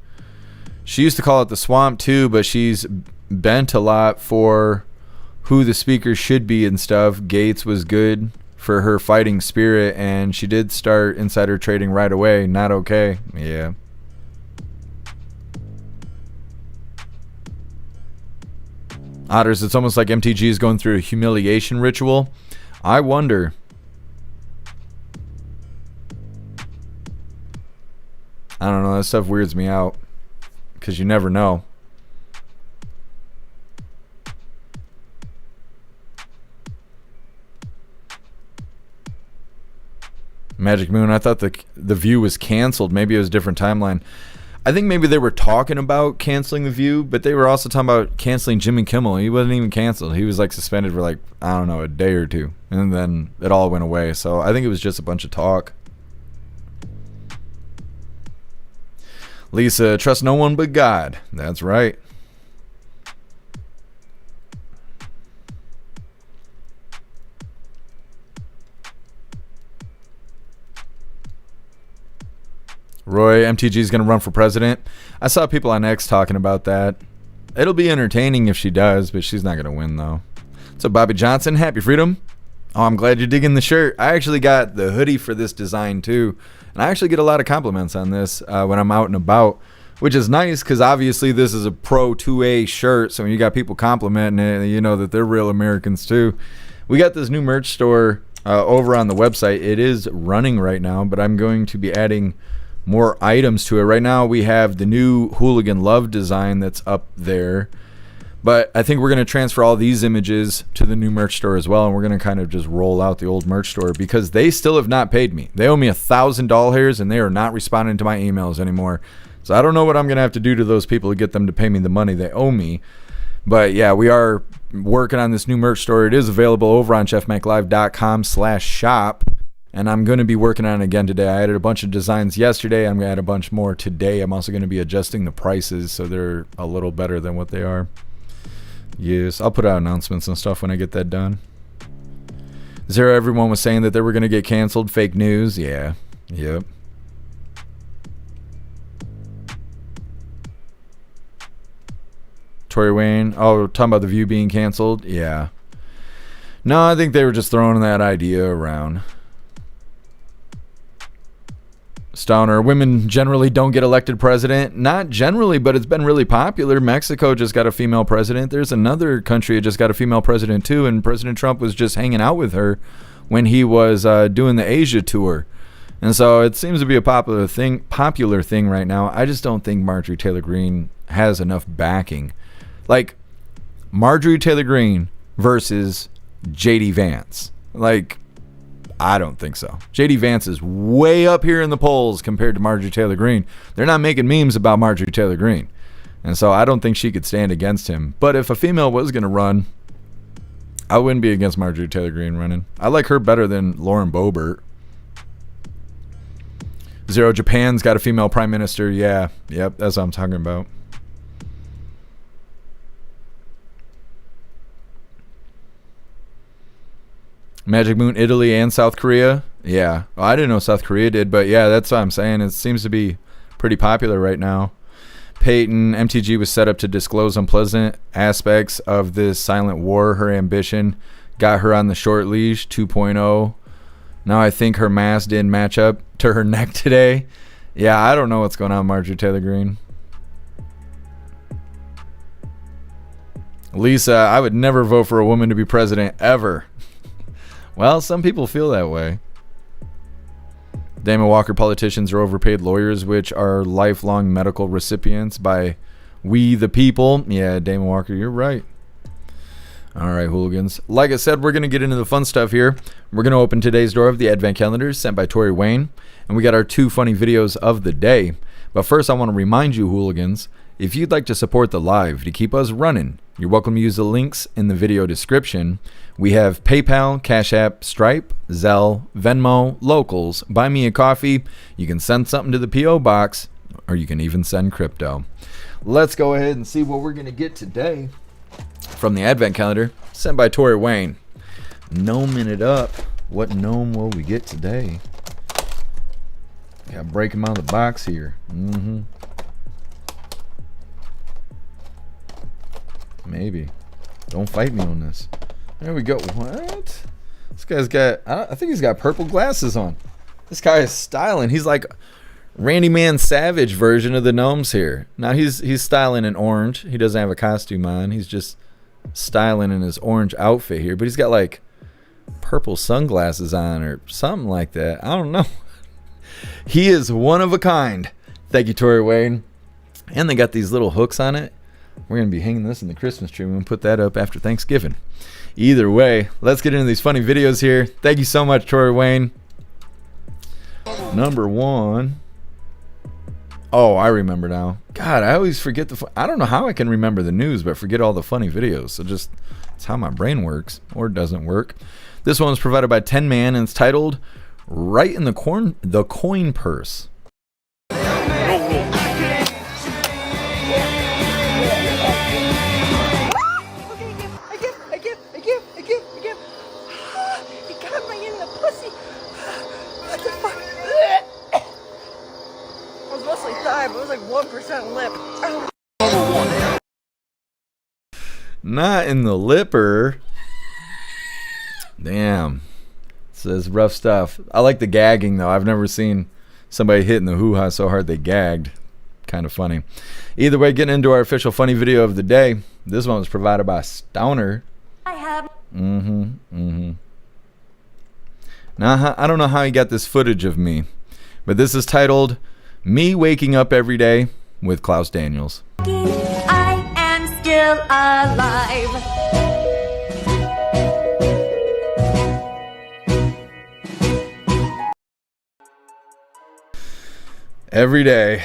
She used to call it the swamp too, but she's bent a lot for who the speaker should be and stuff. Gates was good for her fighting spirit, and she did start insider trading right away. Not okay. Yeah. Otters, it's almost like MTG is going through a humiliation ritual. I wonder. I don't know. That stuff weirds me out because you never know. Magic Moon, I thought the View was canceled. Maybe it was a different timeline. I think maybe they were talking about canceling the View, but they were also talking about canceling Jimmy Kimmel. He wasn't even canceled. He was like suspended for like, I don't know, a day or two. And then it all went away. So I think it was just a bunch of talk. Lisa, trust no one but God. That's right. Roy, MTG is going to run for president. I saw people on X talking about that. It'll be entertaining if she does, but she's not going to win, though. So, Bobby Johnson, happy freedom. Oh, I'm glad you're digging the shirt. I actually got the hoodie for this design, too. And I actually get a lot of compliments on this when I'm out and about, which is nice because obviously this is a Pro 2A shirt. So when you got people complimenting it, you know that they're real Americans, too. We got this new merch store over on the website. It is running right now, but I'm going to be adding more items to it. Right now we have the new Hooligan Love design that's up there, but I think we're going to transfer all these images to the new merch store as well, and we're going to kind of just roll out the old merch store because they still have not paid me. They owe me $1,000 and they are not responding to my emails anymore. So I don't know what I'm going to have to do to those people to get them to pay me the money they owe me. But yeah, we are working on this new merch store. It is available over on jeffmaclive.com/shop. And I'm going to be working on it again today. I added a bunch of designs yesterday. I'm going to add a bunch more today. I'm also going to be adjusting the prices so they're a little better than what they are. Yes, I'll put out announcements and stuff when I get that done. Zero, everyone was saying that they were going to get canceled. Fake news. Yeah. Yep. Tori Wayne. Oh, talking about the View being canceled. Yeah. No, I think they were just throwing that idea around. Stoner, women generally don't get elected president. Not generally, but it's been really popular. Mexico just got a female president. There's another country that just got a female president too, and President Trump was just hanging out with her when he was doing the Asia tour. And so it seems to be a popular thing right now. I just don't think Marjorie Taylor Greene has enough backing. Like, Marjorie Taylor Greene versus J.D. Vance. Like, I don't think so. J.D. Vance is way up here in the polls compared to Marjorie Taylor Greene. They're not making memes about Marjorie Taylor Greene. And so I don't think she could stand against him. But if a female was going to run, I wouldn't be against Marjorie Taylor Greene running. I like her better than Lauren Boebert. Zero, Japan's got a female prime minister. Yeah, yep, that's what I'm talking about. Magic Moon, Italy and South Korea. Yeah. Well, I didn't know South Korea did, but yeah, that's what I'm saying. It seems to be pretty popular right now. Peyton, MTG was set up to disclose unpleasant aspects of this silent war. Her ambition got her on the short leash 2.0. Now I think her mask didn't match up to her neck today. Yeah, I don't know what's going on with Marjorie Taylor Greene. Lisa, I would never vote for a woman to be president ever. Well, some people feel that way. Damon Walker, politicians are overpaid lawyers, which are lifelong medical recipients by we the people. Yeah, Damon Walker, you're right. All right, hooligans. Like I said, we're going to get into the fun stuff here. We're going to open today's door of the Advent calendars sent by Tori Wayne. And we got our 2 funny videos of the day. But first, I want to remind you, hooligans, if you'd like to support the live to keep us running, you're welcome to use the links in the video description. We have PayPal, Cash App, Stripe, Zelle, Venmo, Locals, Buy Me a Coffee. You can send something to the P.O. box, or you can even send crypto. Let's go ahead and see what we're going to get today from the Advent calendar sent by Tori Wayne. Gnoming it up. What gnome will we get today? Gotta break him out of the box here. Maybe. Don't fight me on this. There we go. What? This guy's got, I think he's got purple glasses on. This guy is styling. He's like Randy Man Savage version of the gnomes here. Now he's styling in orange. He doesn't have a costume on. He's just styling in his orange outfit here. But he's got like purple sunglasses on or something like that. I don't know. He is one of a kind. Thank you, Tori Wayne. And they got these little hooks on it. We're going to be hanging this in the Christmas tree. We're going to put that up after Thanksgiving. Either way, let's get into these funny videos here. Thank you so much, Tori Wayne. Number 1. Oh, I remember now. God, I always forget I don't know how I can remember the news, but forget all the funny videos. So just, it's how my brain works, or doesn't work. This one was provided by 10 Man, and it's titled, Right in the Coin Purse. But it was like 1% lip. Not in the lipper. Damn. It says rough stuff. I like the gagging though. I've never seen somebody hitting the hoo-ha so hard they gagged. Kind of funny. Either way, getting into our official funny video of the day. This one was provided by Stowner. I have. Now, I don't know how he got this footage of me, but this is titled Me Waking Up Every Day with Klaus Daniels. I am still alive. Every day.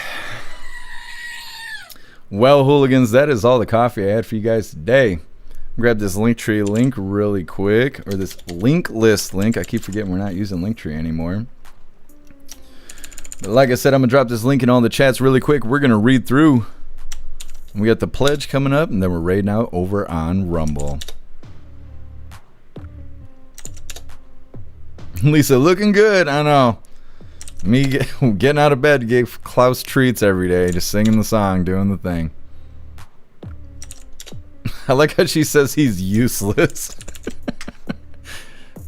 Well, hooligans, that is all the coffee I had for you guys today. Grab this Linktree link really quick, or this link list link. I keep forgetting we're not using Linktree anymore. But like I said, I'm going to drop this link in all the chats really quick. We're going to read through. We got the pledge coming up, and then we're raiding out over on Rumble. Lisa, looking good. I know. Me getting out of bed to give Klaus treats every day, just singing the song, doing the thing. I like how she says he's useless.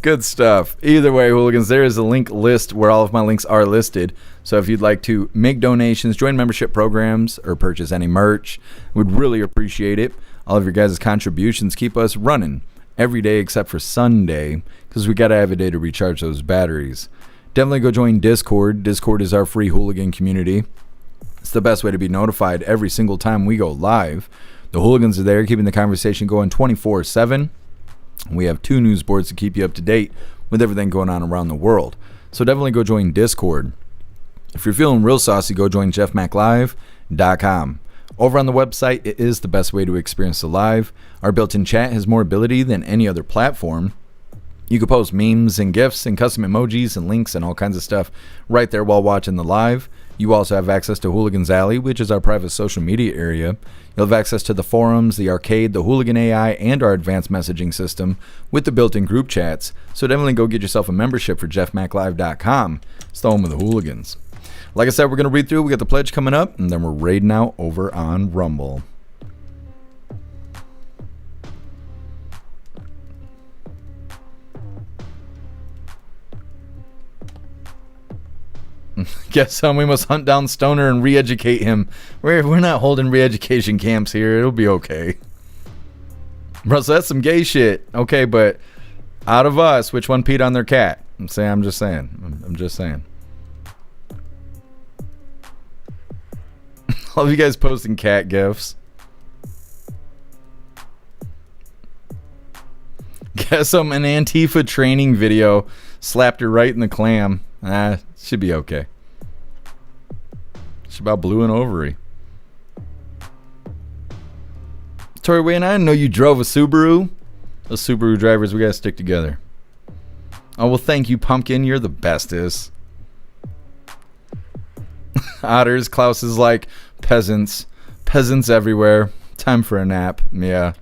Good stuff. Either way, hooligans, there is a link list where all of my links are listed. So if you'd like to make donations, join membership programs, or purchase any merch, we'd really appreciate it. All of your guys' contributions keep us running every day except for Sunday, because we got to have a day to recharge those batteries. Definitely go join Discord. Discord is our free hooligan community. It's the best way to be notified every single time we go live. The hooligans are there keeping the conversation going 24/7. We have 2 news boards to keep you up to date with everything going on around the world. So definitely go join Discord. If you're feeling real saucy, go join jeffmaclive.com. Over on the website, it is the best way to experience the live. Our built-in chat has more ability than any other platform. You can post memes and GIFs and custom emojis and links and all kinds of stuff right there while watching the live. You also have access to Hooligans Alley, which is our private social media area. You'll have access to the forums, the arcade, the Hooligan AI, and our advanced messaging system with the built-in group chats. So definitely go get yourself a membership for jeffmaclive.com. It's the home of the hooligans. Like I said, we're going to read through. We got the pledge coming up, and then we're raiding out over on Rumble. Guess we must hunt down Stoner and re-educate him. We're not holding re-education camps here. It'll be okay. Bro, so that's some gay shit. Okay, but out of us, which one peed on their cat? I'm just saying. All of you guys posting cat gifs. Yeah, an Antifa training video slapped her right in the clam. Should be okay. It's about blue and ovary. Tori Wayne, I didn't know you drove a Subaru. Those Subaru drivers, we gotta stick together. Oh, well, thank you, Pumpkin. You're the bestest. Otters, Klaus is like, peasants. Peasants everywhere. Time for a nap. Yeah.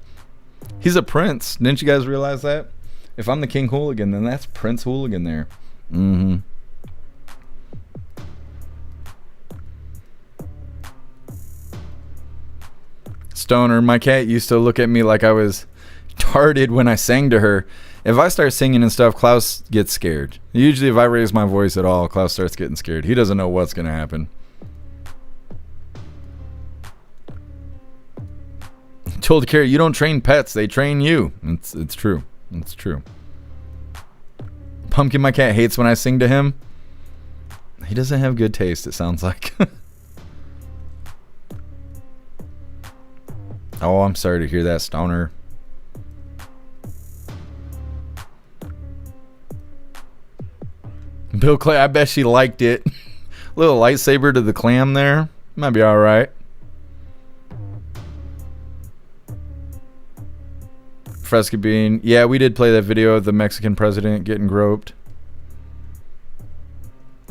He's a prince. Didn't you guys realize that? If I'm the King Hooligan, then that's Prince Hooligan there. Mm-hmm. Stoner, my cat used to look at me like I was retarded when I sang to her. If I start singing and stuff, Klaus gets scared. Usually if I raise my voice at all, Klaus starts getting scared. He doesn't know what's going to happen. Told Carrie, you don't train pets, they train you. It's true. It's true. Pumpkin, my cat, hates when I sing to him. He doesn't have good taste, it sounds like. Oh, I'm sorry to hear that, Stoner. Bill Clay, I bet she liked it. Little lightsaber to the clam there. Might be alright. Fresca Bean. Yeah, we did play that video of the Mexican president getting groped.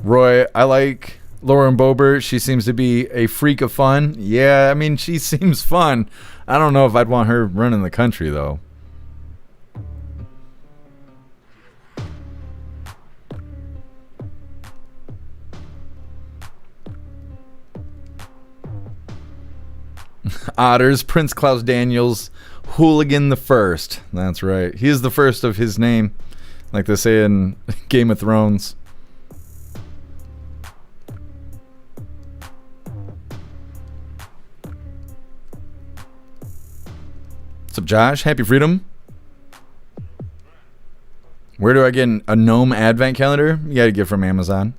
Roy, I like Lauren Boebert. She seems to be a freak of fun. Yeah, I mean, she seems fun. I don't know if I'd want her running the country, though. Otters, Prince Klaus Daniels, Hooligan the First. That's right. He is the first of his name, like they say in Game of Thrones. What's up, Josh? Happy Freedom. Where do I get a gnome advent calendar? You gotta get from Amazon.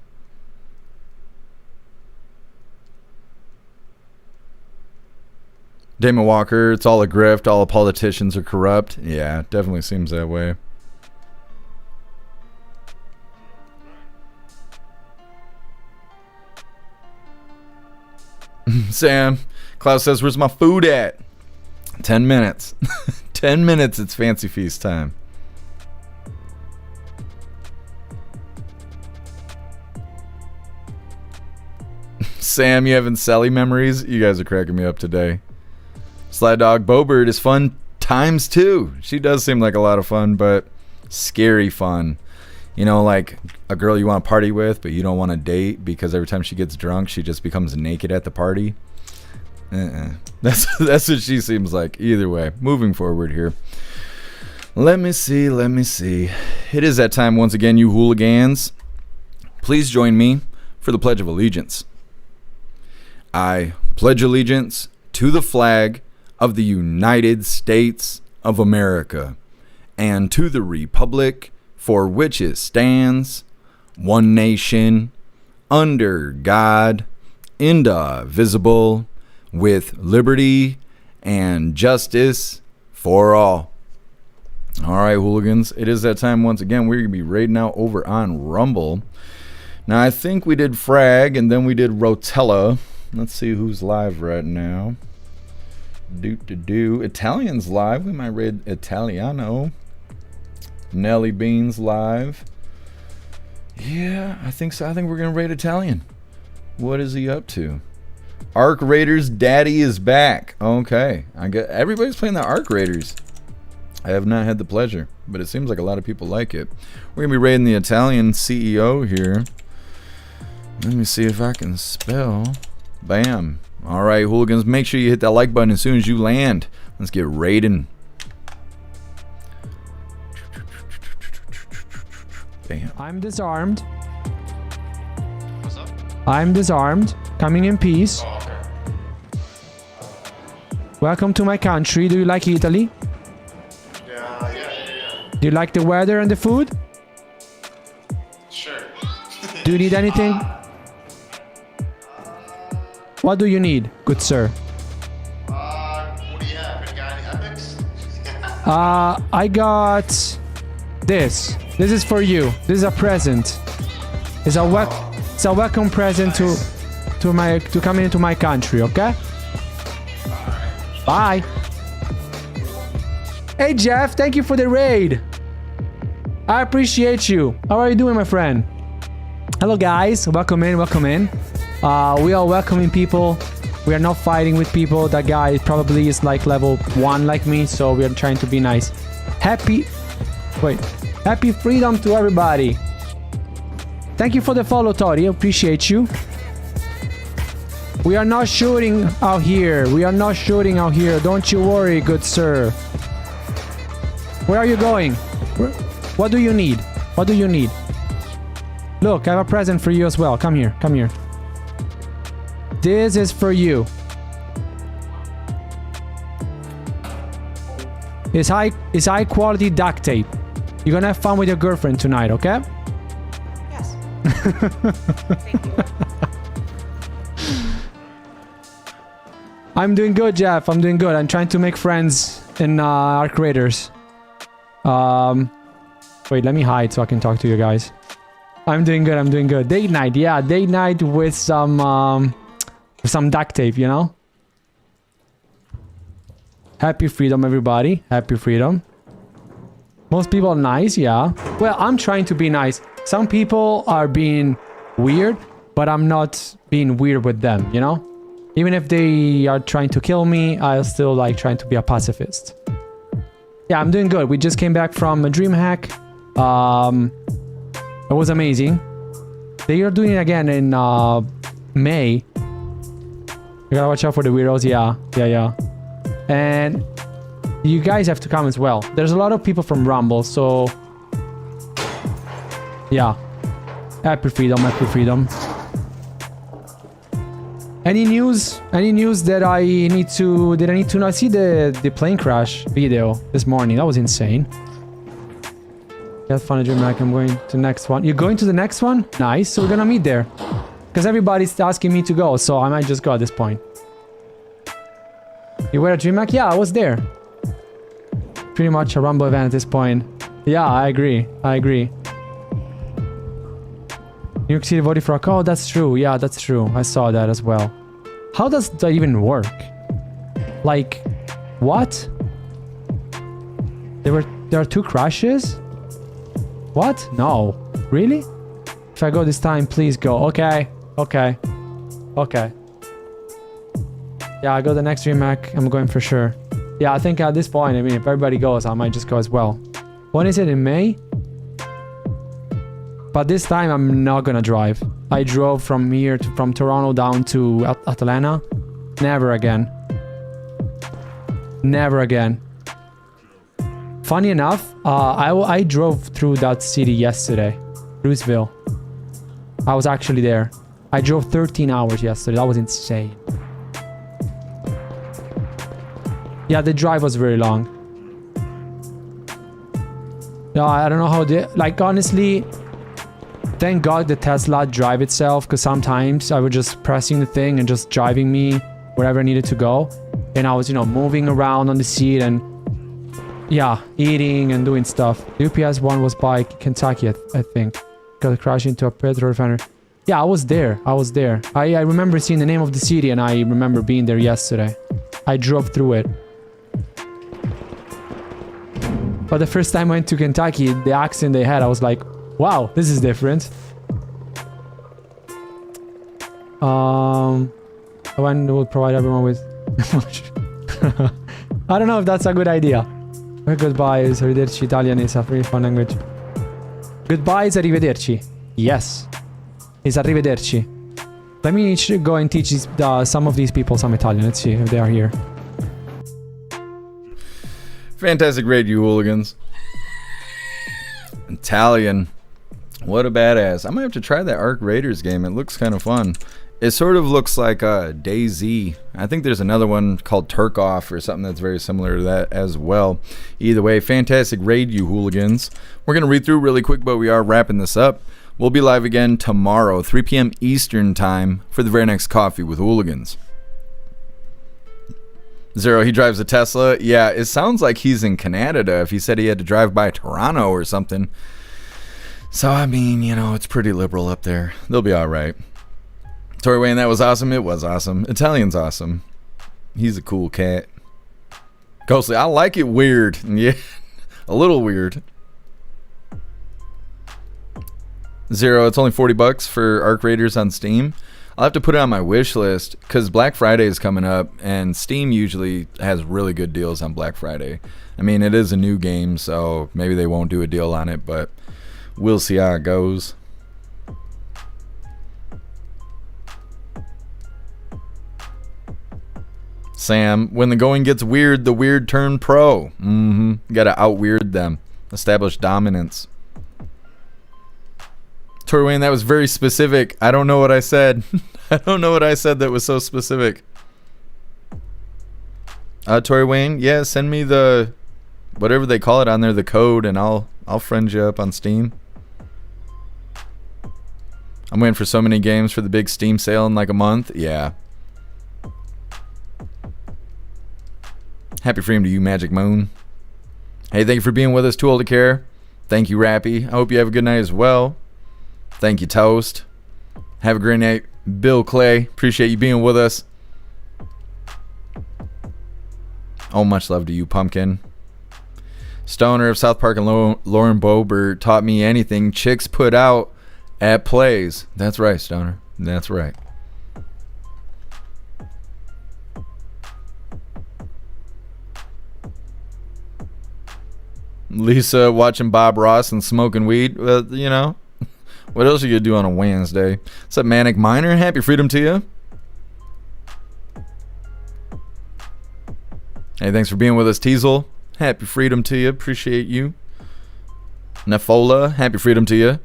Damon Walker, it's all a grift. All the politicians are corrupt. Yeah, it definitely seems that way. Sam, Klaus says, where's my food at? 10 minutes. 10 minutes, it's Fancy Feast time. Sam, you having Sally memories? You guys are cracking me up today. Sly Dog Boebert is fun times 2. She does seem like a lot of fun, but scary fun. You know, like a girl you want to party with, but you don't want to date because every time she gets drunk, she just becomes naked at the party. That's what she seems like. Either way, moving forward here. Let me see. It is that time once again, you hooligans. Please join me for the Pledge of Allegiance. I pledge allegiance to the flag of the United States of America and to the republic for which it stands, one nation, under God, indivisible, with liberty and justice for all. All right, hooligans, it is that time once again. We're going to be raiding out over on Rumble. Now, I think we did Frag and then we did Rotella. Let's see who's live right now. Italian's live. We might raid Italiano. Nelly Beans live. Yeah, I think so. I think we're going to raid Italian. What is he up to? Arc Raiders Daddy is back. Okay. I get everybody's playing the Arc Raiders. I have not had the pleasure, but it seems like a lot of people like it. We're going to be raiding the Italian CEO here. Let me see if I can spell. Bam. All right, hooligans, make sure you hit that like button as soon as you land. Let's get raiding. Bam. I'm disarmed. What's up? I'm disarmed. Coming in peace. Oh, okay. Welcome to my country. Do you like Italy? Yeah. Do you like the weather and the food? Sure. Do you need anything? What do you need, good sir? What do you have? You got any epics? I got This is for you. This is a present. It's a welcome present to coming into my country, okay? Bye. Hey Jeff, thank you for the raid. I appreciate you. How are you doing, my friend? Hello guys, welcome in, welcome in. We are welcoming people. We are not fighting with people. That guy probably is like level 1 like me, so we are trying to be nice. Happy freedom to everybody. Thank you for the follow, Tori. Appreciate you. We are not shooting out here. We are not shooting out here. Don't you worry, good sir. Where are you going? What do you need? What do you need? Look, I have a present for you as well. Come here, come here. This is for you. It's high quality duct tape. You're gonna have fun with your girlfriend tonight, okay? Yes. Thank you. I'm doing good, Jeff. I'm doing good. I'm trying to make friends in our creators. Wait, let me hide so I can talk to you guys. I'm doing good. I'm doing good. Date night, yeah, date night with some duct tape, you know. Happy freedom, everybody. Happy freedom. Most people are nice, yeah. Well, I'm trying to be nice. Some people are being weird, but I'm not being weird with them, you know. Even if they are trying to kill me, I'll still like trying to be a pacifist. Yeah, I'm doing good. We just came back from a dream hack. It was amazing. They are doing it again in May. You gotta watch out for the weirdos. Yeah. And you guys have to come as well. There's a lot of people from Rumble, so yeah. Happy freedom, happy freedom. Any news? Any news that I need to... Did I need to not see the plane crash video this morning? That was insane. Have fun at DreamHack. I'm going to the next one. You're going to the next one? Nice. So we're gonna meet there. Because everybody's asking me to go, so I might just go at this point. You were at DreamHack? Yeah, I was there. Pretty much a Rumble event at this point. Yeah, I agree. I agree. New York City voted for a... Oh, that's true. Yeah, that's true. I saw that as well. How does that even work? Like, what? There are 2 crashes? What? No. Really? If I go this time, please go. Okay. Okay. Okay. Yeah, I go the next DreamHack. I'm going for sure. Yeah, I think at this point, I mean, if everybody goes, I might just go as well. When is it? In May? But this time I'm not gonna drive. I drove from here from Toronto down to Atlanta. Never again. Never again. Funny enough, I drove through that city yesterday. Louisville. I was actually there. I drove 13 hours yesterday. That was insane. Yeah, the drive was very long. No, I don't know how they... Like, honestly... Thank God the Tesla drive itself, because sometimes I was just pressing the thing and just driving me wherever I needed to go. And I was, you know, moving around on the seat and, yeah, eating and doing stuff. The UPS one was by Kentucky, I think. Got crashed into a petrol refinery. Yeah, I was there. I was there. I remember seeing the name of the city and I remember being there yesterday. I drove through it. But the first time I went to Kentucky, the accent they had, I was like, wow, this is different. When will provide everyone with... I don't know if that's a good idea. Goodbye is arrivederci. Italian is a very fun language. Goodbye is arrivederci. Yes. Is arrivederci. Let me go and teach some of these people some Italian. Let's see if they are here. Fantastic raid, you hooligans. Italian. What a badass. I might have to try that Ark Raiders game. It looks kind of fun. It sort of looks like DayZ. I think there's another one called Takeoff or something that's very similar to that as well. Either way, fantastic raid, you hooligans. We're going to read through really quick, but we are wrapping this up. We'll be live again tomorrow, 3 p.m. Eastern time, for the very next Coffee with Hooligans. Zero, he drives a Tesla. Yeah, it sounds like he's in Canada if he said he had to drive by Toronto or something. So, I mean, you know, it's pretty liberal up there. They'll be all right. Tori Wayne, that was awesome. It was awesome. Italian's awesome. He's a cool cat. Ghostly, I like it weird. Yeah, a little weird. Zero, it's only $40 for Arc Raiders on Steam. I'll have to put it on my wish list because Black Friday is coming up and Steam usually has really good deals on Black Friday. I mean, it is a new game, so maybe they won't do a deal on it, but we'll see how it goes. Sam, when the going gets weird, the weird turn pro. You gotta out-weird them. Establish dominance. Tori Wayne, that was very specific. I don't know what I said. I don't know what I said that was so specific. Tori Wayne, yeah, send me the whatever they call it on there, the code, and I'll friend you up on Steam. I'm waiting for so many games for the big Steam sale in like a month. Yeah. Happy freedom to you, Magic Moon. Hey, thank you for being with us. Too old to care. Thank you, Rappy. I hope you have a good night as well. Thank you, Toast. Have a great night. Bill Clay, appreciate you being with us. Oh, much love to you, Pumpkin. Stoner of South Park and Lauren Boebert taught me anything chicks put out at plays. That's right, Stoner. That's right. Lisa watching Bob Ross and smoking weed. You know, what else are you gonna do on a Wednesday? What's up, Manic Miner? Happy freedom to you. Hey, thanks for being with us, Teasel. Happy freedom to you. Appreciate you. Nefola, happy freedom to you.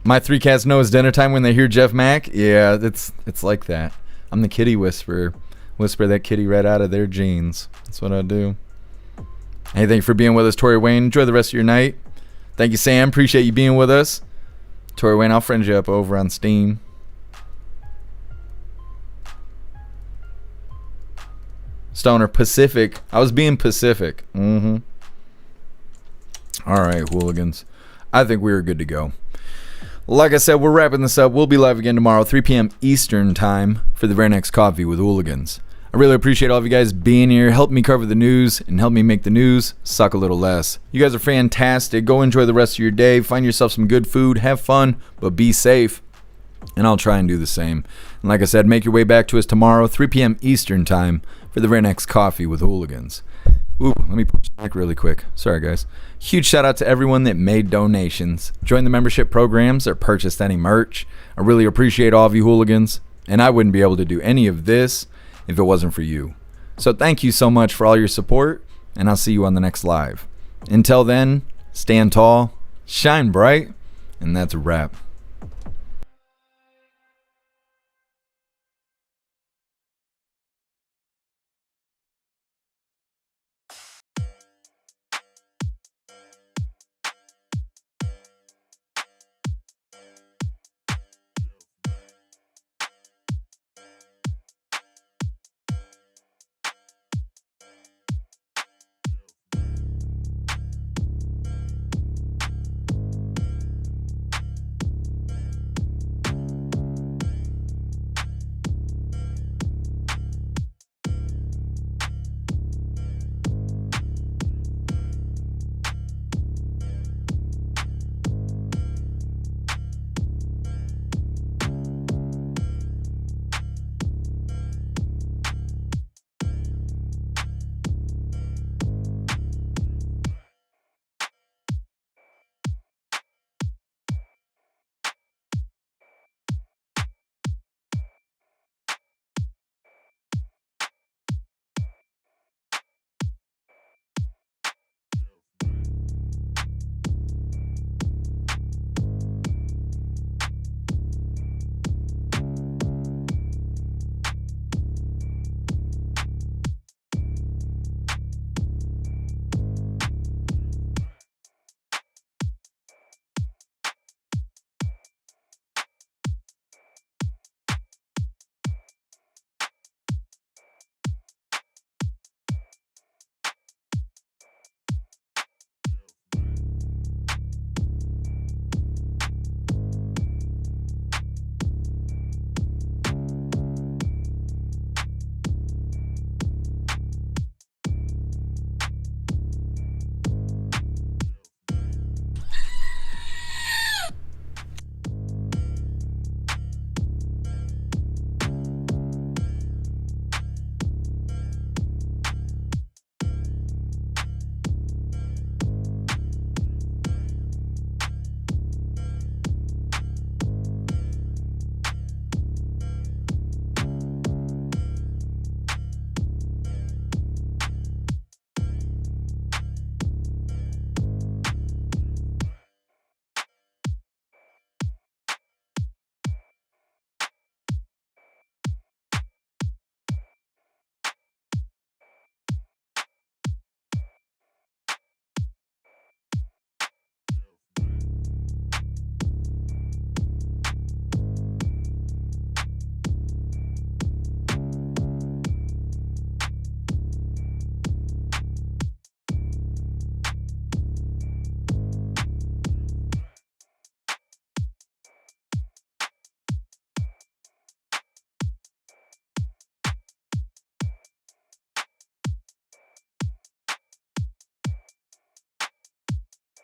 My three cats know it's dinner time when they hear Jeff Mack. Yeah, it's like that. I'm the kitty whisperer. Whisper that kitty right out of their jeans. That's what I do. Hey, thank you for being with us, Tori Wayne. Enjoy the rest of your night. Thank you, Sam. Appreciate you being with us. Tori Wayne, I'll friend you up over on Steam. Stoner, Pacific. I was being Pacific. All right, hooligans. I think we're good to go. Like I said, we're wrapping this up. We'll be live again tomorrow, 3 p.m. Eastern time for the very next Coffee with Hooligans. I really appreciate all of you guys being here, helping me cover the news, and help me make the news suck a little less. You guys are fantastic. Go enjoy the rest of your day. Find yourself some good food. Have fun, but be safe. And I'll try and do the same. And like I said, make your way back to us tomorrow, 3 p.m. Eastern time for the very next Coffee with Hooligans. Ooh, let me punch back really quick. Sorry, guys. Huge shout out to everyone that made donations, joined the membership programs, or purchased any merch. I really appreciate all of you hooligans, and I wouldn't be able to do any of this if it wasn't for you. So thank you so much for all your support, and I'll see you on the next live. Until then, stand tall, shine bright, and that's a wrap.